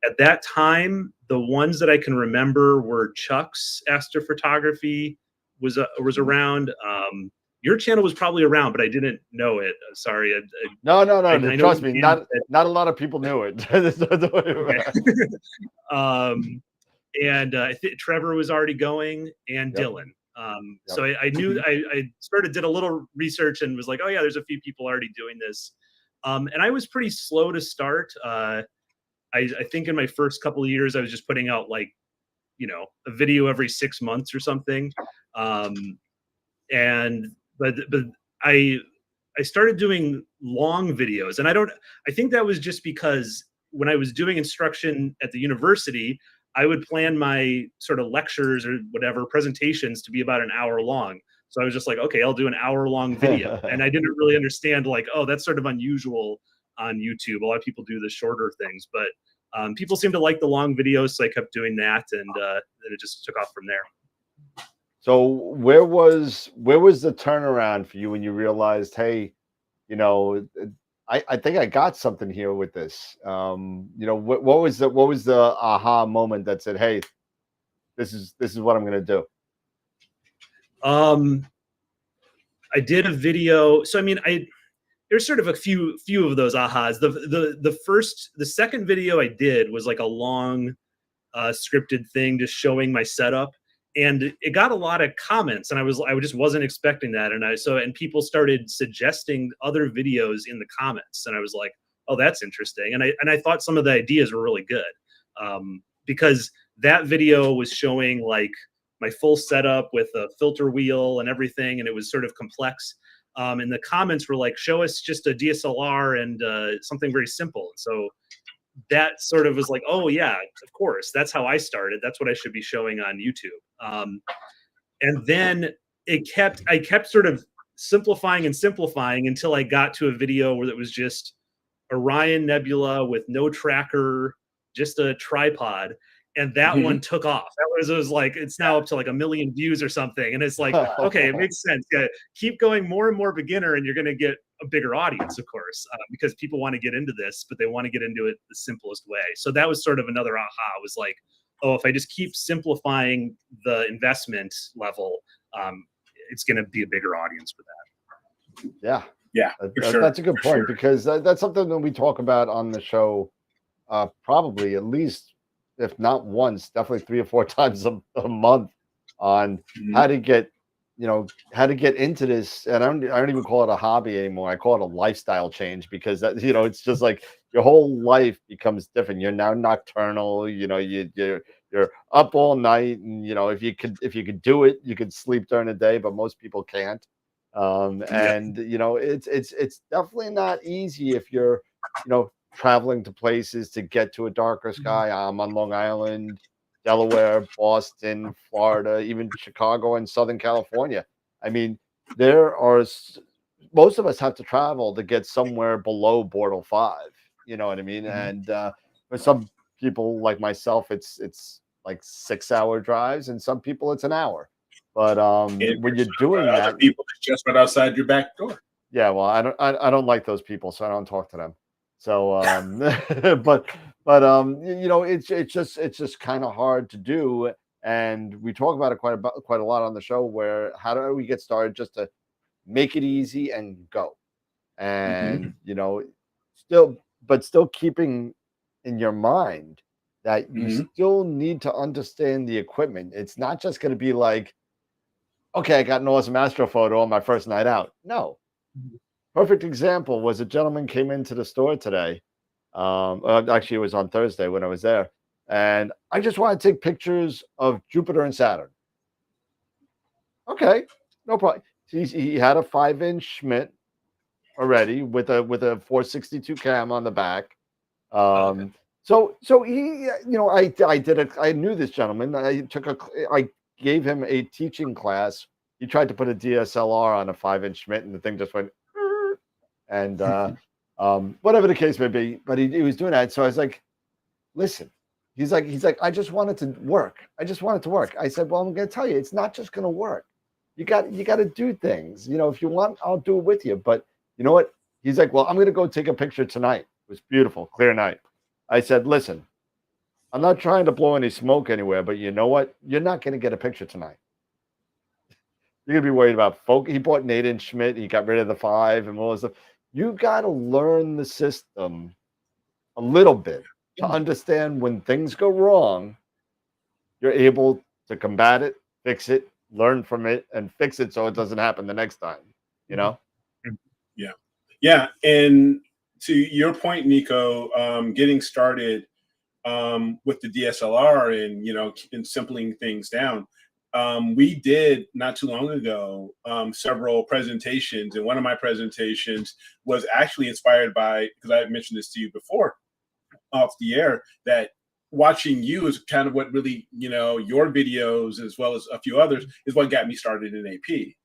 At that time, the ones that I can remember were Chuck's Astrophotography was around. Your channel was probably around, but I didn't know it. Sorry. No. Trust me, not a lot of people knew it. And I think Trevor was already going, and Dylan. So I knew I did a little research and was like, oh yeah, there's a few people already doing this. And I was pretty slow to start. I think in my first couple of years, I was just putting out like, a video every 6 months or something. But I started doing long videos, and I think that was just because when I was doing instruction at the university, I would plan my sort of lectures or whatever presentations to be about an hour long. So I was just like, okay, I'll do an hour-long video. And I didn't really understand like, oh, that's sort of unusual on YouTube. A lot of people do the shorter things, but people seem to like the long videos, so I kept doing that, and then it just took off from there. So where was the turnaround for you when you realized, hey, I think I got something here with this? What was the aha moment that said, hey, this is what I'm going to do? I did a video. So I mean, there's sort of a few of those ahas. The second video I did was like a long scripted thing just showing my setup, and it got a lot of comments, and I just wasn't expecting that, and people started suggesting other videos in the comments, and I was like, oh, that's interesting, and I thought some of the ideas were really good, because that video was showing like my full setup with a filter wheel and everything, and it was sort of complex. And the comments were like, show us just a DSLR and something very simple. So that sort of was like, oh yeah, of course, that's how I started. That's what I should be showing on YouTube. And then I kept sort of simplifying and simplifying until I got to a video where it was just Orion Nebula with no tracker, just a tripod. And that one took off. It was like, it's now up to like 1 million views or something. And it's like, okay, it makes sense. Yeah, keep going more and more beginner, and you're going to get a bigger audience, of course, because people want to get into this, but they want to get into it the simplest way. So that was sort of another aha, was like, oh, if I just keep simplifying the investment level, it's going to be a bigger audience for that. Yeah. Yeah, sure. That's a good point, because that's something that we talk about on the show, probably at least, if not once, definitely 3 or 4 times a month, on how to get, how to get into this. And I don't even call it a hobby anymore. I call it a lifestyle change, because that, it's just like your whole life becomes different. You're now nocturnal, you're up all night, and if you could do it, you could sleep during the day, but most people can't. And it's definitely not easy if you're, traveling to places to get to a darker sky. I'm on Long Island, Delaware, Boston, Florida, even Chicago and Southern California. I mean, most of us have to travel to get somewhere below Bortle 5. You know what I mean? And for some people like myself, it's like 6-hour drives, and some people it's an hour. But when you're doing that, other people just right outside your back door. Yeah, well, I don't like those people, so I don't talk to them. So, but it's just kind of hard to do, and we talk about it quite a lot on the show. Where how do we get started just to make it easy and go, and still keeping in your mind that you still need to understand the equipment. It's not just going to be like, okay, I got an awesome astrophoto on my first night out. No. Perfect example was a gentleman came into the store today. Actually, it was on Thursday when I was there. And I just want to take pictures of Jupiter and Saturn. Okay, no problem. He had a 5-inch Schmidt already with a 462 cam on the back. Okay. So he, I knew this gentleman. I gave him a teaching class. He tried to put a DSLR on a 5-inch Schmidt, and the thing just went, and whatever the case may be, but he was doing that. So I was like, listen, he's like, I just want it to work. I just want it to work. I said, well, I'm going to tell you, it's not just going to work. You got to do things. If you want, I'll do it with you. But you know what? He's like, well, I'm going to go take a picture tonight. It was beautiful, clear night. I said, listen, I'm not trying to blow any smoke anywhere, but you know what? You're not going to get a picture tonight. You're going to be worried about focus. He bought an 8-inch Schmidt. He got rid of the 5 and all this stuff. You got to learn the system a little bit to understand when things go wrong, you're able to combat it, fix it, learn from it, and fix it so it doesn't happen the next time, Yeah. Yeah. And to your point, Nico, getting started with the DSLR and simpling things down. We did not too long ago several presentations, and one of my presentations was actually inspired by, because I had mentioned this to you before off the air, that watching you is kind of what really, your videos as well as a few others is what got me started in AP.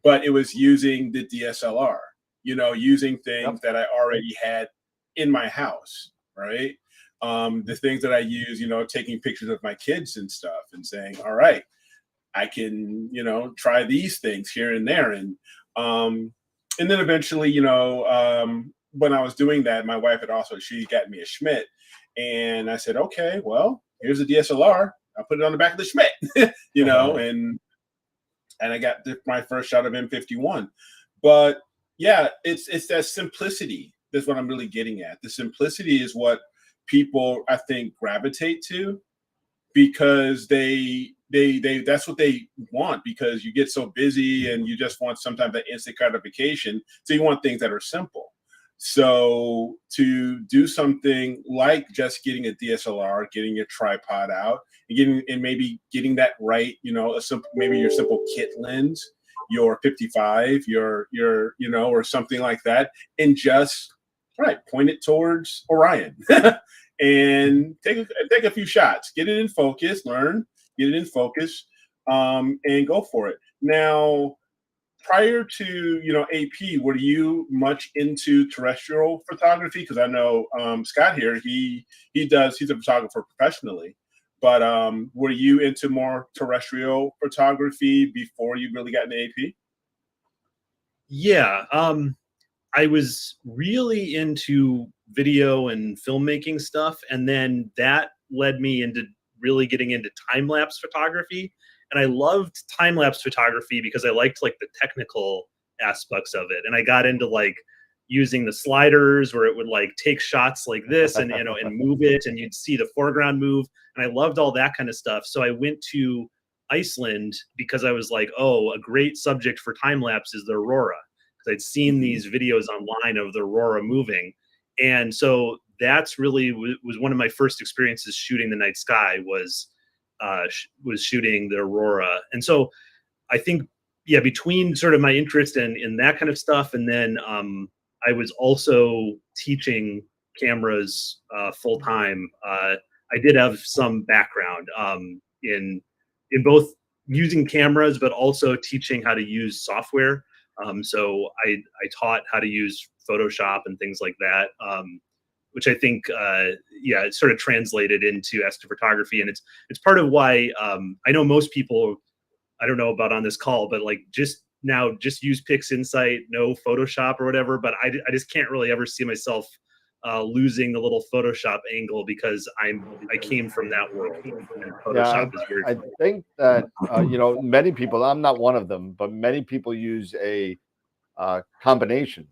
But it was using the DSLR, using things that I already had in my house, right? The things that I use, taking pictures of my kids and stuff and saying, all right, I can, try these things here and there. And then eventually, when I was doing that, my wife she got me a Schmidt, and I said, okay, well, here's a DSLR. I'll put it on the back of the Schmidt, and and I got my first shot of M51. But yeah, it's that simplicity. That's what I'm really getting at. The simplicity is what people, I think, gravitate to, because they that's what they want, because you get so busy and you just want sometimes that instant gratification. So you want things that are simple. So to do something like just getting a DSLR, getting your tripod out, and maybe getting that right, you know, maybe your simple kit lens, your 55, your or something like that, and just point it towards Orion and take a few shots, get it in focus, get it in focus, and go for it. Now, prior to AP, were you much into terrestrial photography? Because I know Scott here, he's a photographer professionally, but were you into more terrestrial photography before you really got into AP? Yeah, I was really into video and filmmaking stuff, and then that led me into really getting into time-lapse photography. And I loved time-lapse photography because I liked like the technical aspects of it. And I got into like using the sliders where it would like take shots like this and and move it, and you'd see the foreground move. And I loved all that kind of stuff. So I went to Iceland because I was like, oh, a great subject for time-lapse is the aurora. I'd seen these videos online of the aurora moving. And so that's really was one of my first experiences shooting the night sky, was shooting the aurora. And so I think, yeah, between sort of my interest in that kind of stuff, and then I was also teaching cameras full time. I did have some background in both using cameras, but also teaching how to use software. So I taught how to use Photoshop and things like that, which I think, it sort of translated into astrophotography. And it's part of why I know most people, I don't know about on this call, but like just use Pixinsight, no Photoshop or whatever. But I just can't really ever see myself losing the little Photoshop angle, because I came from that world. And Photoshop is very. I think that many people, I'm not one of them, but many people use a combination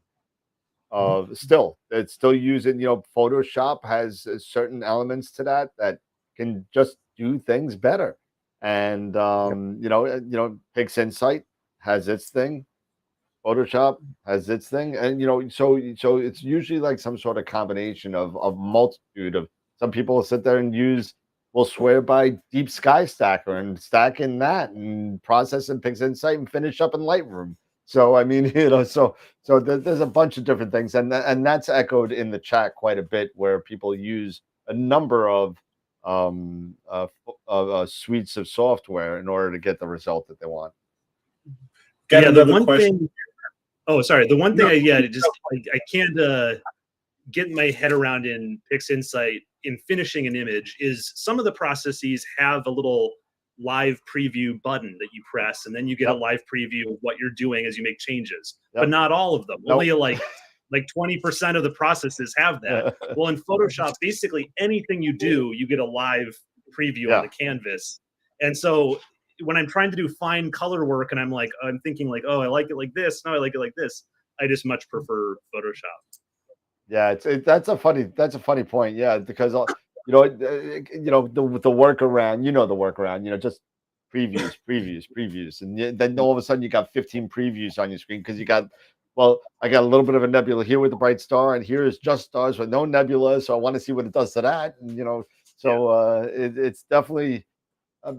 of still using, Photoshop has certain elements to that can just do things better. And Pixinsight has its thing, Photoshop has its thing, and so it's usually like some sort of combination of multitude of. Some people will sit there and will swear by Deep Sky Stacker and stack in that and process in Pixinsight and finish up in Lightroom. So I mean, so there's a bunch of different things, and that's echoed in the chat quite a bit, where people use a number of suites of software in order to get the result that they want. Got another question. Oh, sorry. The one thing I can't get my head around in Pixinsight in finishing an image is some of the processes have a little live preview button that you press, and then you get a live preview of what you're doing as you make changes. But not all of them. Only like 20% of the processes have that. Well, in Photoshop, basically anything you do, you get a live preview on the canvas. And so when I'm trying to do fine color work and I'm thinking like, oh, I like it like this. No, I like it like this. I just much prefer Photoshop. Yeah, that's a funny point. Yeah, because the workaround, the workaround, just previews, and then all of a sudden you got 15 previews on your screen because you got. Well, I got a little bit of a nebula here with the bright star, and here is just stars with no nebula. So I want to see what it does to that, and it's definitely.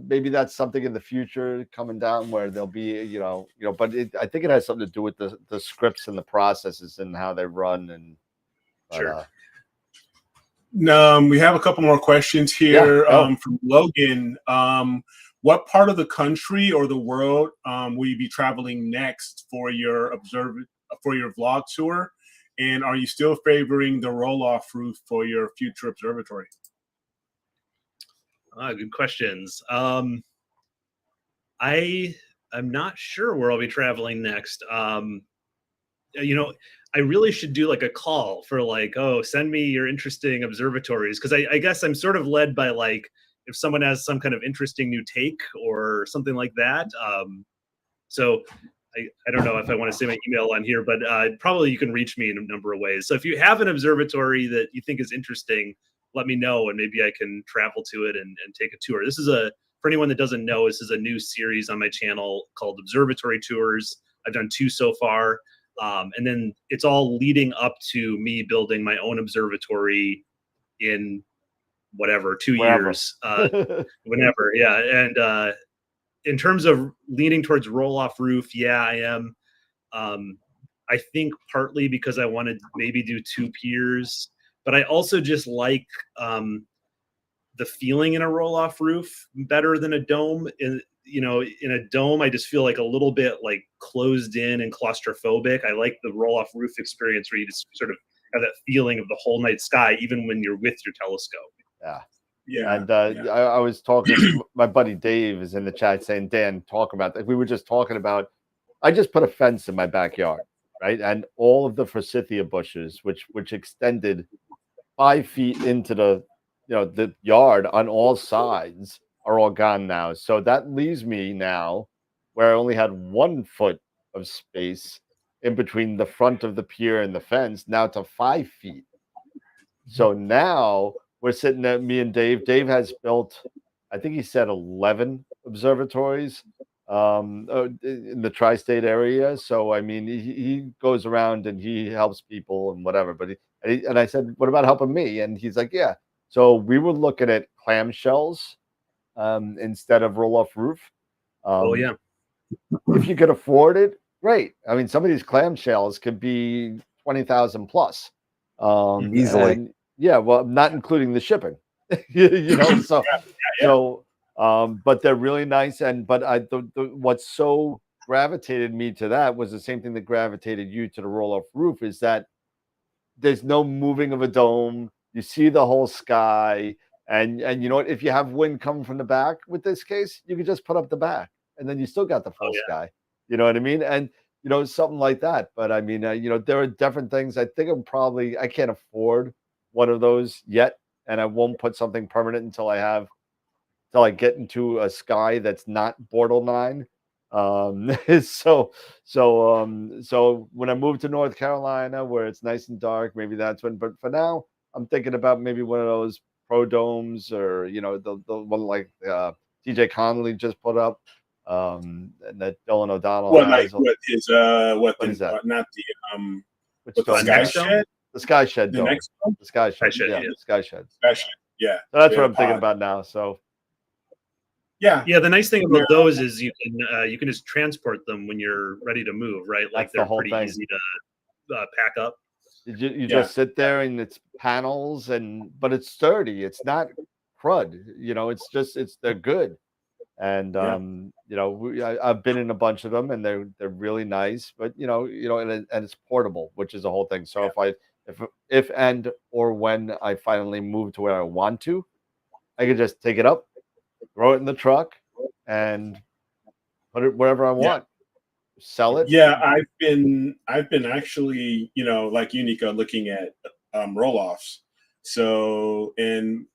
Maybe that's something in the future coming down where there'll be, but I think it has something to do with the scripts and the processes and how they run. And sure. We have a couple more questions here from Logan. What part of the country or the world will you be traveling next for your vlog tour? And are you still favoring the roll-off roof for your future observatory? Good questions. I'm not sure where I'll be traveling next. I really should do like a call for like, oh, send me your interesting observatories. Cause I guess I'm sort of led by like, if someone has some kind of interesting new take or something like that. So I don't know if I want to say my email on here, but probably you can reach me in a number of ways. So if you have an observatory that you think is interesting, let me know, and maybe I can travel to it and take a tour. This is for anyone that doesn't know, this is a new series on my channel called Observatory Tours. I've done 2 so far. And then it's all leading up to me building my own observatory in whatever, 2 years, whenever. Yeah. And in terms of leaning towards roll-off roof, yeah, I am. I think partly because I want to maybe do 2 piers, but I also just like the feeling in a roll-off roof better than a dome. In a dome, I just feel like a little bit like closed in and claustrophobic. I like the roll-off roof experience where you just sort of have that feeling of the whole night sky, even when you're with your telescope. Yeah. Yeah. And I was talking, my buddy Dave is in the chat saying, Dan, talk about that. We were just talking about, I just put a fence in my backyard, right? And all of the forsythia bushes, which extended 5 feet into the yard on all sides, are all gone now. So that leaves me now where I only had 1 foot of space in between the front of the pier and the fence, now to 5 feet. So now we're sitting at, me and Dave. Dave has built, I think he said 11 observatories in the tri-state area. So I mean, he goes around and he helps people and whatever. But and I said, what about helping me? And he's like, yeah. So we were looking at clamshells instead of roll-off roof. Oh yeah. If you could afford it, great. I mean, some of these clamshells could be 20,000 plus. Easily. And, yeah, well, not including the shipping. So but they're really nice. And but what's so gravitated me to that was the same thing that gravitated you to the roll-off roof, is that there's no moving of a dome. You see the whole sky, and you know what? If you have wind coming from the back with this case, you can just put up the back, and then you still got the full sky. You know what I mean? And something like that. But I mean, there are different things. I think I can't afford one of those yet, and I won't put something permanent until I get into a sky that's not borderline. So when I move to North Carolina, where it's nice and dark, maybe that's when. But for now, I'm thinking about maybe one of those pro domes, or the one like TJ Connolly just put up, and that Dylan O'Donnell has. What is that? Not the Sky Shed. The Sky Shed dome. The Sky Shed. Yeah, the Sky Shed. Yeah. So that's what I'm thinking about now. So. Yeah. The nice thing about those is you can just transport them when you're ready to move, right? Like they're pretty easy to pack up. You just sit there, and it's panels, but it's sturdy. It's not crud. They're good. And I've been in a bunch of them, and they're really nice. But and it's portable, which is the whole thing. So if and or when I finally move to where I want to, I could just take it up, throw it in the truck, and put it wherever I want. Sell it. Yeah, I've been actually, like you, NICO, looking at roll-offs. So, and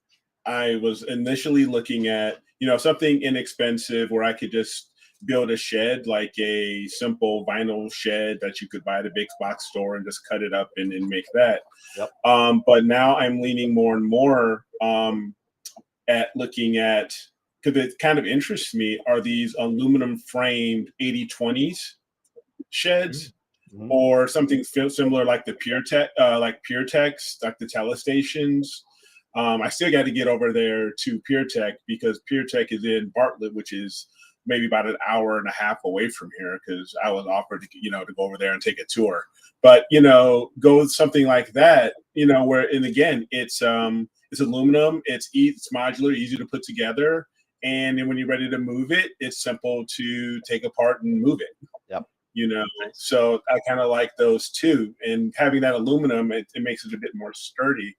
I was initially looking at, something inexpensive where I could just build a shed, like a simple vinyl shed that you could buy at a big box store and just cut it up and make that. Yep. But now I'm leaning more and more at looking at, because it kind of interests me, are these aluminum framed 80/20s sheds, or something similar like the PureTech, like the telestations. I still got to get over there to PureTech, because PureTech is in Bartlett, which is maybe about an hour and a half away from here, because I was offered to go over there and take a tour. But go something like that, where, and again, it's aluminum, it's modular, easy to put together. And then when you're ready to move it, it's simple to take apart and move it. Yep. So I kind of like those too. And having that aluminum, it makes it a bit more sturdy.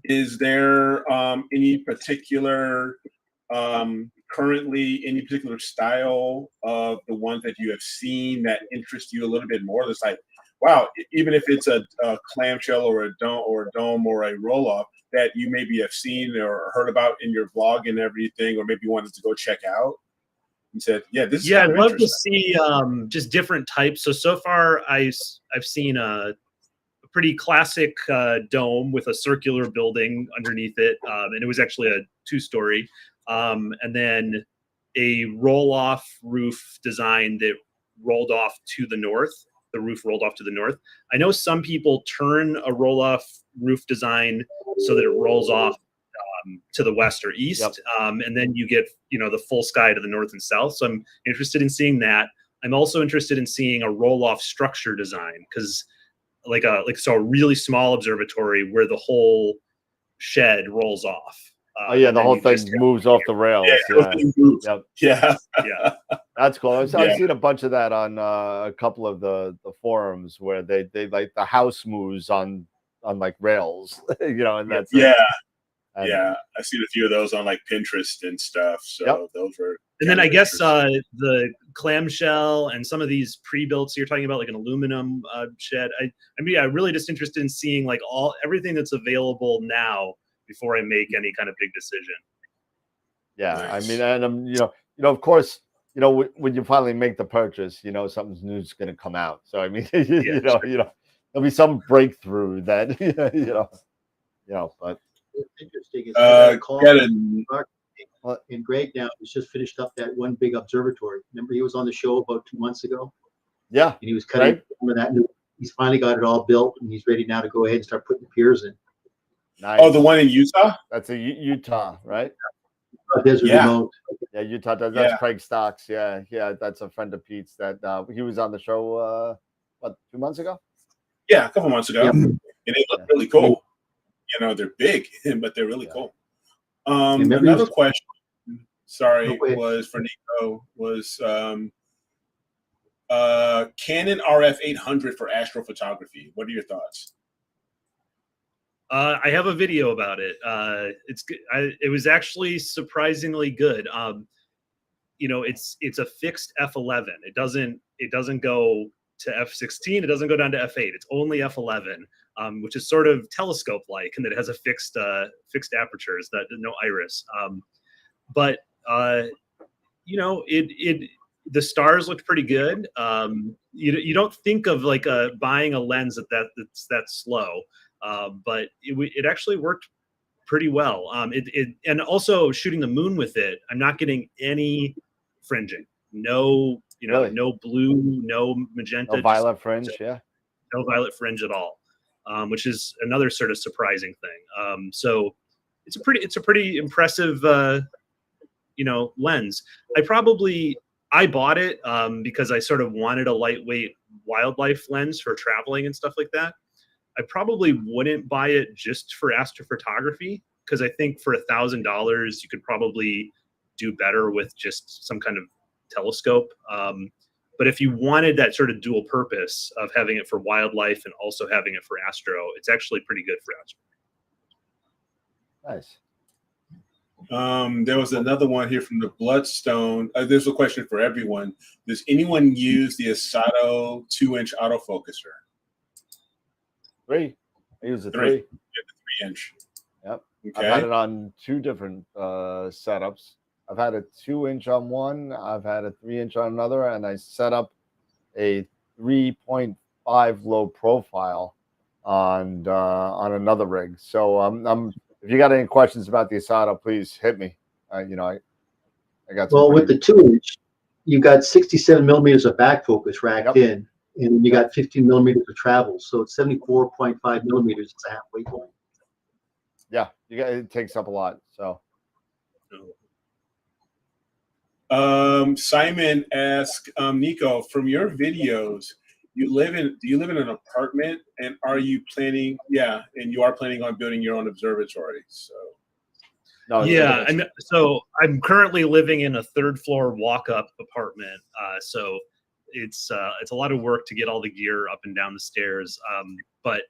Is there any particular currently any particular style of the ones that you have seen that interest you a little bit more? That's like, wow, even if it's a clamshell or a dome or a roll-off that you maybe have seen or heard about in your vlog and everything, or maybe wanted to go check out? He said, "Yeah, this is Yeah, kind I'd of love to interesting." see just different types. So far, I've seen a pretty classic dome with a circular building underneath it, and it was actually a 2-story, and then a roll-off roof design that rolled off to the north. The roof rolled off to the north. I know some people turn a roll-off roof design so that it rolls off to the west or east, and then you get the full sky to the north and south. So I'm interested in seeing that. I'm also interested in seeing a roll-off structure design, because a really small observatory where the whole shed rolls off. Oh yeah, the whole thing moves off the rails. Yeah. That's cool. I've seen a bunch of that on a couple of the forums where they like the house moves on like rails, and that's yeah. I've seen a few of those on like Pinterest and stuff. So those were. And then I guess the clamshell and some of these pre-built, so you're talking about like an aluminum shed. I'm really just interested in seeing like everything that's available now before I make any kind of big decision. Yeah, Nice. I mean, and of course, when you finally make the purchase, something new is going to come out. So I mean, there'll be some breakthrough that but What's interesting is and Greg now has just finished up that one big observatory. Remember, he was on the show about 2 months ago. Yeah, and he was cutting that new. He's finally got it all built, and he's ready now to go ahead and start putting the piers in. Nice. Oh, the one in Utah? That's Utah, right? Desert remote. Yeah, Utah. That's Craig Stocks. Yeah, that's a friend of Pete's that he was on the show. 2 months ago? Yeah, a couple months ago, and they look really cool. They're big, but they're really cool. Another question, was for Nico, was Canon RF 800 for astrophotography. What are your thoughts? I have a video about it. It was actually surprisingly good. It's a fixed f11. It doesn't go to f16. It doesn't go down to f8. It's only f11, which is sort of telescope-like, and that it has a fixed apertures, that no iris. But the stars looked pretty good. You don't think of like buying a lens that's that slow. But it actually worked pretty well. And also shooting the moon with it, I'm not getting any fringing. No, no blue, no magenta, no violet fringe. No violet fringe at all, which is another sort of surprising thing. So it's a pretty impressive, lens. I bought it because I sort of wanted a lightweight wildlife lens for traveling and stuff like that. I probably wouldn't buy it just for astrophotography, because I think for $1,000 you could probably do better with just some kind of telescope. But if you wanted that sort of dual purpose of having it for wildlife and also having it for astro, it's actually pretty good for astro. Nice. There was another one here from the Bloodstone. There's a question for everyone. Does anyone use the Asato 2-inch autofocuser? 3. I use a 3. 3-inch. Yep. Okay. I've had it on 2 different setups. I've had a 2-inch on one. I've had a 3-inch on another, and I set up a 3.5 low profile on another rig. So if you got any questions about the Asato, please hit me. I got. With the 2-inch, you got 67 millimeters of back focus racked in. And you got 15 millimeters of travel, so it's 74.5 millimeters. It's a halfway point. Yeah, it takes up a lot. So, Simon asked Nico, from your videos, do you live in an apartment, and are you planning? Yeah, and you are planning on building your own observatory. So, so I'm currently living in a 3rd floor walk-up apartment. So. It's a lot of work to get all the gear up and down the stairs, but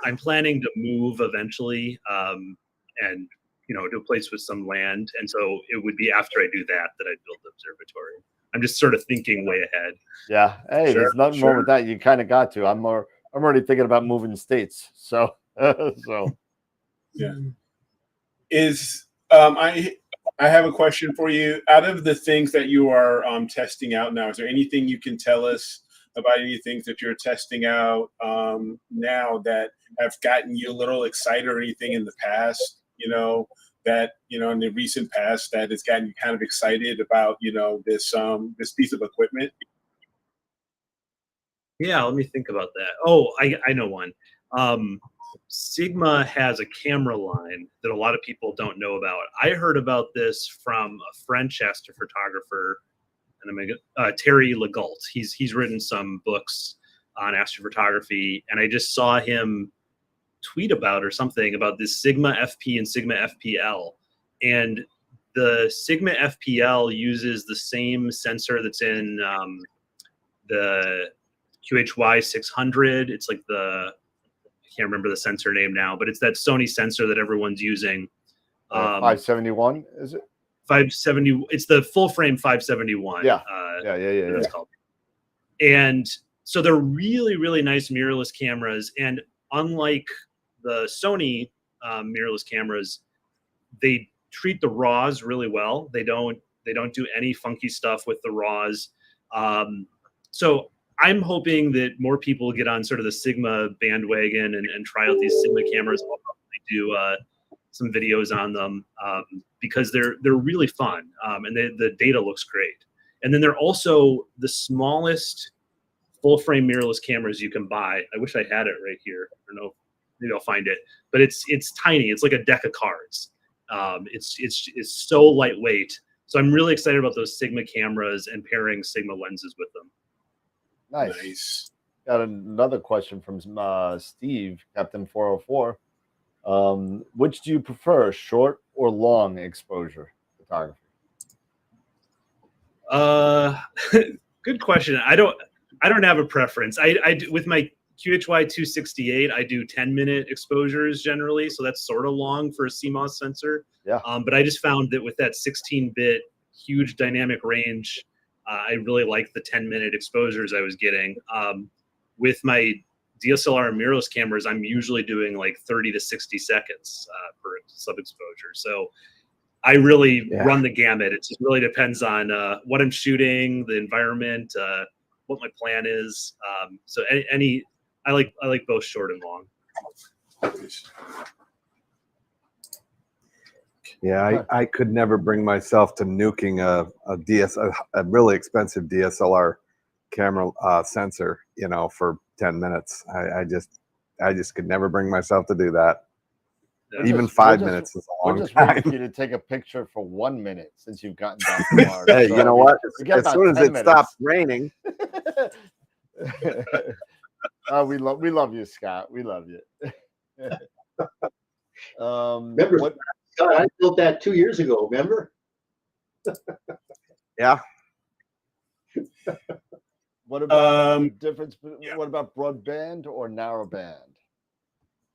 I'm planning to move eventually, and to a place with some land. And so it would be after I do that I'd build the observatory. I'm just sort of thinking way ahead. Yeah, hey, there's nothing wrong with that. You kind of got to. I'm already thinking about moving states. So yeah. Is I have a question for you. Out of the things that you are testing out now, is there anything you can tell us about any things that you're testing out now that have gotten you a little excited, or anything in the past, that, in the recent past that has gotten you kind of excited about, this piece of equipment? Yeah, let me think about that. Oh, I know one. Sigma has a camera line that a lot of people don't know about. I heard about this from a French astrophotographer, and Terry Legault. He's written some books on astrophotography, and I just saw him tweet about or something about this Sigma FP and Sigma FPL. And the Sigma FPL uses the same sensor that's in the QHY 600. It's like I can't remember the sensor name now, but it's that Sony sensor that everyone's using. 571, is it? 570. It's the full frame 571. Yeah. It's called. And so they're really, really nice mirrorless cameras. And unlike the Sony mirrorless cameras, they treat the RAWs really well. They don't do any funky stuff with the RAWs. So I'm hoping that more people get on sort of the Sigma bandwagon and try out these Sigma cameras. I'll probably do some videos on them because they're really fun, and the data looks great. And then they're also the smallest full frame mirrorless cameras you can buy. I wish I had it right here. I don't know, maybe I'll find it. But it's tiny. It's like a deck of cards. It's so lightweight. So I'm really excited about those Sigma cameras and pairing Sigma lenses with them. Nice. Got another question from Steve, Captain 404. Which do you prefer, short or long exposure photography? Good question. I don't have a preference. I do, with my QHY 268, I do 10-minute exposures generally, so that's sort of long for a CMOS sensor. Yeah. But I just found that with that 16-bit huge dynamic range, I really like the 10-minute exposures I was getting. With my DSLR and mirrorless cameras, I'm usually doing like 30 to 60 seconds per sub exposure. So I really run the gamut. It just really depends on what I'm shooting, the environment, what my plan is. So I like both short and long. Yeah, I could never bring myself to nuking a really expensive DSLR camera sensor, for 10 minutes. I just could never bring myself to do that. Even 5 minutes is a long We're just time. waiting for you to take a picture for 1 minute since you've gotten that far. Hey, So you know what? As about soon as 10 it minutes. stops raining. We love you, Scott. We love you. Remember, Scott, I built that 2 years ago. Remember? Yeah. What about the difference? What about broadband or narrowband?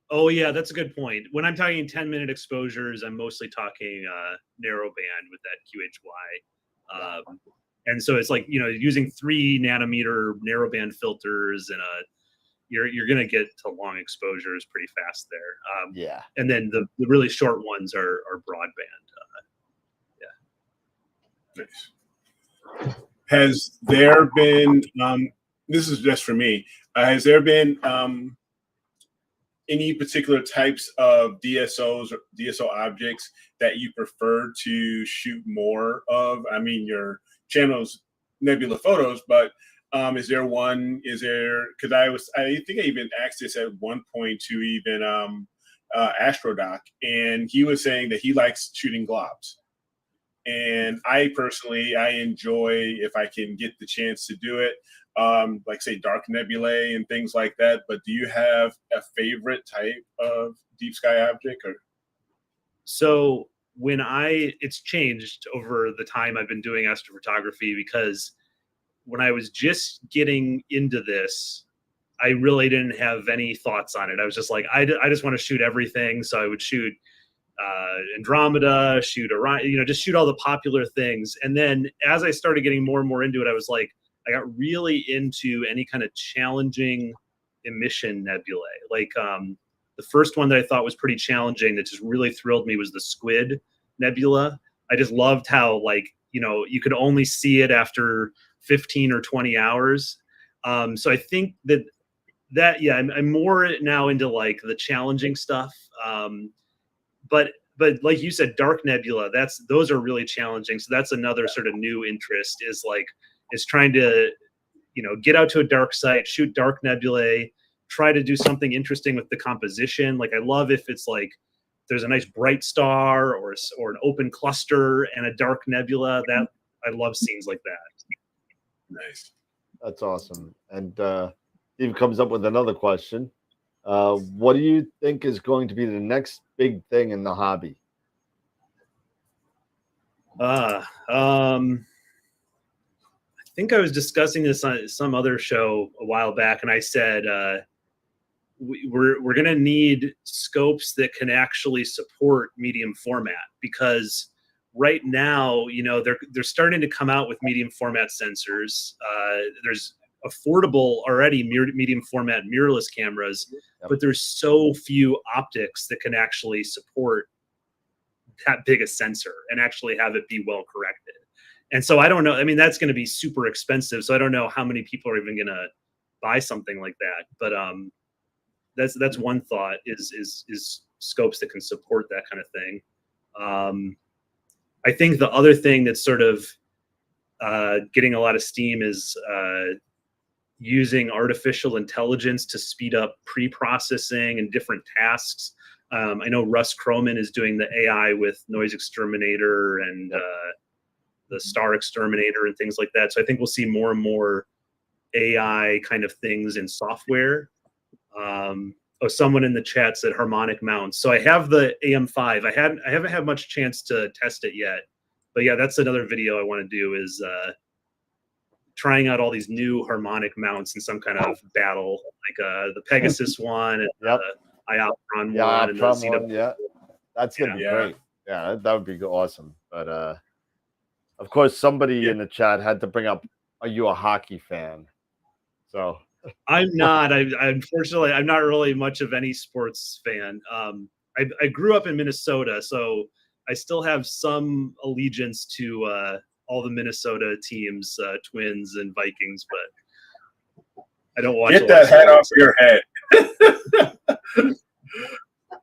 Oh yeah, that's a good point. When I'm talking 10-minute exposures, I'm mostly talking narrowband with that QHY. And so it's like, using 3 nanometer narrowband filters, and you're gonna get to long exposures pretty fast there. Yeah. And then the really short ones are broadband. Nice. Has there been, this is just for me, has there been any particular types of DSOs or DSO objects that you prefer to shoot more of? I mean, your channel's Nebula photos, but is there because I think I even asked this at one point to even AstroDoc, and he was saying that he likes shooting globs. And I personally, enjoy, if I can get the chance to do it, like say dark nebulae and things like that. But do you have a favorite type of deep sky object? Or so it's changed over the time I've been doing astrophotography, because when I was just getting into this, I really didn't have any thoughts on it. I was just like, I just want to shoot everything. So I would shoot Andromeda, shoot Orion, just shoot all the popular things. And then as I started getting more and more into it, I was like, I got really into any kind of challenging emission nebulae. Like the first one that I thought was pretty challenging that just really thrilled me was the Squid Nebula. I just loved how, like, you know, you could only see it after 15 or 20 hours. So I think that yeah, I'm more now into like the challenging stuff. But like you said, dark nebula, those are really challenging. So that's another sort of new interest, is trying to, you know, get out to a dark site, shoot dark nebulae, try to do something interesting with the composition. Like, I love if it's like there's a nice bright star or an open cluster and a dark nebula. That I love scenes like that. Nice. That's awesome. And Steve comes up with another question. What do you think is going to be the next big thing in the hobby? I think I was discussing this on some other show a while back, and I said we're going to need scopes that can actually support medium format, because right now, you know, they're starting to come out with medium format sensors. There's affordable already medium format mirrorless cameras, but there's so few optics that can actually support that big a sensor and actually have it be well corrected. And so I don't know. I mean, that's going to be super expensive. So I don't know how many people are even going to buy something like that. But that's one thought, is scopes that can support that kind of thing. I think the other thing that's sort of getting a lot of steam is using artificial intelligence to speed up pre-processing and different tasks. I know Russ Croman is doing the AI with Noise Exterminator and the Star Exterminator and things like that. So I think we'll see more and more AI kind of things in software. Someone in the chat said harmonic mounts. So I have the AM5. I haven't had much chance to test it yet, but yeah, that's another video I want to do, is trying out all these new harmonic mounts in some kind of battle, like the Pegasus one and the Ioptron one. And the one, yeah. That's going to be great. Yeah, that would be awesome. But of course, somebody in the chat had to bring up, are you a hockey fan? So I'm not. Unfortunately, I'm not really much of any sports fan. I grew up in Minnesota, so I still have some allegiance to all the Minnesota teams, Twins and Vikings, but I don't watch. Get that hat off your head.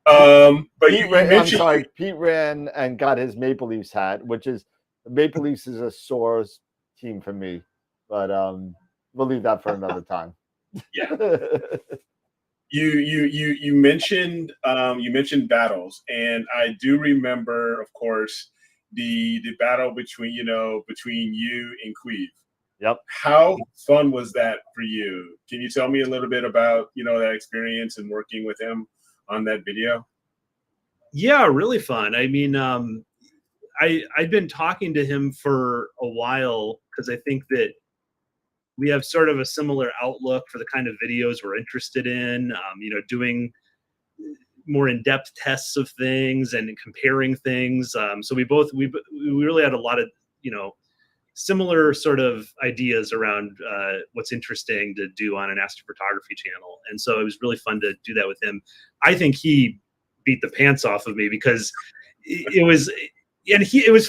But I'm sorry, Pete ran and got his Maple Leafs hat, which is, the Maple Leafs is a sore team for me, but we'll leave that for another time. Yeah. You mentioned battles, and I do remember, of course, the battle between you and Queeve. Yep. How fun was that for you? Can you tell me a little bit about that experience and working with him on that video? Yeah, really fun. I mean, I've been talking to him for a while, because I think that we have sort of a similar outlook for the kind of videos we're interested in, doing more in-depth tests of things and comparing things. So we really had a lot of, similar sort of ideas around what's interesting to do on an astrophotography channel. And so it was really fun to do that with him. I think he beat the pants off of me, because it was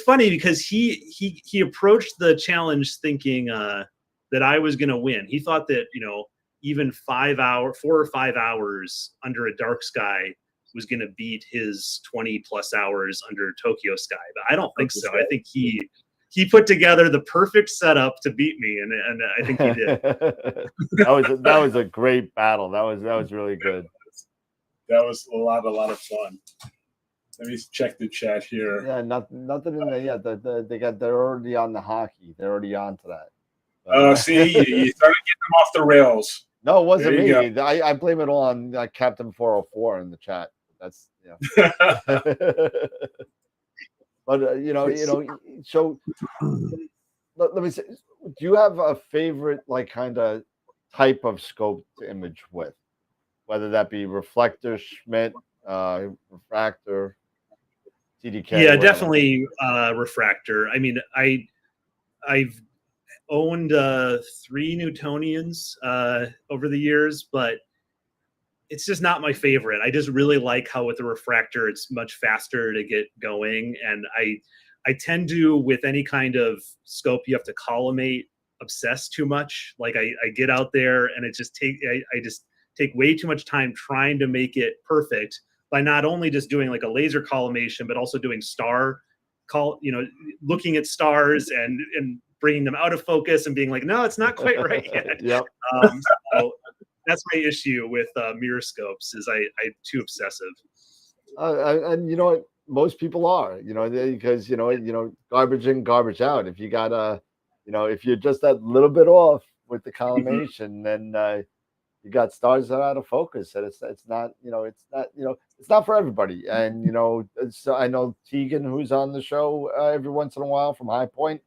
funny, because he approached the challenge thinking that I was going to win. He thought that, even 4 or 5 hours under a dark sky was going to beat his 20 plus hours under Tokyo sky. But I don't think so. I think he put together the perfect setup to beat me, and I think he did. that was a great battle. That was really good. That was a lot of fun. Let me check the chat here. Yeah, nothing in there yet. They're already on the hockey. They're already on to that. See, you started getting them off the rails. No, it wasn't me. I blame it all on Captain 404 in the chat. That's But so let me say, do you have a favorite kind of type of scope to image with, whether that be reflector, Schmidt, refractor, TDK? Yeah, whatever. Definitely refractor. I mean, I've owned 3 Newtonians over the years, but it's just not my favorite. I just really like how with the refractor it's much faster to get going, and I tend to, with any kind of scope, you have to collimate, obsess too much. Like I get out there and it just I just take way too much time trying to make it perfect by not only just doing like a laser collimation, but also doing looking at stars and bringing them out of focus and being like, no, it's not quite right yet. Yep. So that's my issue with mirror scopes is I'm too obsessive. And you know what? Most people are, because garbage in, garbage out. If you got if you're just that little bit off with the collimation, then you got stars that are out of focus, and it's not it's not for everybody. And I know Tegan, who's on the show every once in a while from High Point.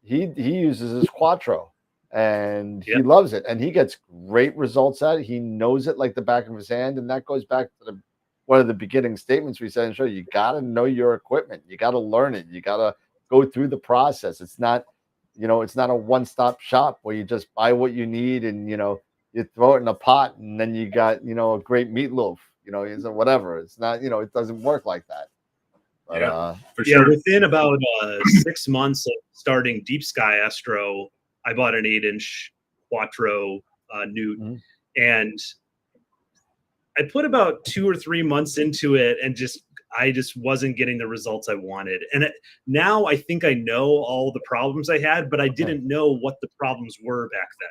He uses his Quattro, and he loves it, and he gets great results at it. He knows it like the back of his hand, and that goes back to one of the beginning statements we said in the show. You got to know your equipment. You got to learn it. You got to go through the process. It's not, it's not a one-stop shop where you just buy what you need and, you throw it in a pot and then you got, a great meatloaf, whatever. It's not, it doesn't work like that. But, for sure. Within about 6 months of starting Deep Sky Astro, I bought an 8-inch Quattro Newt, and I put about 2 or 3 months into it, and I just wasn't getting the results I wanted. And now I think I know all the problems I had, but I didn't know what the problems were back then.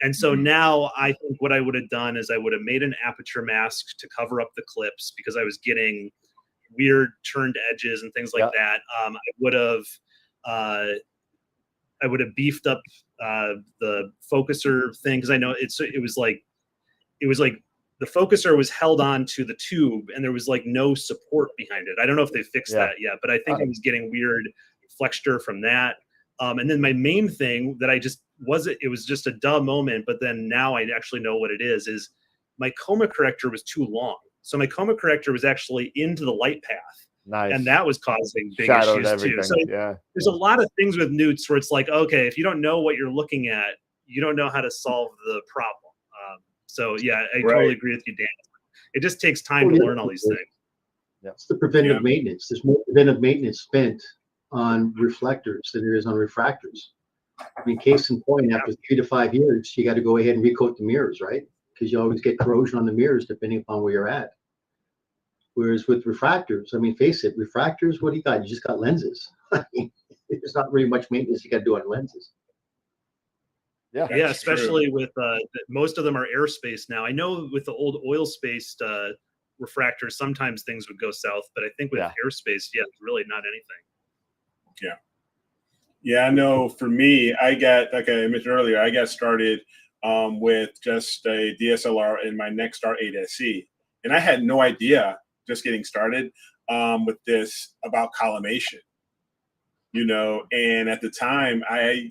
And so now I think what I would have done is I would have made an aperture mask to cover up the clips because I was getting weird turned edges and things like that. I would have beefed up the focuser thing, because I know it was like the focuser was held on to the tube and there was like no support behind it. I don't know if they fixed that yet, but I think I was getting weird flexure from that. And then my main thing that it was just a duh moment, but then now I actually know what it is my coma corrector was too long. So my coma corrector was actually into the light path. Nice. And that was causing big Shadowed issues everything. too. So there's a lot of things with newts where it's like, okay, if you don't know what you're looking at, you don't know how to solve the problem. So yeah, I totally agree with you, Dan. It just takes time to learn all these things. It's the preventive maintenance. There's more preventive maintenance spent on reflectors than there is on refractors. I mean, case in point, after 3 to 5 years, you got to go ahead and recoat the mirrors, right? Because you always get corrosion on the mirrors depending upon where you're at. Whereas with refractors, I mean, face it, refractors, what do you got? You just got lenses. I mean, there's not really much maintenance you got to do on lenses. Yeah, especially with most of them are airspace now. I know with the old oil-spaced refractors, sometimes things would go south, but I think with airspace, it's really not anything. Yeah, I know for me, like I mentioned earlier, I got started with just a DSLR in my Nexstar 8 SE. And I had no idea, just getting started with this, about collimation. And at the time, I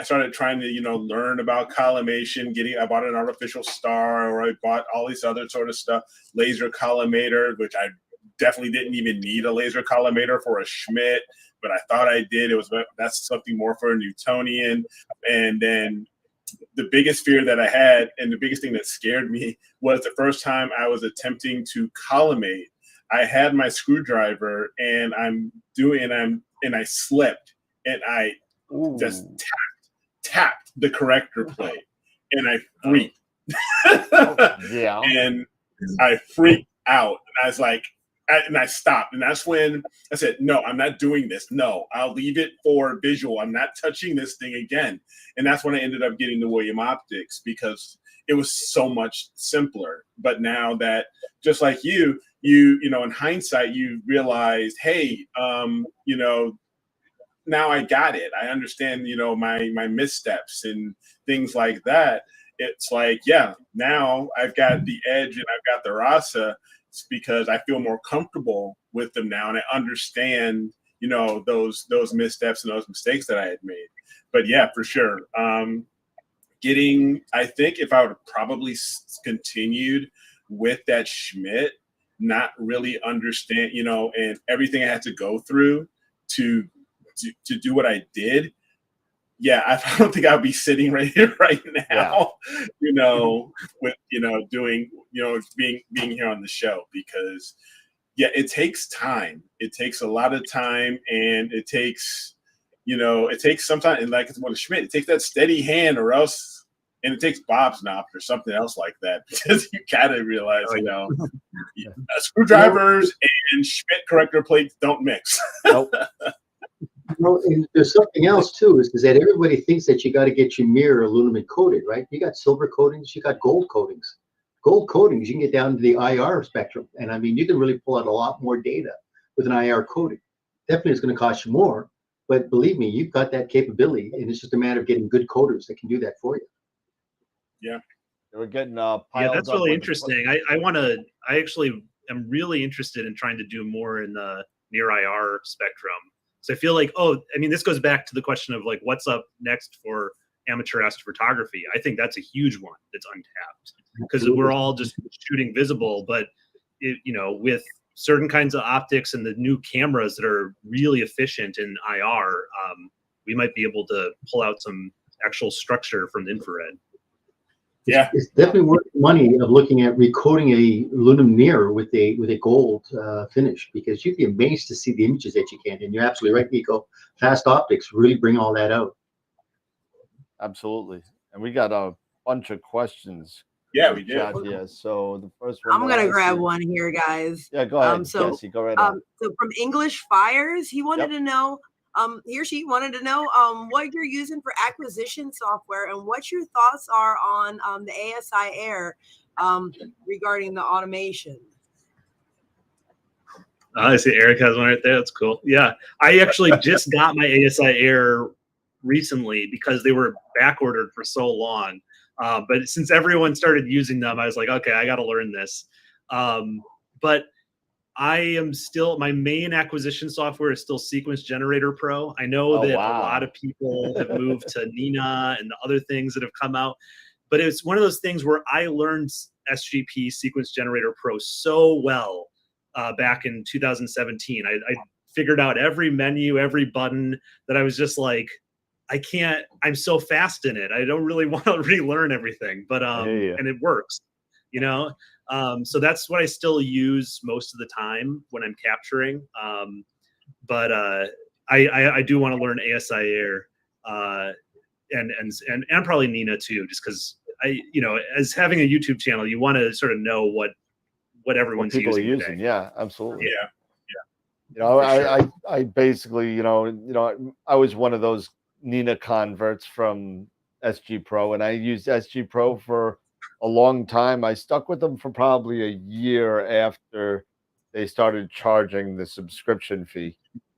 started trying to, learn about collimation, I bought an artificial star, or I bought all this other sort of stuff, laser collimator, which I definitely didn't even need a laser collimator for a Schmidt, but I thought I did. That's something more for a Newtonian. And then the biggest fear that I had, and the biggest thing that scared me, was the first time I was attempting to collimate. I had my screwdriver and I slipped. And I just tapped the corrector plate, and I freaked. And I freaked out. And I was like, and I stopped. And that's when I said, no, I'm not doing this. No, I'll leave it for visual. I'm not touching this thing again. And that's when I ended up getting the William Optics, because it was so much simpler. But now that, just like you in hindsight, you realized, hey, now I got it. I understand, my missteps and things like that. It's like, now I've got the Edge and I've got the Rasa. It's because I feel more comfortable with them now, and I understand, those missteps and those mistakes that I had made. But yeah, for sure. I think if I would have probably continued with that Schmidt, not really understand, and everything I had to go through to do what I did, I don't think I'd be sitting right here right now, with, doing, being here on the show, because yeah, it takes time. It takes a lot of time, and it takes, it takes sometimes, and like it's one of Schmidt, it takes that steady hand, or else, and it takes Bob's knob or something else like that, because you gotta realize, screwdrivers and Schmidt corrector plates don't mix. Nope. And there's something else too, is that everybody thinks that you got to get your mirror aluminum coated, right? You got silver coatings, you got gold coatings. Gold coatings, you can get down to the IR spectrum. And I mean, you can really pull out a lot more data with an IR coating. Definitely it's going to cost you more, but believe me, you've got that capability, and it's just a matter of getting good coders that can do that for you. Yeah. We're getting yeah, that's really interesting. I actually am really interested in trying to do more in the near IR spectrum. So I feel like, this goes back to the question of like, what's up next for amateur astrophotography? I think that's a huge one that's untapped, because we're all just shooting visible, but with certain kinds of optics and the new cameras that are really efficient in IR, we might be able to pull out some actual structure from the infrared. Yeah, it's definitely worth the money of looking at recoding a aluminum mirror with a gold finish, because you'd be amazed to see the images that you can. And you're absolutely right, Nico. Fast optics really bring all that out. Absolutely. And we got a bunch of questions. Yeah, we do. Yeah. So the first one. I'm gonna grab one here, guys. Yeah, go ahead. Jesse, go right ahead. So from English Fires, he wanted to know. He or she wanted to know what you're using for acquisition software and what your thoughts are on the ASI Air regarding the automation. I see Eric has one right there. That's cool. Yeah, I actually just got my ASI Air recently because they were back ordered for so long. But since everyone started using them, I was like, okay, I got to learn this. But I am still, my main acquisition software is still Sequence Generator Pro. I know that a lot of people have moved to Nina and the other things that have come out, but it's one of those things where I learned SGP Sequence Generator Pro so well back in 2017. I figured out every menu, every button, that I was just like, I'm so fast in it. I don't really want to relearn everything, but and it works, so that's what I still use most of the time when I'm capturing. But I do want to learn ASI Air and probably Nina too, just because as having a YouTube channel, you want to sort of know what everyone's using today. Yeah, absolutely. Yeah. I basically, I was one of those Nina converts from SG Pro, and I used SG Pro for a long time. I stuck with them for probably a year after they started charging the subscription fee.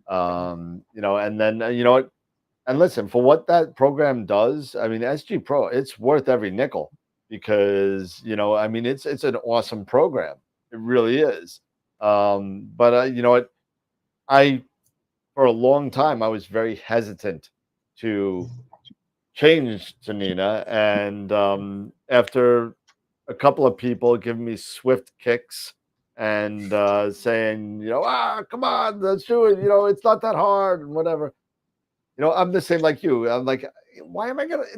And then and listen, for what that program does, I mean, SG Pro, it's worth every nickel, because it's an awesome program. It really is. But for a long time I was very hesitant to change to Nina, and after a couple of people giving me swift kicks and saying, come on, let's do it, it's not that hard and whatever, I'm the same like you. I'm like,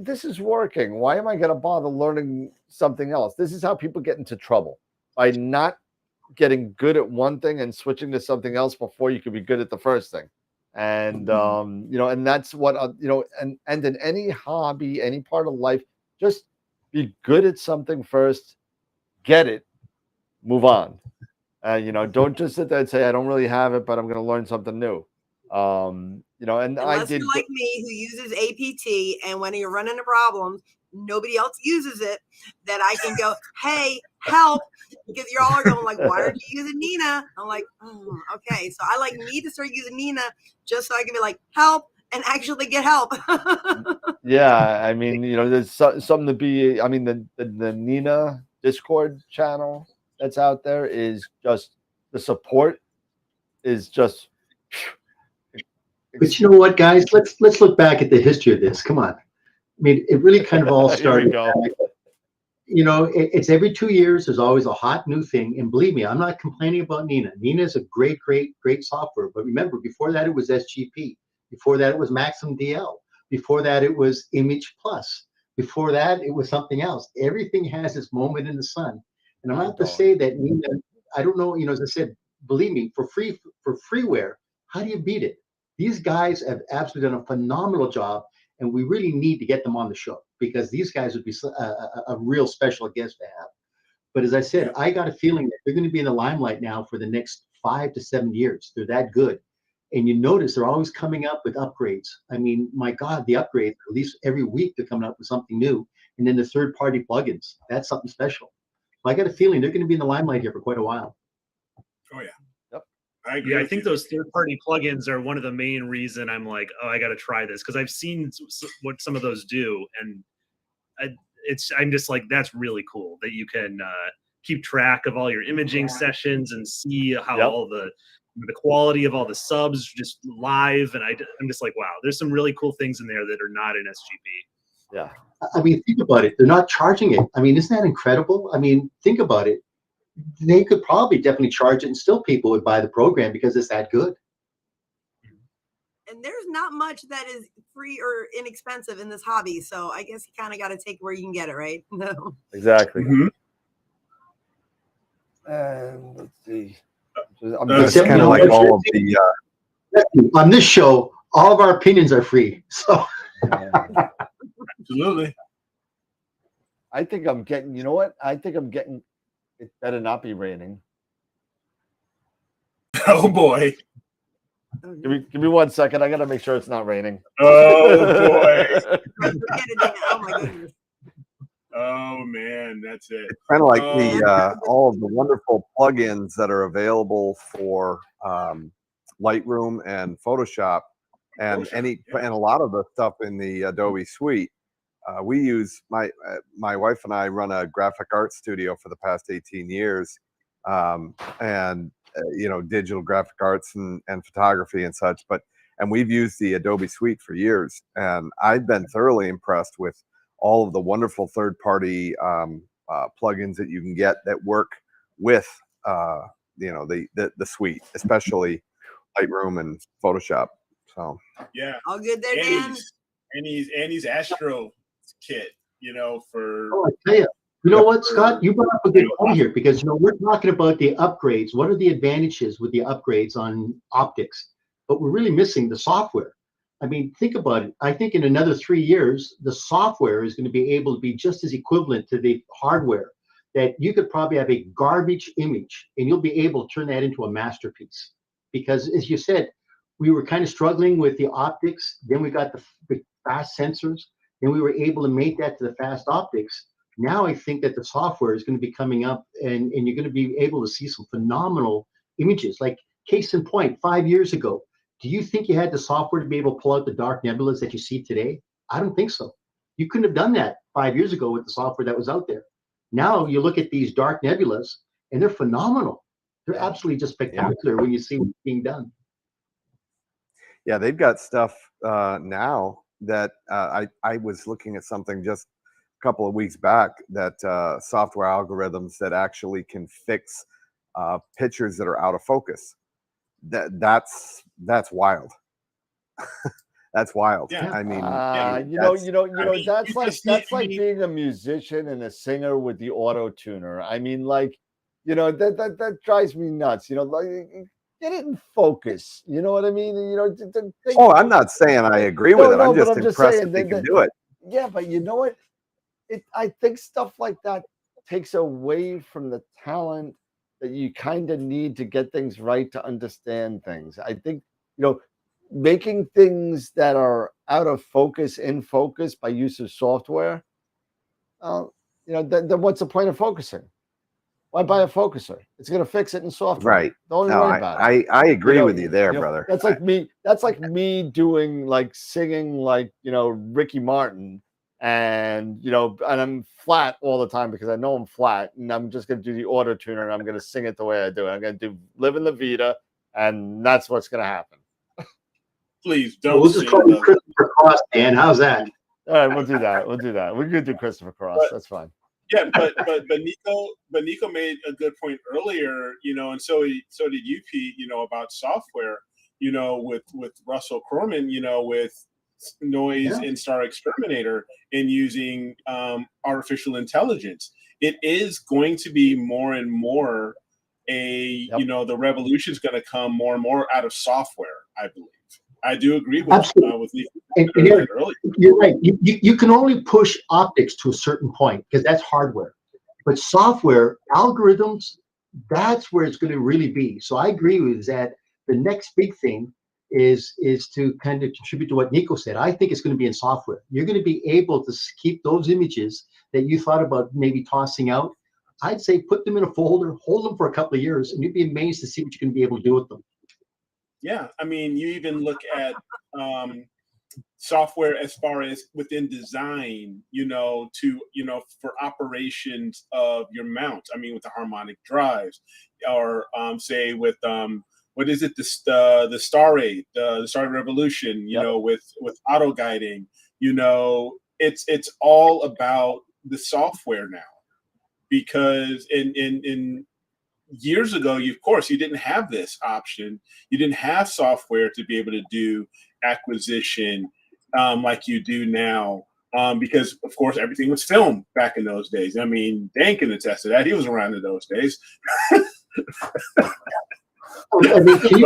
this is working, why am I gonna bother learning something else? This is how people get into trouble, by not getting good at one thing and switching to something else before you could be good at the first thing. And and that's what and in any hobby, any part of life, just be good at something first, get it, move on. Don't just sit there and say, I don't really have it, but I'm going to learn something new. And unless you're like me, who uses APT, and when you're running into problems, nobody else uses it, that I can go, hey, help, because you're all going like, why aren't you using Nina? I'm like, okay. So I need to start using Nina just so I can be like, help, and actually get help. Yeah, I mean, there's something to be. I mean, the Nina Discord channel that's out there is just, the support is just. But you know what, guys? Let's look back at the history of this. Come on. I mean, it really kind of all started. It's every 2 years. There's always a hot new thing. And believe me, I'm not complaining about Nina. Nina is a great, great, great software. But remember, before that, it was SGP. Before that, it was Maxim DL. Before that, it was Image Plus. Before that, it was something else. Everything has its moment in the sun. And I'm not to say that Nina, I don't know, as I said, believe me, for freeware, how do you beat it? These guys have absolutely done a phenomenal job, and we really need to get them on the show because these guys would be a real special guest to have. But as I said, I got a feeling that they're going to be in the limelight now for the next 5 to 7 years. They're that good. And you notice they're always coming up with upgrades. I mean, my God, the upgrades, at least every week they're coming up with something new. And then the third-party plugins, that's something special. So I got a feeling they're going to be in the limelight here for quite a while. Oh, yeah. Yep. I agree. Yeah, I think those third-party plugins are one of the main reason I'm like, oh, I got to try this because I've seen what some of those do, and I'm just like, that's really cool that you can keep track of all your imaging sessions and see how all the quality of all the subs just live, and I'm just like, wow, there's some really cool things in there that are not in SGP. Yeah. I mean, think about it. They're not charging it. I mean, isn't that incredible? I mean, think about it. They could probably definitely charge it, and still people would buy the program because it's that good. And there's not much that is free or inexpensive in this hobby, so I guess you kind of got to take where you can get it, right? No. Exactly. Mm-hmm. And let's see. It's kind of like all of the on this show, all of our opinions are free. So Absolutely. I think I'm getting, you know what? I think I'm getting, it better not be raining. Oh boy. Give me 1 second. I got to make sure it's not raining. Oh boy. Oh my goodness. Oh man, that's it. It's kind of like the all of the wonderful plugins that are available for Lightroom and Photoshop, and and a lot of the stuff in the Adobe Suite. We use my wife and I run a graphic art studio for the past 18 years, and you know, digital graphic arts and photography and such. And we've used the Adobe Suite for years, and I've been thoroughly impressed with all of the wonderful third-party plugins that you can get that work with you know, the suite, especially Lightroom and Photoshop. So yeah, all good there, Dan. Annie's Astro kit, you know, for I tell you, you know what, Scott, you brought up a good point here because, you know, we're talking about the upgrades. What are the advantages with the upgrades on optics? But we're really missing the software. I mean, think about it. I think in another 3 years, the software is going to be able to be just as equivalent to the hardware, that you could probably have a garbage image and you'll be able to turn that into a masterpiece. Because as you said, we were kind of struggling with the optics. Then we got the fast sensors. Then we were able to make that to the fast optics. Now I think that the software is going to be coming up, and you're going to be able to see some phenomenal images. Like case in point, 5 years ago, do you think you had the software to be able to pull out the dark nebulas that you see today? I don't think so. You couldn't have done that 5 years ago with the software that was out there. Now you look at these dark nebulas, and they're phenomenal. They're absolutely just spectacular when you see what's being done. yeah, they've got stuff now that I was looking at something just a couple of weeks back, that software algorithms that actually can fix pictures that are out of focus. That's wild. That's wild. Yeah. I mean, that's like being a musician and a singer with the auto tuner. I mean, like, you know, that drives me nuts. You know, like, get it in focus. You know what I mean? You know, I'm not saying I agree with it. I'm just impressed that they can do it. Yeah, but you know what? I think stuff like that takes away from the talent that you kind of need to get things right, to understand things. I think, you know, making things that are out of focus in focus by use of software, you know, then what's the point of focusing? Why buy a focuser? It's going to fix it in software. Right. Don't worry about it. I agree with you there, brother. That's like me. That's like me doing, like, singing like, you know, Ricky Martin, and, you know, and I'm flat all the time because I know I'm flat, and I'm just going to do the auto tuner and I'm going to sing it the way I do it. I'm going to do Live in La Vida, and that's what's going to happen. Please don't. We'll just call you Christopher Cross, Dan. How's that? All right, we'll do that. We'll do that. We're going to do Christopher Cross. That's fine. Yeah, but Nico made a good point earlier, you know, and so did you, Pete, you know, about software, you know, with Russell Corman, you know, with Noise and Star Exterminator, and using artificial intelligence. It is going to be more and more Yep. you know, the revolution is going to come more and more out of software. I believe. I do agree with Absolutely. with And Eric, earlier. you're right. You can only push optics to a certain point because that's hardware. But software, algorithms, that's where it's going to really be. So I agree with that. The next big thing is to kind of contribute to what Nico said. I think it's going to be in software. You're going to be able to keep those images that you thought about maybe tossing out. I'd say put them in a folder, hold them for a couple of years, and you'd be amazed to see what you can be able to do with them. Yeah, I mean, you even look at software as far as within design, you know, to, you know, for operations of your mount. I mean, with the harmonic drives, or say with what is it, the Starry, the Starry Revolution, you know, with auto guiding, you know, it's all about the software now, because in years ago, of course, you didn't have this option. You didn't have software to be able to do acquisition like you do now, because, of course, everything was filmed back in those days. I mean, Dan can attest to that. He was around in those days. I mean, can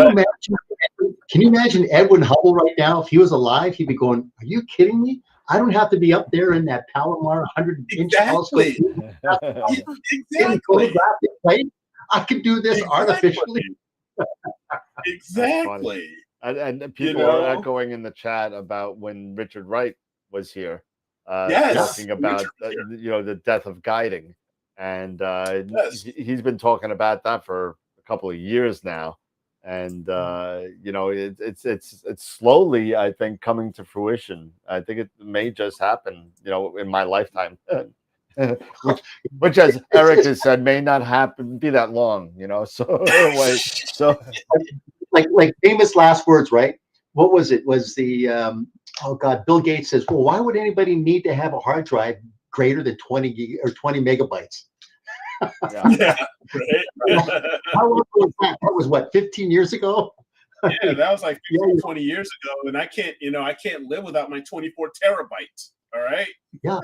you imagine Edwin Hubble right now? If he was alive, he'd be going, "Are you kidding me? I don't have to be up there in that Palomar 100-inch telescope. Exactly. Right? I could do this artificially." Exactly. And people are echoing in the chat about when Richard Wright was here, talking about you know, the death of guiding, and he's been talking about that for a couple of years now, and you know, it's slowly, I think, coming to fruition. I think it may just happen, you know, in my lifetime. which, as Eric has said, may not be that long, you know. So wait, so like famous last words, right? What was it? Was the oh God, Bill Gates says, "Well, why would anybody need to have a hard drive greater than 20 megabytes?" Yeah, right. How long was that? That was what, 15 years ago? Yeah, that was like 15, 20 years ago, and I can't live without my 24 terabytes. All right. Yeah.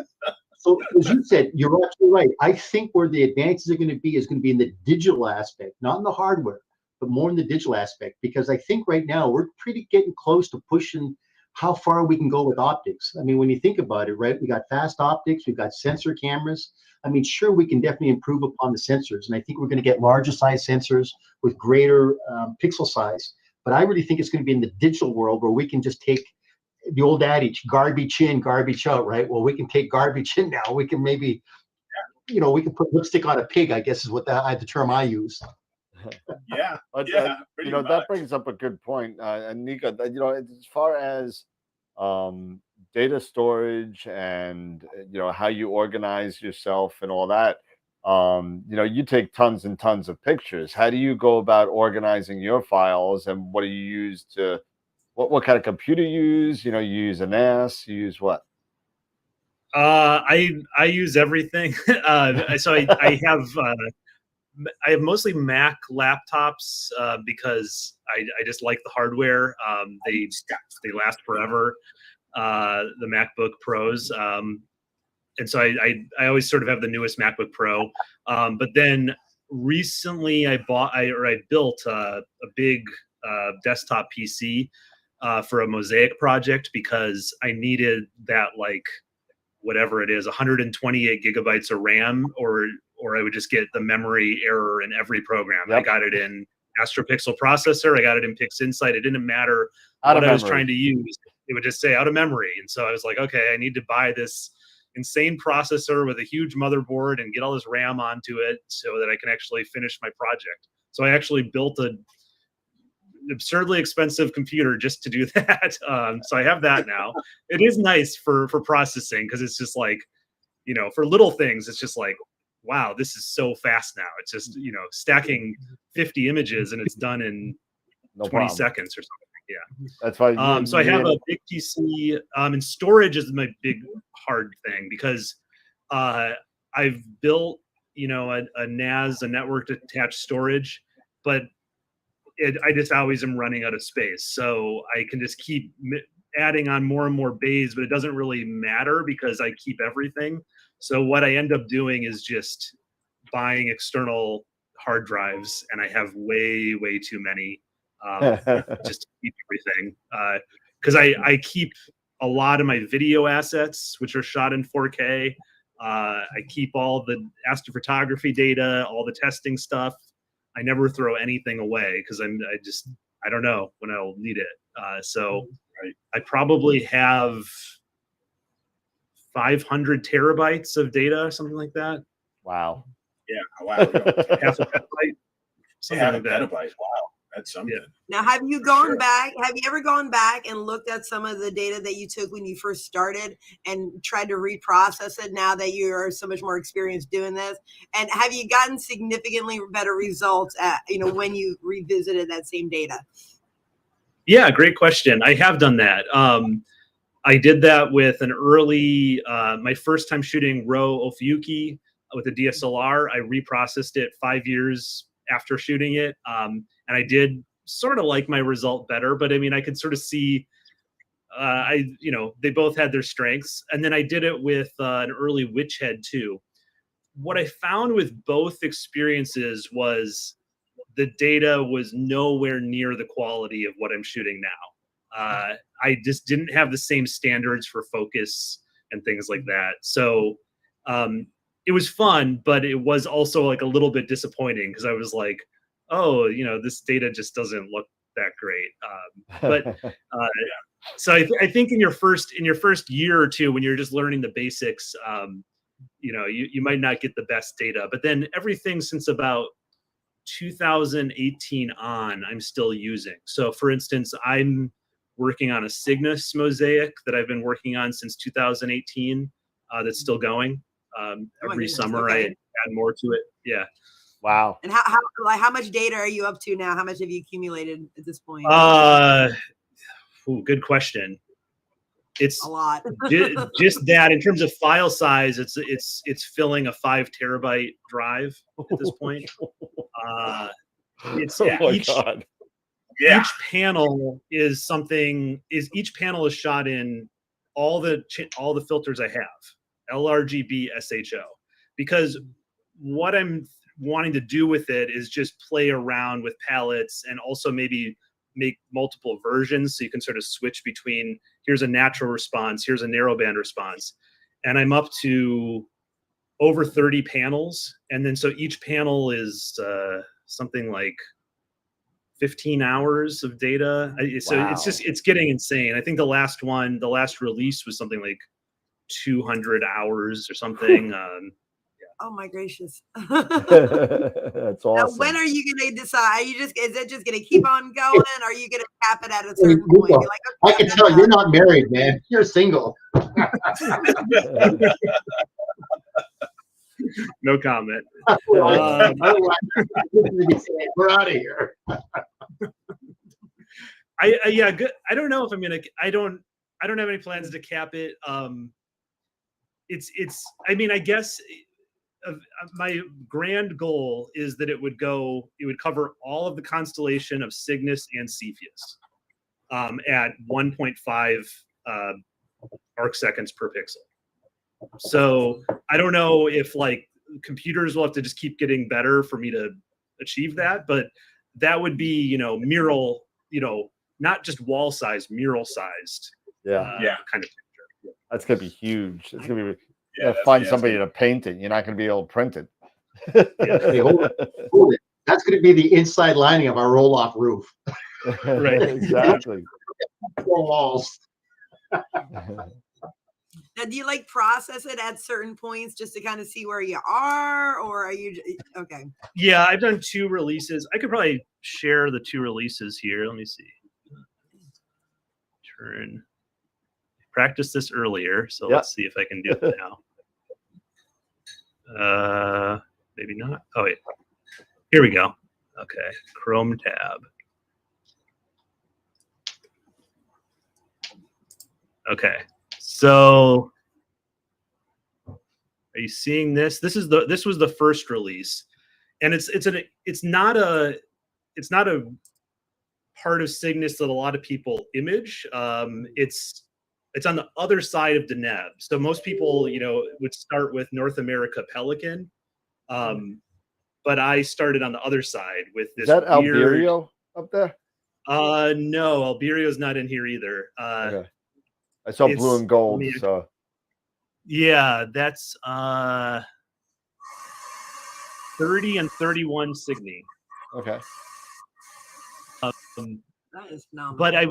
So as you said, you're absolutely right. I think where the advances are going to be is going to be in the digital aspect, not in the hardware, but more in the digital aspect. Because I think right now we're pretty getting close to pushing how far we can go with optics. I mean, when you think about it, right? We got fast optics, we've got sensor cameras. I mean, sure, we can definitely improve upon the sensors, and I think we're going to get larger size sensors with greater pixel size. But I really think it's going to be in the digital world where we can just take the old adage, garbage in, garbage out, right? Well, we can take garbage in now. We can maybe, you know, we can put lipstick on a pig, I guess is what the term I use. Yeah. But Yeah. you know, that brings up a good point. And Nico, you know, as far as data storage and, you know, how you organize yourself and all that, you know, you take tons and tons of pictures. How do you go about organizing your files, and what do you use to, what kind of computer you use? You know, you use a NAS, you use what? I use everything. So I have mostly Mac laptops because I just like the hardware. They last forever. The MacBook Pros, and so I always sort of have the newest MacBook Pro. But then recently I built a big desktop PC for a Mosaic project because I needed that, like, whatever it is, 128 gigabytes of RAM, or I would just get the memory error in every program. Yep. I got it in AstroPixel processor. I got it in Pixinsight. It didn't matter what I was trying to use. It would just say out of memory. And so I was like, okay, I need to buy this insane processor with a huge motherboard and get all this RAM onto it so that I can actually finish my project. So I actually built an absurdly expensive computer just to do that. So I have that now. It is nice for processing because it's just like, you know, for little things, it's just like, wow, this is so fast now. It's just, you know, stacking 50 images and it's done in 20 seconds or something. Yeah, that's why. So I have a big PC, and storage is my big hard thing because I've built, you know, a NAS, a network attached storage, but I just always am running out of space. So I can just keep adding on more and more bays, but it doesn't really matter because I keep everything. So what I end up doing is just buying external hard drives, and I have way too many just to keep everything. Because I keep a lot of my video assets, which are shot in 4K. I keep all the astrophotography data, all the testing stuff. I never throw anything away because I don't know when I'll need it. So I probably have 500 terabytes of data, something like that. Wow. Yeah. Wow. Half a petabyte. Something like that. Petabyte. Wow. That's something. Yeah. Now, have you gone back? Have you ever gone back and looked at some of the data that you took when you first started and tried to reprocess it now that you are so much more experienced doing this? And have you gotten significantly better results at, when you revisited that same data? Yeah, great question. I have done that. I did that with an early, my first time shooting Ro Ofuyuki with a DSLR. I reprocessed it 5 years after shooting it. And I did sort of like my result better, but I mean, I could sort of see, they both had their strengths. And then I did it with an early Witch Head too. What I found with both experiences was the data was nowhere near the quality of what I'm shooting now. I just didn't have the same standards for focus and things like that. So it was fun, but it was also like a little bit disappointing because I was like, oh, this data just doesn't look that great. So I think in your first year or two, when you're just learning the basics, you might not get the best data. But then everything since about 2018 on, I'm still using. So for instance, I'm working on a Cygnus mosaic that I've been working on since 2018. That's still going. Every summer I add more to it. Yeah. Wow. And how much data are you up to now? How much have you accumulated at this point? Good question. It's a lot. just that in terms of file size, it's filling a 5 terabyte drive at this point. God. Yeah. Each panel is each panel is shot in all the filters I have, LRGB, SHO, because what I'm wanting to do with it is just play around with palettes and also maybe make multiple versions so you can sort of switch between, here's a natural response, here's a narrowband response. And I'm up to over 30 panels. And then so each panel is something like 15 hours of data. So Wow. it's getting insane. I think the last release was something like 200 hours or something. Oh my gracious. That's awesome. Now, when are you going to decide? Is it just going to keep on going? Or are you going to cap it at a certain point? Be like, I can tell you're not married, man. You're single. No comment. We're out of here. Good. I don't know if I'm gonna. I don't have any plans to cap it. I mean, I guess my grand goal is that it would cover all of the constellation of Cygnus and Cepheus at 1.5 arc seconds per pixel. So I don't know if like computers will have to just keep getting better for me to achieve that, but that would be, mural, not just wall size, mural sized. Kind of picture. That's gonna be huge. It's gonna be. Find somebody to paint it. You're not gonna be able to print it. Hey, hold it. That's gonna be the inside lining of our roll-off roof. Right. Exactly. Walls. Now, do you like process it at certain points just to kind of see where you are, or are you okay? Yeah, I've done 2 releases. I could probably share the 2 releases here. Let me see. Practice this earlier, so let's see if I can do it now. Maybe not. Oh wait, here we go. Okay, Chrome tab. Okay, so are you seeing this? This was the first release, and it's not a part of Cygnus that a lot of people image. It's on the other side of Deneb. So most people, would start with North America Pelican. but I started on the other side with this. Is that weird... Alberio up there? No, Alberio's not in here either. Okay. I saw blue and gold. So yeah, that's 30 and 31 Cygni. Okay. That is phenomenal. But I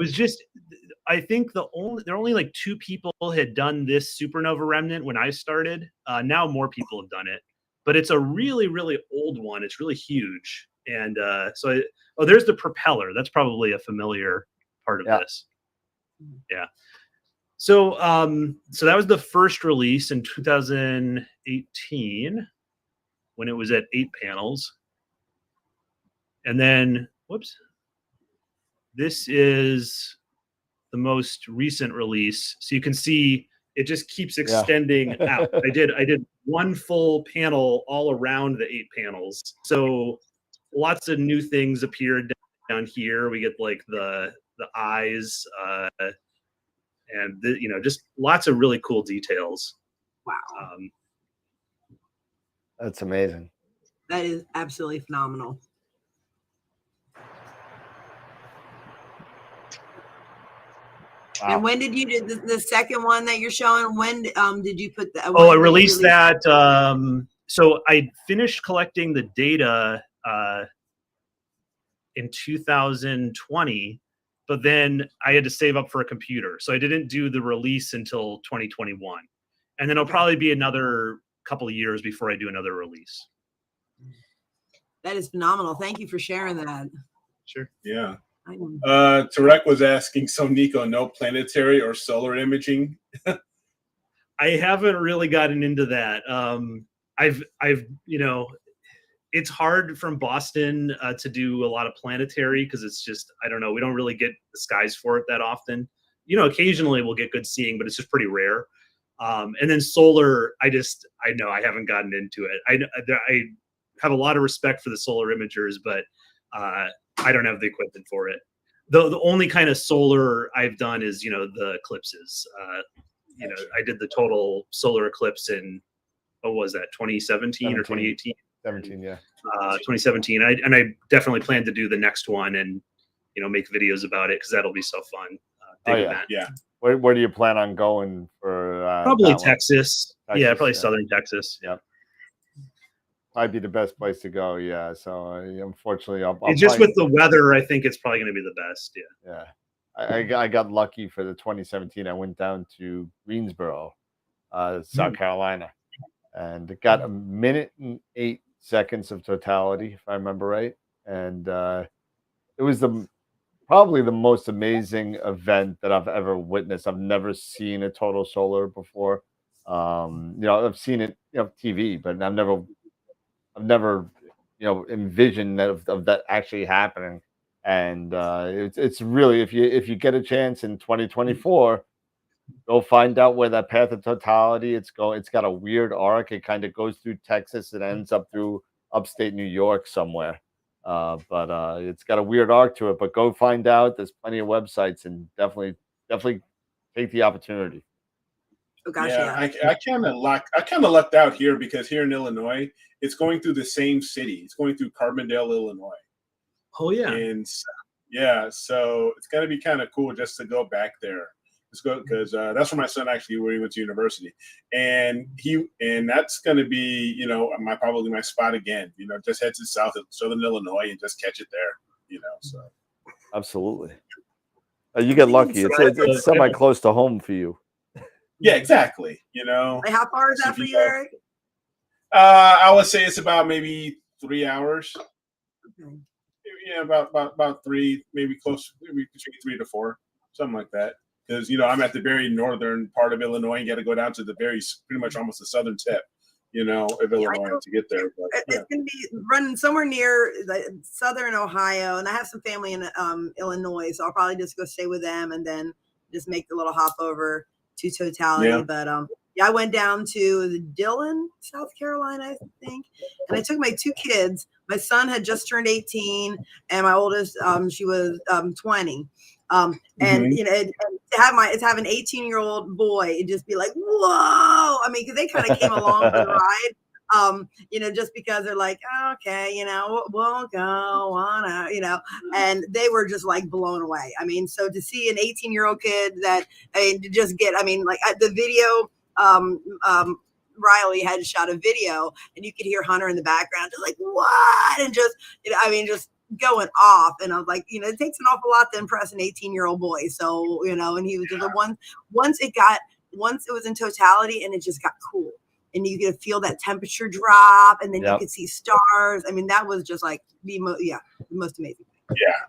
think there are only like 2 people had done this supernova remnant when I started. Now more people have done it, but it's a really, really old one. It's really huge. And there's the propeller. That's probably a familiar part of this. Yeah. So that was the first release in 2018 when it was at 8 panels. And then, whoops. This is the most recent release. So you can see it just keeps extending out. I did 1 full panel all around the 8 panels. So lots of new things appeared down here. We get like the eyes and just lots of really cool details. Wow. That's amazing. That is absolutely phenomenal. Wow. And when did you do the second one that you're showing? When did you put that? I released that. So I finished collecting the data in 2020, but then I had to save up for a computer. So I didn't do the release until 2021. And then it'll probably be another couple of years before I do another release. That is phenomenal. Thank you for sharing that. Sure. Yeah. Tarek was asking, so NICO, no planetary or solar imaging? I haven't really gotten into that. I've it's hard from Boston to do a lot of planetary because it's just, I don't know, we don't really get the skies for it that often. Occasionally we'll get good seeing, but it's just pretty rare. And then solar, I know I haven't gotten into it. I have a lot of respect for the solar imagers, but I don't have the equipment for it. The only kind of solar I've done is, the eclipses. I did the total solar eclipse in, what was that, 2017 or 2018? 17, yeah. 2017. And I definitely plan to do the next one and, make videos about it because that'll be so fun. Big event. Yeah. Where do you plan on going for? Probably Texas. Yeah, Texas, probably southern Texas. Yep. Might be the best place to go. Yeah. So unfortunately, I'll just with the weather, I think it's probably going to be the best. Yeah. Yeah. I got lucky for the 2017. I went down to Greensboro, South Carolina, and it got 1 minute and 8 seconds of totality, if I remember right. And it was probably the most amazing event that I've ever witnessed. I've never seen a total solar before. I've seen it, TV, but I've never, envisioned that of that actually happening. And it's really, if you get a chance in 2024, go find out where that path of totality. It's got a weird arc. It kind of goes through Texas and ends up through upstate New York somewhere. But it's got a weird arc to it. But go find out. There's plenty of websites, and definitely take the opportunity. Oh gosh, yeah. I kind of lucked out here because here in Illinois, it's going through the same city. It's going through Carbondale, Illinois. Oh yeah. And so it's gonna be kind of cool just to go back there. Let's go because that's where my son actually where he went to university, and that's gonna be probably my spot again. Just head to southern Illinois and just catch it there. So absolutely. You get lucky. It's semi close to home for you. Yeah, exactly. Like how far is that for you, Eric? I would say it's about maybe 3 hours. Okay. Yeah, about 3, maybe close, maybe between 3 to 4, something like that. Because I'm at the very northern part of Illinois. You got to go down to the pretty much almost the southern tip, of Illinois to get there. But, it's going to be running somewhere near the southern Ohio, and I have some family in Illinois, so I'll probably just go stay with them and then just make the little hop over to totality. Yeah. But I went down to Dillon, South Carolina, I think, and I took my 2 kids. My son had just turned 18, and my oldest, she was 20. And to have an 18-year-old boy, it'd just be like, whoa! I mean, because they kind of came along for the ride. You know, just because they're like, okay, you know, we'll go on, you know, and they were just like blown away. I mean, so to see an 18-year-old kid that, I mean, to just get, I mean, like the video, Riley had shot a video and you could hear Hunter in the background just like, what? And just, you know, I mean, just going off. And I was like, you know, it takes an awful lot to impress an 18-year-old boy. So, you know, and he was just once it was in totality and it just got cool and you could feel that temperature drop and then you could see stars. I mean, that was just like the most amazing thing. Yeah,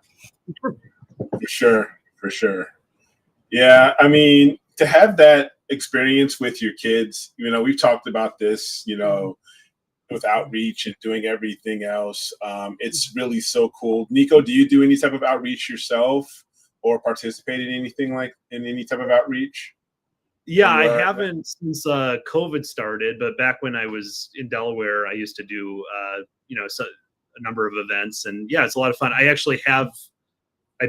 for sure. Yeah. I mean, to have that experience with your kids, you know, we've talked about this, you know, with outreach and doing everything else. It's really so cool. Nico, do you do any type of outreach yourself or participate in anything like in any type of outreach? Yeah, I haven't since COVID started, but back when I was in Delaware, I used to do, you know, a number of events, and yeah, it's a lot of fun. I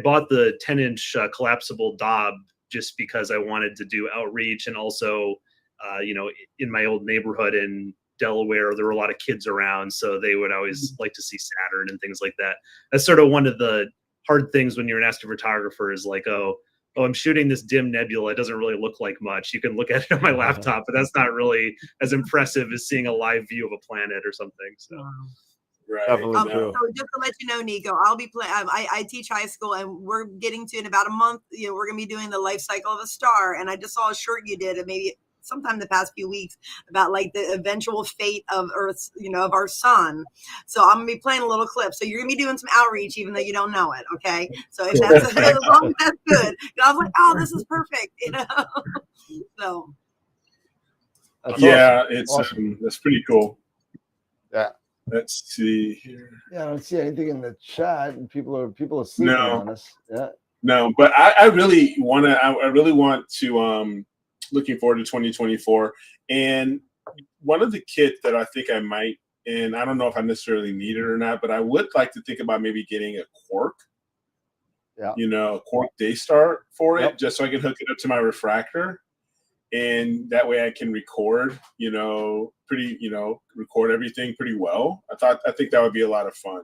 bought the 10-inch collapsible Dob just because I wanted to do outreach, and also, you know, in my old neighborhood in Delaware, there were a lot of kids around, so they would always like to see Saturn and things like that. That's sort of one of the hard things when you're an astrophotographer is like, oh, I'm shooting this dim nebula. It doesn't really look like much. You can look at it on my laptop, but that's not really as impressive as seeing a live view of a planet or something. So, right. So just to let you know, Nico, I'll be playing. I teach high school, and we're getting to in about a month. You know, we're gonna be doing the life cycle of a star. And I just saw a short you did, maybe sometime the past few weeks, about like the eventual fate of Earth's, you know, of our sun. So I'm gonna be playing a little clip. So you're gonna be doing some outreach, even though you don't know it. Okay. So if that's as long as that's good. And I was like, oh, this is perfect. You know. So. That's yeah, awesome. it's awesome. That's pretty cool. Yeah. Let's see here. Yeah, I don't see anything in the chat, and people are sleeping on us. Yeah. No, but I really want to looking forward to 2024. And one of the kits that I think I might, and I don't know if I necessarily need it or not, but I would like to think about maybe getting a Quark. Yeah. You know, Quark Daystar for it, just so I can hook it up to my refractor. And that way I can record, you know, record everything pretty well. I think that would be a lot of fun,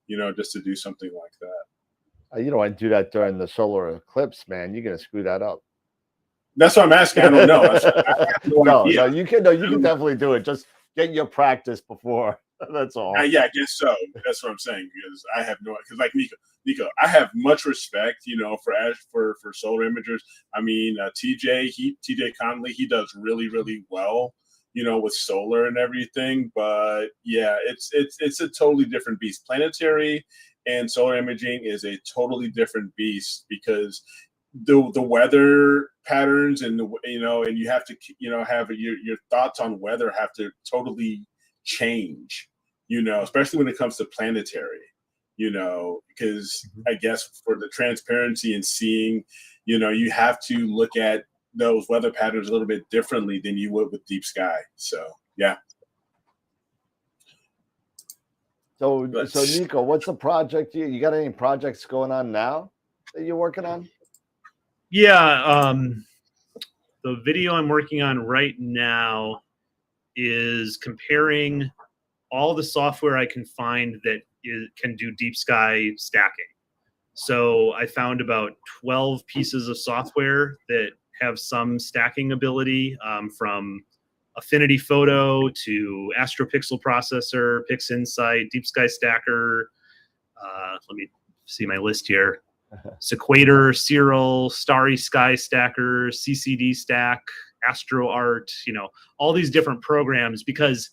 you know, just to do something like that. You know, I do that during the solar eclipse, man. You're gonna screw that up. That's what I'm asking. I don't know. I have you can definitely do it. Just get your practice before. That's all. Yeah, I guess so. That's what I'm saying, because I have no, because like Nico, I have much respect, you know, for solar imagers. I mean, TJ Conley, he does really, really well, you know, with solar and everything. But yeah, it's a totally different beast. Planetary and solar imaging is a totally different beast, because the weather patterns and and you have to, you know, have your thoughts on weather have to totally change, you know, especially when it comes to planetary, you know, because I guess for the transparency and seeing, you know, you have to look at those weather patterns a little bit differently than you would with deep sky. So yeah. So Nico, what's the project? You got any projects going on now that you're working on? Yeah, the video I'm working on right now is comparing all the software I can find that can do deep sky stacking. So I found about 12 pieces of software that have some stacking ability, from Affinity Photo to AstroPixel Processor, Pixinsight, Deep Sky Stacker. Let me see my list here. Sequator, Cirrel, Starry Sky Stacker, CCD Stack, AstroArt, you know, all these different programs, because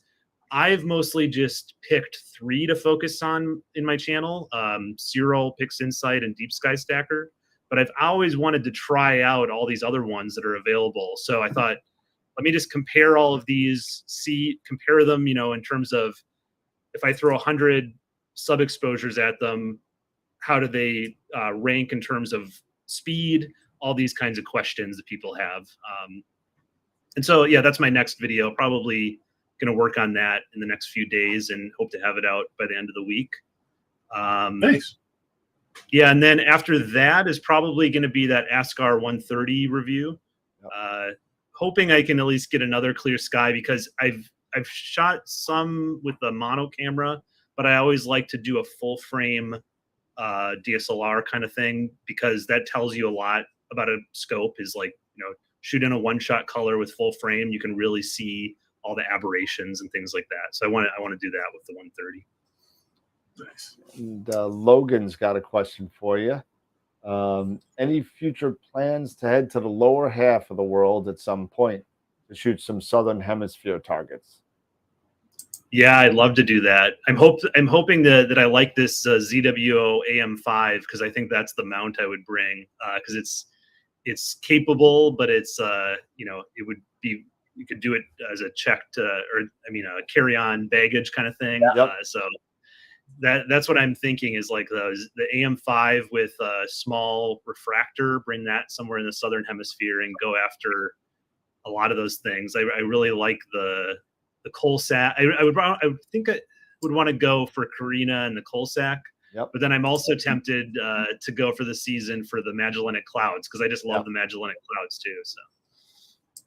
I've mostly just picked 3 to focus on in my channel, Cirrel, Pixinsight, and Deep Sky Stacker. But I've always wanted to try out all these other ones that are available. So I thought, let me just compare all of these, compare them, you know, in terms of if I throw 100 sub-exposures at them, how do they rank in terms of speed, all these kinds of questions that people have. And so, yeah, that's my next video. Probably going to work on that in the next few days and hope to have it out by the end of the week. Thanks. Yeah, and then after that is probably going to be that ASCAR 130 review. Hoping I can at least get another clear sky, because I've I've shot some with the mono camera, but I always like to do a full frame DSLR kind of thing, because that tells you a lot about a scope. Is like, shoot in a one-shot color with full frame, you can really see all the aberrations and things like that. So I want to do that with the 130. Nice. And, Logan's got a question for you. Any future plans to head to the lower half of the world at some point to shoot some southern hemisphere targets? Yeah, I'd love to do that. I'm hoping that I like this ZWO AM5, because I think that's the mount I would bring, because it's capable, but it's it would be, you could do it as a checked a carry-on baggage kind of thing. Yep. So that's what I'm thinking, is like the AM5 with a small refractor, bring that somewhere in the southern hemisphere and go after a lot of those things. I really like the Colsac. I would think I would want to go for Carina and the Colsac. Yep. But then I'm also tempted to go for the season for the Magellanic Clouds, because I just love the Magellanic Clouds too. So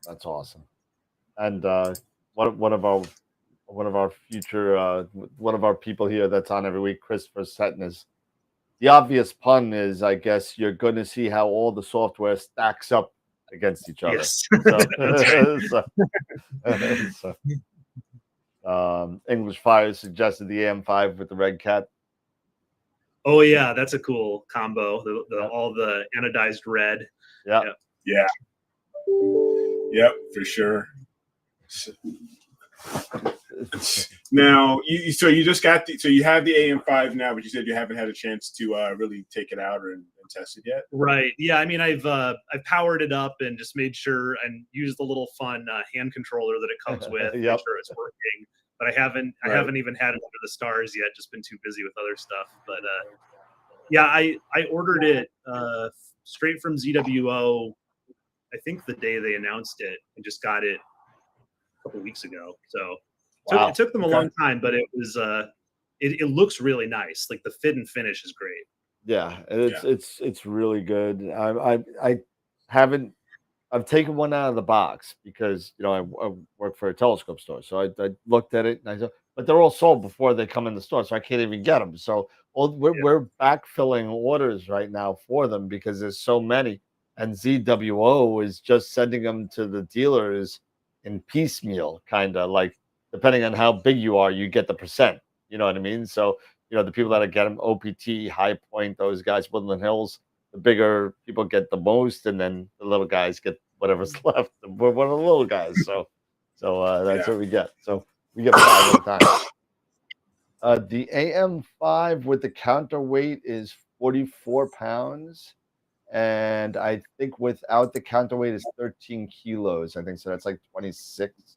that's awesome. And one of our future one of our people here that's on every week, Christopher Seton, is the obvious pun is, I guess, you're going to see how all the software stacks up against each other. Yes. English Fire suggested the AM5 with the Red Cat. Oh yeah, that's a cool combo. All the anodized red. Yeah. Yeah. Yep, for sure. Now, so you just got so you have the AM5 now, but you said you haven't had a chance to really take it out and test it yet. Right. Yeah. I mean, I've powered it up and just made sure and used the little fun hand controller that it comes with. Make sure it's working. But I haven't even had it under the stars yet. Just been too busy with other stuff. But yeah, I ordered it straight from ZWO. I think the day they announced it, and just got it a couple weeks ago. So it took them a long time, but it was it looks really nice. Like the fit and finish is great. Yeah, it's really good. I've taken one out of the box because I work for a telescope store, so I looked at it and I said, but they're all sold before they come in the store, so I can't even get them. So we're backfilling orders right now for them because there's so many, and ZWO is just sending them to the dealers in piecemeal, kind of like, depending on how big you are, you get the percent. You know what I mean? So the people that get them, OPT, High Point, those guys, Woodland Hills, the bigger people get the most, and then the little guys get whatever's left. We're one of the little guys, so that's what we get. So we get 5 at a time. The AM5 with the counterweight is 44 pounds, and I think without the counterweight is 13 kilos. I think so. That's like 26.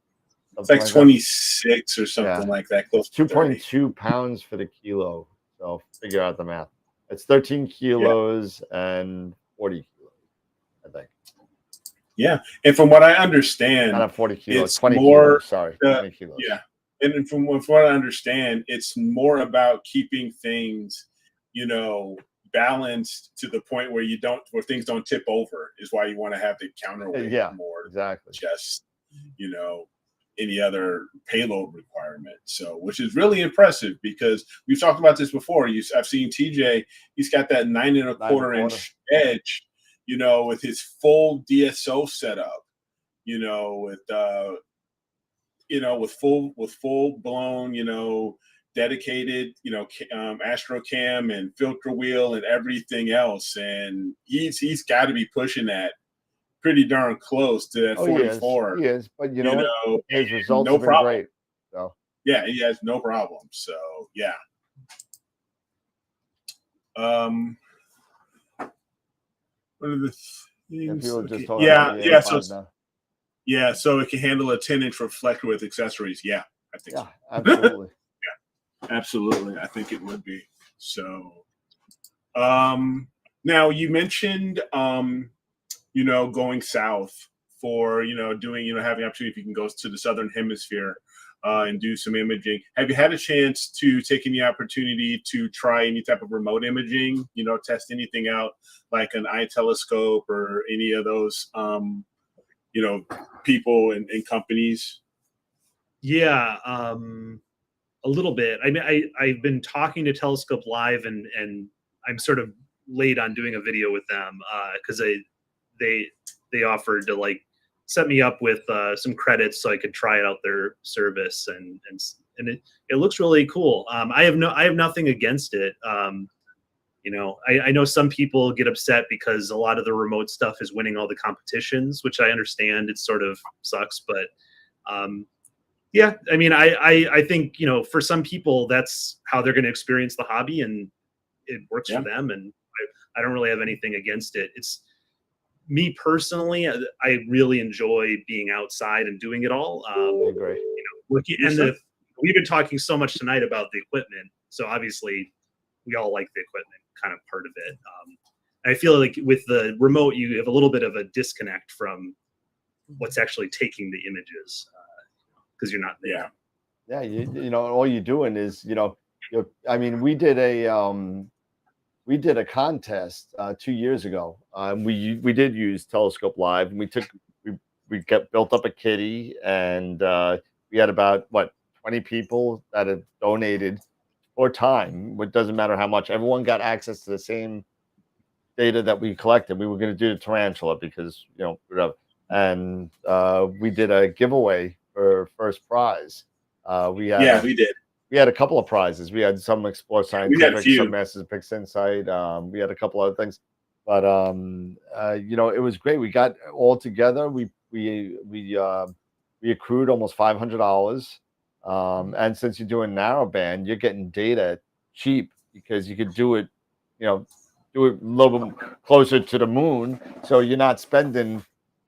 It's like 26 or something like that. Close to 2.2 pounds for the kilo. So figure out the math. It's 13 kilos and 40 kilos, I think. Yeah, and from what I understand, not 40 kilos, it's 20 more, kilos. Sorry, 20 kilos. Yeah, and from what I understand, it's more about keeping things, balanced to the point where where things don't tip over. Is why you want to have the counterweight more. Exactly. Just any other payload requirement. So, which is really impressive because we've talked about this before. I've seen TJ, he's got that 9 1/4 inch edge, with his full DSO setup, with full blown, dedicated, Astrocam and filter wheel and everything else. And he's got to be pushing that pretty darn close to that 44. He is, but what? His results have been great. So yeah, he has no problem. So yeah. What are the things? So it can handle a 10-inch reflector with accessories. Yeah, I think so. Absolutely. Yeah, absolutely. I think it would be. So now you mentioned going south for, doing, having opportunity if you can go to the southern hemisphere and do some imaging. Have you had a chance to take any opportunity to try any type of remote imaging, test anything out like an eye telescope or any of those, people and companies? Yeah, a little bit. I mean, I've been talking to Telescope Live, and I'm sort of late on doing a video with them because they offered to like set me up with some credits so I could try out their service, and it looks really cool. I have nothing against it. You know, I know some people get upset because a lot of the remote stuff is winning all the competitions, which I understand. It sort of sucks, but yeah, I mean, I think, you know, for some people that's how they're going to experience the hobby, and it works for them, and I don't really have anything against it. It's me personally, I really enjoy being outside and doing it all. I agree. You know, we've been talking so much tonight about the equipment, so obviously we all like the equipment kind of part of it. I feel like with the remote, you have a little bit of a disconnect from what's actually taking the images because you're not there. Yeah, you know, all you're doing is, you know, I mean, we did a contest 2 years ago. We did use Telescope Live, and we built up a kitty, and we had about 20 people that had donated for time. It doesn't matter how much. Everyone got access to the same data that we collected. We were going to do the tarantula because, you know, whatever. And we did a giveaway for first prize. We did. We had a couple of prizes. We had some Explore Scientific, some Masters of Pixinsight. We had a couple other things, but you know, it was great. We got all together. We accrued almost $500. And since you're doing narrowband, you're getting data cheap because you could do it, you know, do it a little bit closer to the moon. So you're not spending.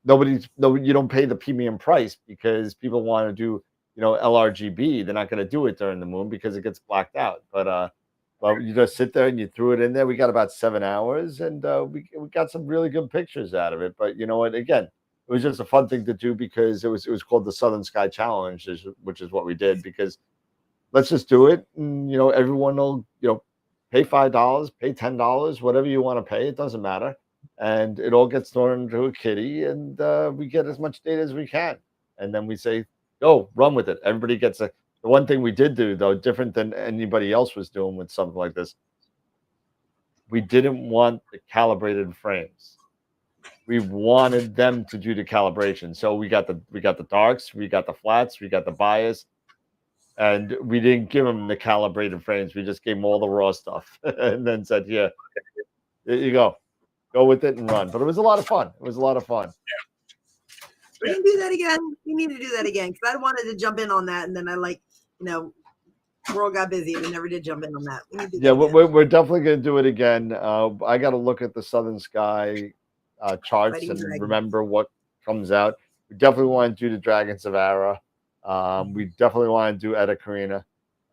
You don't pay the premium price because people want to do, you know, LRGB. They're not going to do it during the moon because it gets blacked out. But you just sit there and you threw it in there. We got about 7 hours, and we got some really good pictures out of it. But you know what? Again, it was just a fun thing to do because it was called the Southern Sky Challenge, which is what we did. Because let's just do it, and you know, everyone will, you know, pay $5, pay $10, whatever you want to pay. It doesn't matter. And it all gets thrown into a kitty, and we get as much data as we can. And then we say, go, run with it. Everybody gets the one thing we did do, though, different than anybody else was doing with something like this. We didn't want the calibrated frames. We wanted them to do the calibration. So we got the darks, we got the flats, we got the bias, and we didn't give them the calibrated frames. We just gave them all the raw stuff and then said, yeah, there you go. Go with it and run. But it was a lot of fun. It was a lot of fun. We can do that again. We need to do that again because I wanted to jump in on that, and then I world got busy and we never did jump in on that. We're definitely going to do it again. I got to look at the Southern Sky charts and remember what comes out. We definitely want to do the Dragons of Ara. We definitely want to do Eta Carina.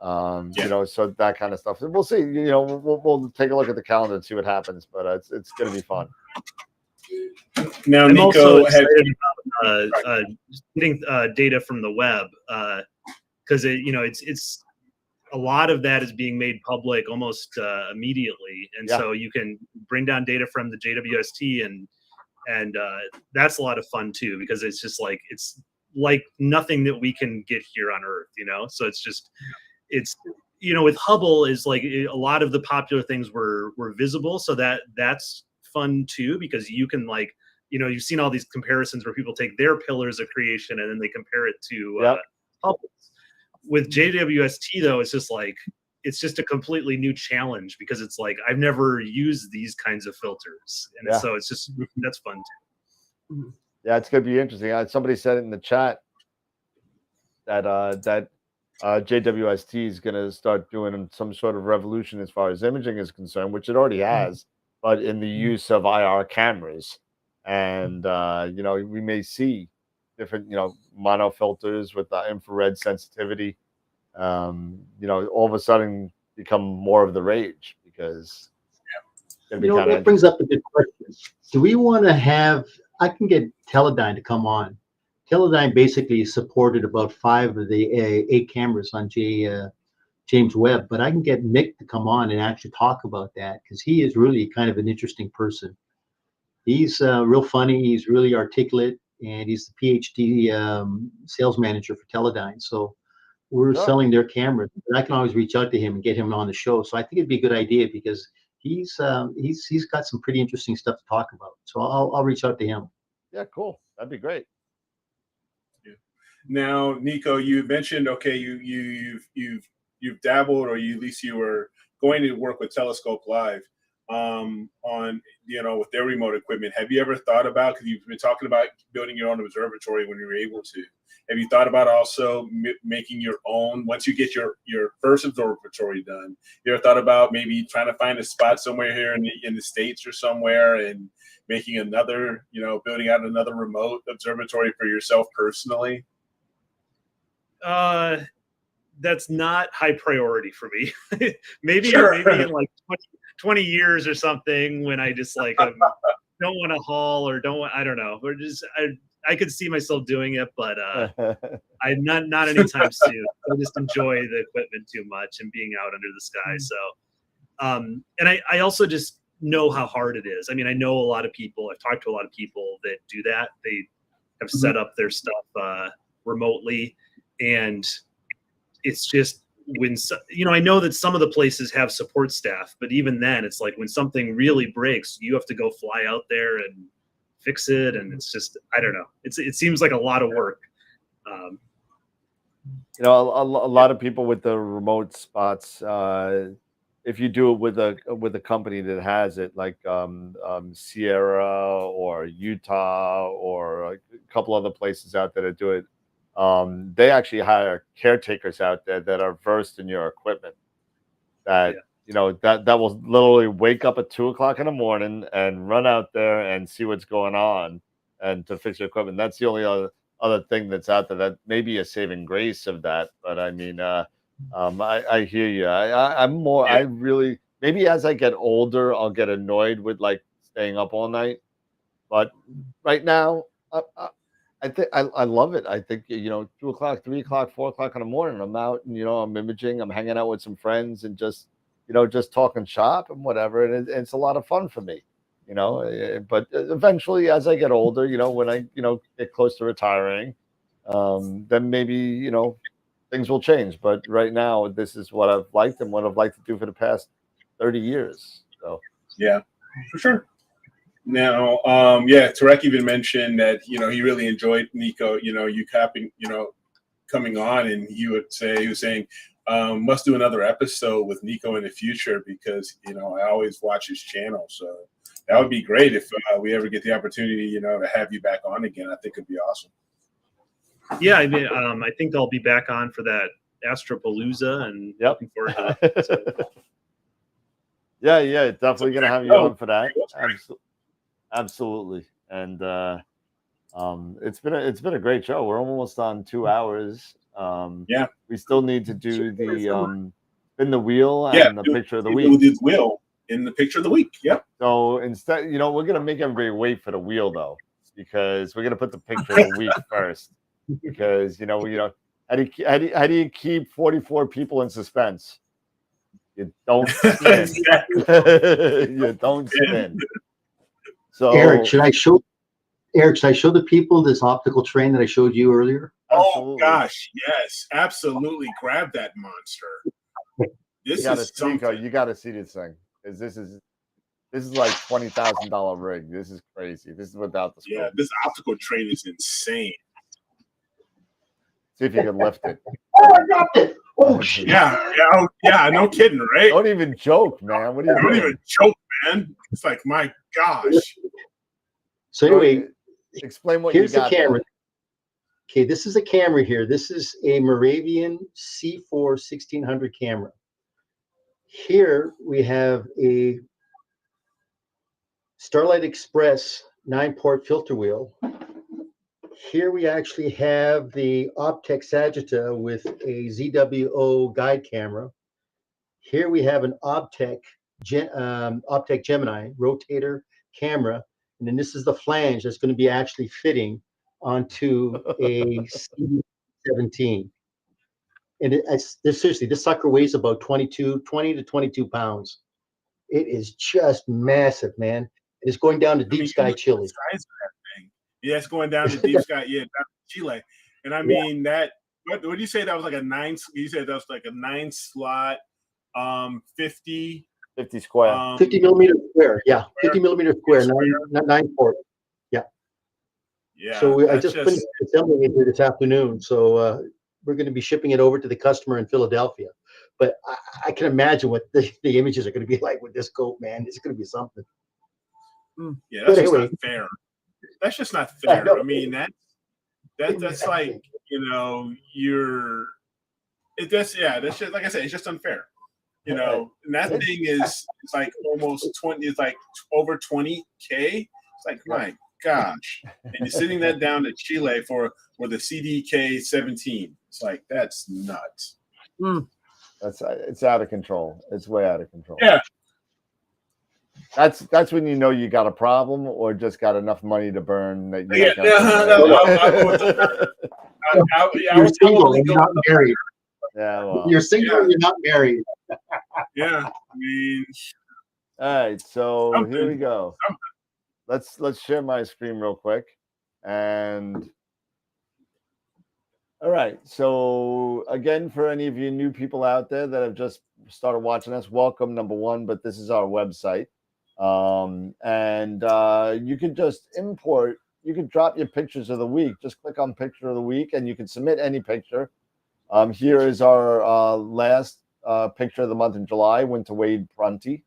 You know, so that kind of stuff. And we'll see. You know, we'll take a look at the calendar and see what happens. But it's going to be fun. Now, I'm Nico, also excited about getting data from the web because it's a lot of that is being made public almost immediately, and so you can bring down data from the JWST, and that's a lot of fun too because it's like nothing that we can get here on Earth, you know. So it's you know, with Hubble is like a lot of the popular things were visible, so that's fun too because you can, like, you know, you've seen all these comparisons where people take their pillars of creation and then they compare it to Hubble's. With JWST though, it's just a completely new challenge because it's like I've never used these kinds of filters, and so that's fun too. Yeah, it's going to be interesting. Somebody said it in the chat that JWST is going to start doing some sort of revolution as far as imaging is concerned, which it already has, but in the use of IR cameras. And, you know, we may see different, you know, mono filters with the infrared sensitivity, you know, all of a sudden become more of the rage because that brings up a good question. Do we want to have, I can get Teledyne to come on. Teledyne basically supported about 5 of the 8 cameras on James Webb, but I can get Mick to come on and actually talk about that because he is really kind of an interesting person. He's real funny. He's really articulate. and he's the PhD sales manager for Teledyne. So we're Sure. selling their cameras. And I can always reach out to him and get him on the show. So I think it'd be a good idea because he's got some pretty interesting stuff to talk about. So I'll reach out to him. Yeah, cool. That'd be great. Now, Nico, you mentioned, okay, you've dabbled, or at least you were going to work with Telescope Live on, with their remote equipment. Have you ever thought about, because you've been talking about building your own observatory when you were able to, have you thought about also making your own, once you get your first observatory done, you ever thought about maybe trying to find a spot somewhere here in the States or somewhere and making another, building out another remote observatory for yourself personally? That's not high priority for me. maybe Sure. in like 20 years or something, when I just like don't want to haul or I don't know. We're just I could see myself doing it, but I'm not anytime soon. I just enjoy the equipment too much and being out under the sky. So, and I also just know how hard it is. I mean, I know a lot of people. I've talked to a lot of people that do that. They have set up their stuff remotely. And it's just I know that some of the places have support staff, but even then it's like when something really breaks, you have to go fly out there and fix it. And it's just, I don't know. It seems like a lot of work. A lot of people with the remote spots, if you do it with a company that has it, like Sierra or Utah or a couple other places out there that do it, they actually hire caretakers out there that are versed in your equipment. That that will literally wake up at 2 o'clock in the morning and run out there and see what's going on and to fix your equipment. That's the only other thing that's out there that may be a saving grace of that. But I mean, I hear you. I'm more. I really, maybe as I get older, I'll get annoyed with like staying up all night. But right now, I think I love it. I think 2 o'clock, 3 o'clock, 4 o'clock in the morning, I'm out and I'm imaging. I'm hanging out with some friends and just just talking shop and whatever. And it's a lot of fun for me, But eventually, as I get older, when I get close to retiring, then maybe things will change. But right now, this is what I've liked and what I've liked to do for the past 30 years. So yeah, for sure. Now, Tarek even mentioned that he really enjoyed Nico. You coming on, and he was saying must do another episode with Nico in the future because I always watch his channel. So that would be great if we ever get the opportunity to have you back on again. I think it'd be awesome. Yeah, I mean, I think I'll be back on for that Astropalooza, and looking forward to it. So. Yeah, definitely gonna have you on for that. Absolutely, and it's been a great show. We're almost on 2 hours. We still need to do the spin the wheel and the picture of the week. We'll do the wheel in the picture of the week. Yep. So instead, we're gonna make everybody wait for the wheel though, because we're gonna put the picture of the week first. Because how do you keep 44 people in suspense? You don't spin. You don't spin. So Eric, should I show the people this optical train that I showed you earlier? Oh gosh, yes, absolutely. Grab that monster. This is something. You got to see this thing. This is like $20,000 rig. This is crazy. This is without the scope. Yeah, this optical train is insane. See if you can lift it. Oh, I dropped it. Oh shit. Yeah, no kidding, right? Don't even joke, man. What are you doing? Don't even joke, man. It's like, my gosh. So anyway, explain what here's you got. The camera. Okay, this is a camera here. This is a Moravian C4 1600 camera. Here we have a Starlight Express 9-port filter wheel. Here we actually have the Optec Sagitta with a ZWO guide camera. Here we have an Optec Gemini rotator camera. And then this is the flange that's going to be actually fitting onto a C17. And seriously, this sucker weighs about 20 to 22 pounds. It is just massive, man. It's going down to deep sky Chile. The size of that thing. Yeah, it's going down to deep sky. Yeah, down to Chile. And I mean that. What do you say? That was like a 9. You said that was like a 9-slot, 50 square. 50 millimeter square. Yeah, 50 millimeter square, 9 port. Yeah. Yeah. So I just finished assembling it here this afternoon. So we're going to be shipping it over to the customer in Philadelphia. But I can imagine what the images are going to be like with this coat, man. It's going to be something. Yeah, that's just not fair. That's just not fair. I mean, that's like, that's just, like I said, it's just unfair. And that thing is, it's like almost 20, it's like over 20K. It's like, my gosh. And you're sitting that down to Chile for the CDK 17. It's like, that's nuts. It's out of control. It's way out of control. Yeah. That's when you know you got a problem or just got enough money to burn. That you're single and you're not married. Yeah, well, you're single and you're not married. Yeah, I mean. All right, so here we go. Let's share my screen real quick, and all right. So again, for any of you new people out there that have just started watching us, welcome, number one. But this is our website. And you can just import, you can drop your pictures of the week. Just click on picture of the week and you can submit any picture. Here is our last picture of the month in July, went to Wade Prunty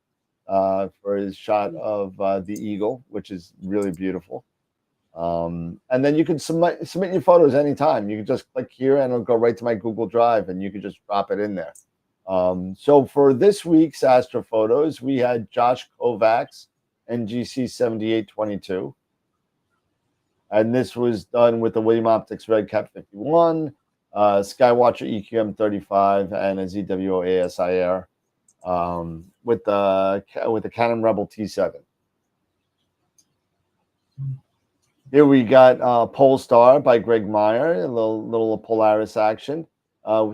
for his shot of the eagle, which is really beautiful. And then you can submit your photos anytime. You can just click here and it'll go right to my Google Drive and you can just drop it in there. So for this week's Astro Photos, we had Josh Kovacs NGC 7822. And this was done with the William Optics Red Cap 51, Skywatcher EQM 35, and a ZWO ASIR with the Canon Rebel T7. Here we got Polestar by Greg Meyer, a little Polaris action.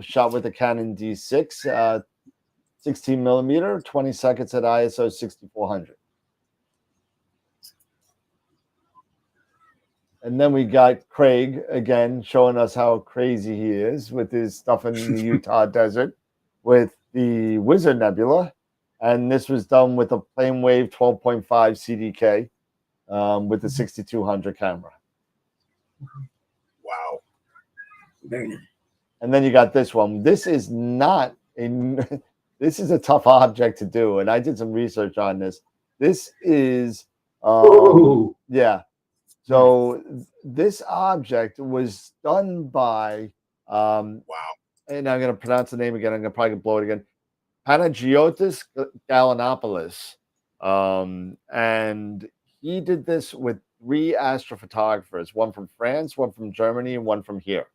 Shot with a Canon D6, 16 millimeter, 20 seconds at ISO 6400. And then we got Craig again showing us how crazy he is with his stuff in the Utah desert with the Wizard Nebula. And this was done with a Planewave 12.5 CDK with the 6200 camera. Wow. And then you got this one. This is not this is a tough object to do, and I did some research on this. This is yeah. So this object was done by wow. And I'm going to pronounce the name again. I'm going to probably blow it again. Panagiotis Galanopoulos, and he did this with 3 astrophotographers, one from France, one from Germany, and one from here.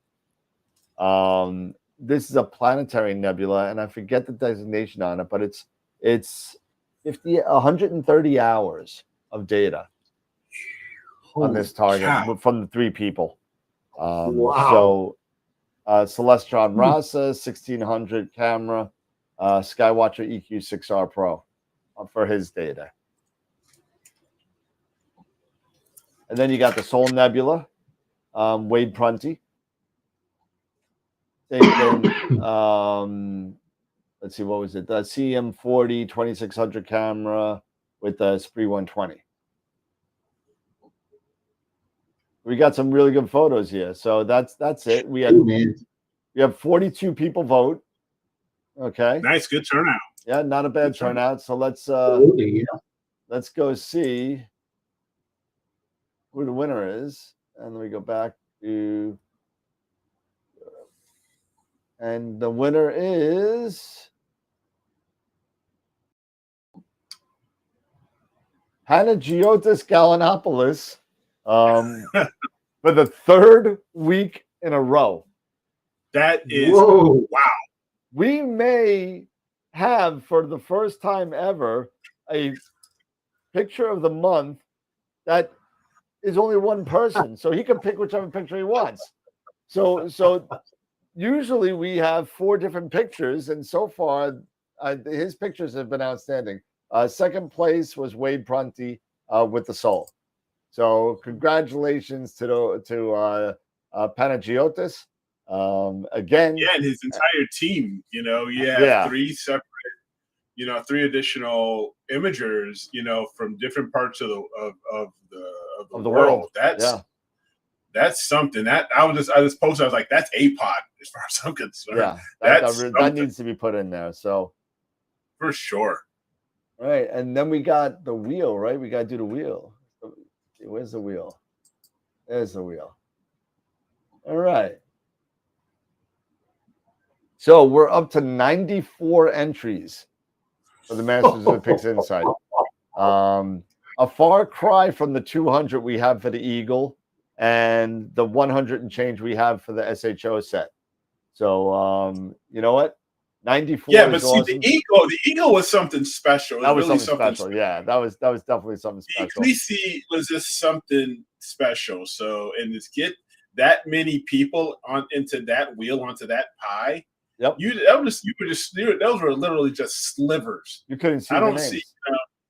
This is a planetary nebula, and I forget the designation on it, but it's 130 hours of data on this target from the 3 people. Wow. So Celestron Rasa 1600 camera, Skywatcher EQ6R Pro for his data. And then you got the Sol Nebula, Wade Prunty. Taken, let's see, what was it? The CM40 2600 camera with the S3E 120. We got some really good photos here. So that's it. We have 42 people vote. Okay. Nice, good turnout. Yeah, not a bad turnout. So let's go see who the winner is. And then we go back to, and the winner is Panagiotis Galanopoulos for the 3rd week in a row. That is wow. We may have, for the first time ever, a picture of the month that is only one person, so he can pick whichever picture he wants. So usually we have 4 different pictures, and so far his pictures have been outstanding. Second place was Wade Prunty with the Sol. So congratulations to Panagiotis. Again, Yeah, and his entire team. You know, you have three separate, three additional imagers, from different parts of the world. That's something that I just posted. I was like, that's APOD as far as I'm concerned. Yeah, that needs to be put in there. So for sure. All right, and then we got the wheel, right? We got to do the wheel. Where's the wheel? There's the wheel. All right. So we're up to 94 entries for the Masters of Pixinsight. A far cry from the 200 we have for the Eagle and the 100 and change we have for the SHO set. So, you know what? 94. Yeah, but see, awesome. the Eagle was something special. That was really something special. Yeah, that was definitely something special. The EPC was just something special. So, and just get that many people into that wheel, onto that pie. Yep. Those were literally just slivers. You couldn't see.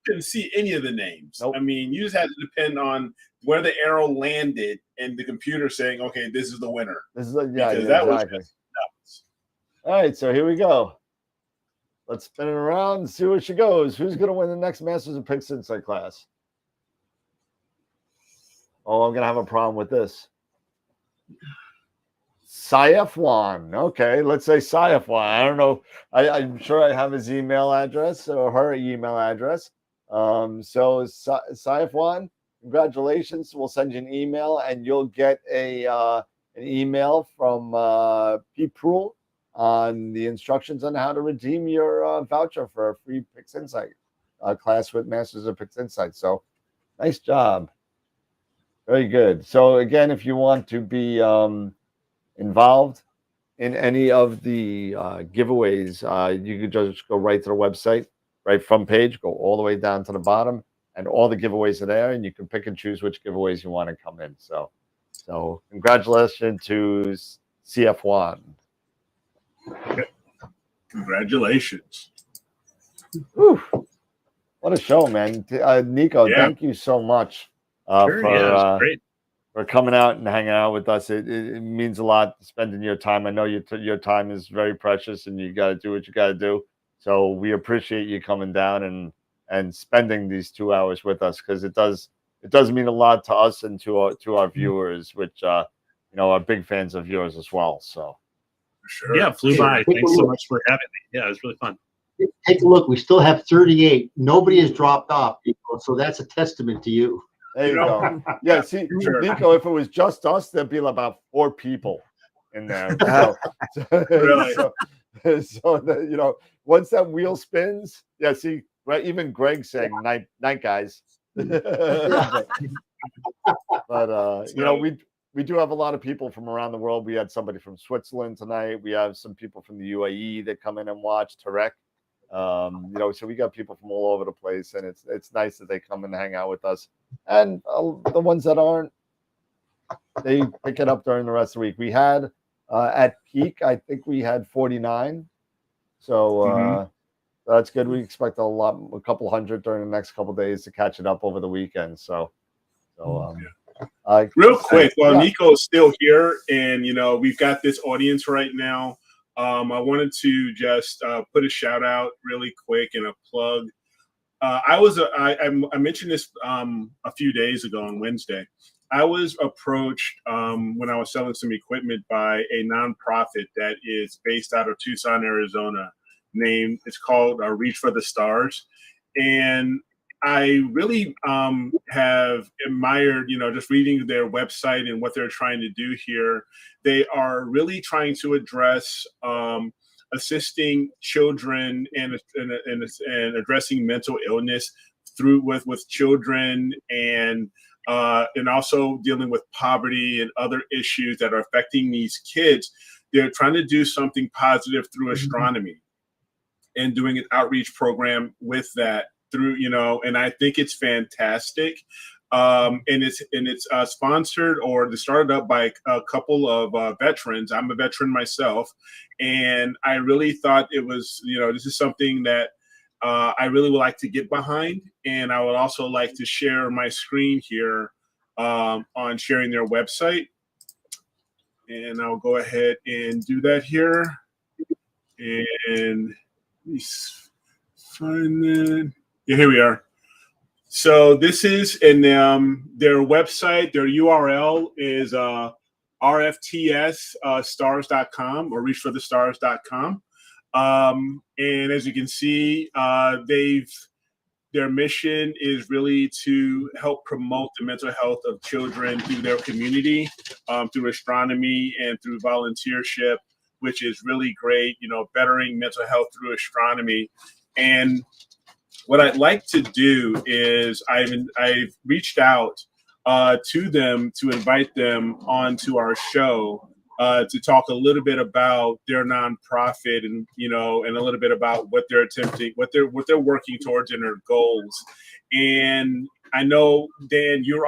Couldn't see any of the names. Nope. I mean, you just had to depend on where the arrow landed and the computer saying, "Okay, this is the winner." This is exactly. All right, so here we go. Let's spin it around and see where she goes. Who's going to win the next Masters of Pixinsight class? Oh, I'm going to have a problem with this. Saif1. Okay, let's say Saif1. I don't know. I'm sure I have his email address or her email address. So Saif1, congratulations. We'll send you an email and you'll get an email from Pete Proul on the instructions on how to redeem your voucher for a free Pixinsight class with Masters of Pixinsight. So nice job. Very good. So again, if you want to be involved in any of the giveaways, you can just go right to the website, right front page, go all the way down to the bottom, and all the giveaways are there, and you can pick and choose which giveaways you want to come in. So congratulations to CF1. Congratulations. Whew. What a show, man. Nico, thank you so much for coming out and hanging out with us. It means a lot spending your time. I know your time is very precious and you got to do what you got to do. So we appreciate you coming down and spending these 2 hours with us, because it does mean a lot to us and to our viewers, which are big fans of yours as well. So. Sure. Yeah, flew by. Thanks so much for having me. Yeah, it was really fun. Take a look. We still have 38. Nobody has dropped off, people. So that's a testament to you. There you go. Yeah, see, Nico, if it was just us, there'd be about 4 people in there. Really? So once that wheel spins, see, right? Even Greg saying night guys. But we do have a lot of people from around the world. We had somebody from Switzerland tonight. We have some people from the UAE that come in and watch Tarek. So we got people from all over the place, and it's nice that they come and hang out with us. And the ones that aren't, they pick it up during the rest of the week. We had at peak, I think we had 49. So that's good. We expect a couple hundred during the next couple of days to catch it up over the weekend. Real quick, Nico's still here, and we've got this audience right now. I wanted to just put a shout out really quick and a plug. I mentioned this a few days ago on Wednesday. I was approached when I was selling some equipment by a nonprofit that is based out of Tucson, Arizona. It's called Reach for the Stars, and I really have admired, just reading their website and what they're trying to do here. They are really trying to address assisting children and addressing mental illness with children, and also dealing with poverty and other issues that are affecting these kids. They're trying to do something positive through astronomy and doing an outreach program with that. And I think it's fantastic. And it's sponsored or started up by a couple of veterans. I'm a veteran myself, and I really thought it was, this is something that I really would like to get behind. And I would also like to share my screen here on sharing their website. And I'll go ahead and do that here. And let me find that. Yeah, here we are. So this is in their website. Their URL is rftstars.com or reachforthestars.com. And as you can see, their mission is really to help promote the mental health of children through their community, through astronomy and through volunteership, which is really great, bettering mental health through astronomy. And what I'd like to do is I've reached out to them to invite them onto our show to talk a little bit about their nonprofit and and a little bit about what they're attempting, what they're working towards in their goals. And I know, Dan, you're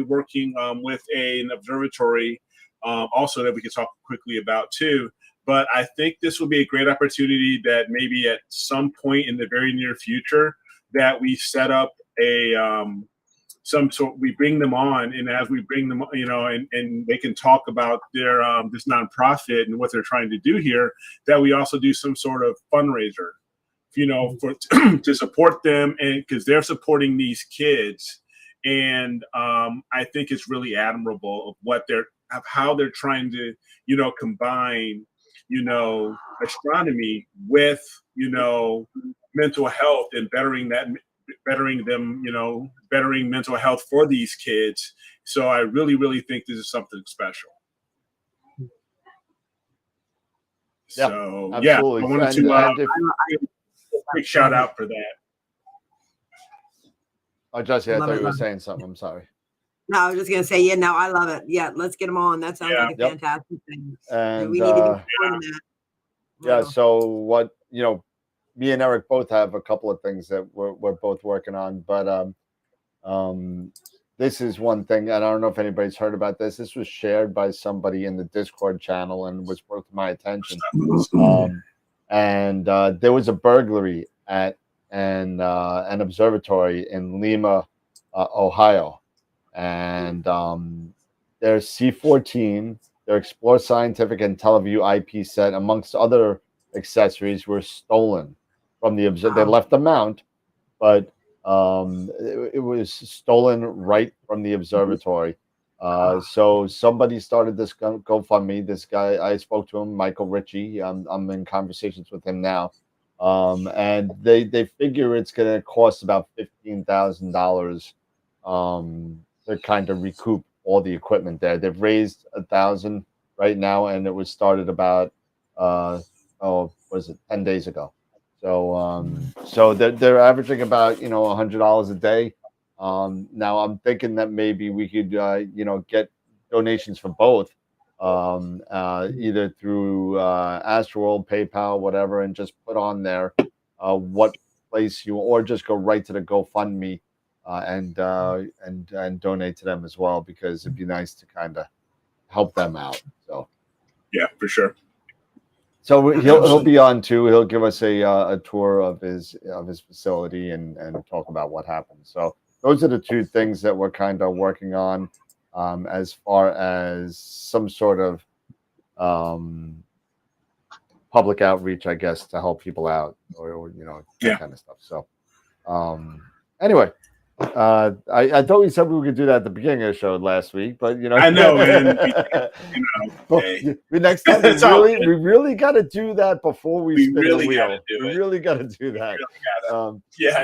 working with an observatory also that we can talk quickly about too. But I think this will be a great opportunity that maybe at some point in the very near future that we set up we bring them on, and as we bring them, and they can talk about their this nonprofit and what they're trying to do here, that we also do some sort of fundraiser, for to support them, and because they're supporting these kids, and I think it's really admirable of how they're trying to combine astronomy with mental health and bettering mental health for these kids. So I really, really think this is something special. Yeah, so absolutely. I wanted to a quick shout out for that. Oh, Jesse, I thought you were saying something. I'm sorry. No, I was just gonna say, yeah, no, I love it. Yeah, let's get them on. That sounds like a fantastic thing. And we need to be supporting that. Yeah. So what me and Eric both have a couple of things that we're both working on, but this is one thing, and I don't know if anybody's heard about this. This was shared by somebody in the Discord channel and was brought to my attention. And there was a burglary at an observatory in Lima, Ohio, and their C14, their Explore Scientific and Teleview IP set, amongst other accessories, were stolen from the observatory. They left the mount, but it was stolen right from the observatory. So somebody started this GoFundMe. This guy, I spoke to him, Michael Ritchie. I'm in conversations with him now, and they figure it's going to cost about $15,000 to kind of recoup all the equipment there. They've raised $1,000 right now, and it was started about 10 days ago. So they're averaging about $100 a day. Now I'm thinking that maybe we could get donations for both, either through AstroWorld, PayPal, whatever, and just put on there what place or just go right to the GoFundMe and donate to them as well, because it'd be nice to kind of help them out. So yeah, for sure. So he'll be on too. He'll give us a tour of his facility and talk about what happened. So those are the two things that we're kind of working on, as far as some sort of public outreach, I guess, to help people out or that kind of stuff. So anyway. I thought we said we could do that at the beginning of the show last week, but I know, man. Next time we really got to do that before we spin really the wheel. We really got to do that. But I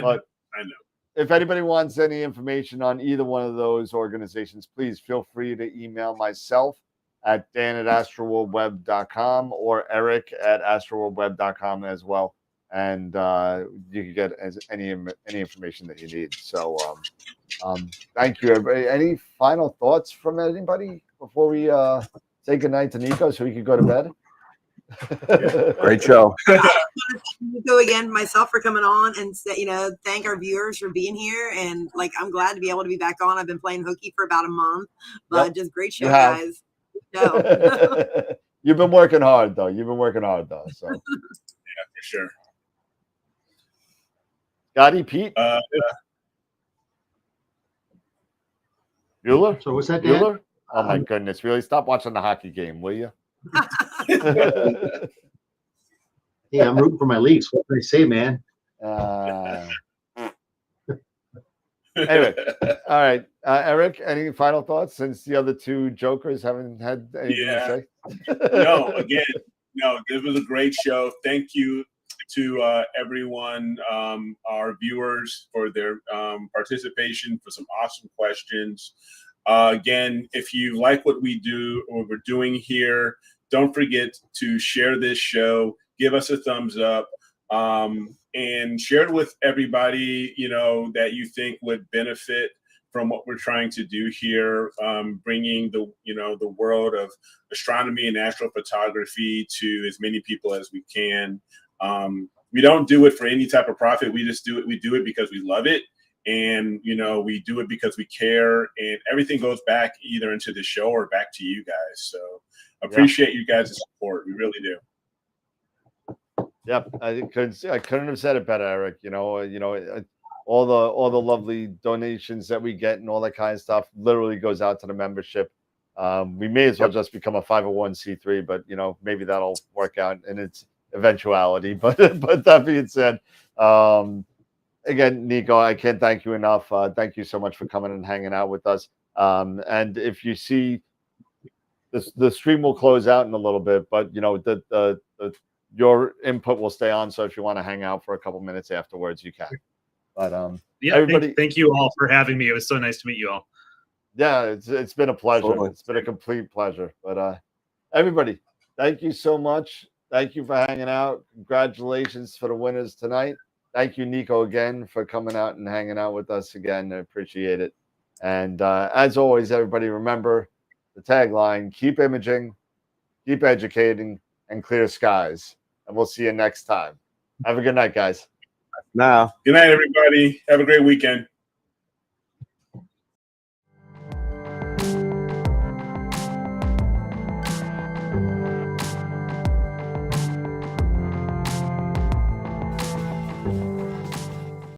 know. If anybody wants any information on either one of those organizations, please feel free to email myself at dan@astroworldweb.com or Eric at astroworldweb.com as well. And you can get any information that you need. So thank you, everybody. Any final thoughts from anybody before we say goodnight to Nico so we can go to bed? Great show. Nico again, myself, for coming on and thank our viewers for being here. And I'm glad to be able to be back on. I've been playing hooky for about a month, but just great show, guys. You've been working hard though. So yeah, for sure. Scotty, Pete. Bueller? So what's that, Dan? Bueller? Oh my goodness! Really, stop watching the hockey game, will you? Hey, I'm rooting for my Leafs. What can I say, man? Anyway, all right, Eric. Any final thoughts since the other two jokers haven't had anything to say? No, again, no. This was a great show. Thank you to everyone, our viewers, for their participation, for some awesome questions. Again, if you like what we do or what we're doing here, don't forget to share this show. Give us a thumbs up. And share it with everybody, you know, that you think would benefit from what we're trying to do here, bringing the, you know, the world of astronomy and astrophotography to as many people as we can. We don't do it for any type of profit. We just do it. We do it because we love it. And, you know, we do it because we care, and everything goes back either into the show or back to you guys. So appreciate you guys' support. We really do. Yep, I couldn't have said it better, Eric. You know, all the lovely donations that we get and all that kind of stuff literally goes out to the membership. We may as well just become a 501c3, but you know, maybe that'll work out in its eventuality. But that being said, again, Nico, I can't thank you enough. Thank you so much for coming and hanging out with us. And if you see, the stream will close out in a little bit, but you know, your input will stay on. So if you want to hang out for a couple minutes afterwards, you can. But yeah, everybody, thank you all for having me. It was so nice to meet you all. Yeah, it's been a pleasure. Totally. It's been a complete pleasure. But everybody, thank you so much. Thank you for hanging out. Congratulations for the winners tonight. Thank you, Nico, again for coming out and hanging out with us again. I appreciate it. And as always, everybody, remember the tagline: keep imaging, keep educating, and clear skies. And we'll see you next time. Have a good night, guys. Now. Good night, everybody. Have a great weekend.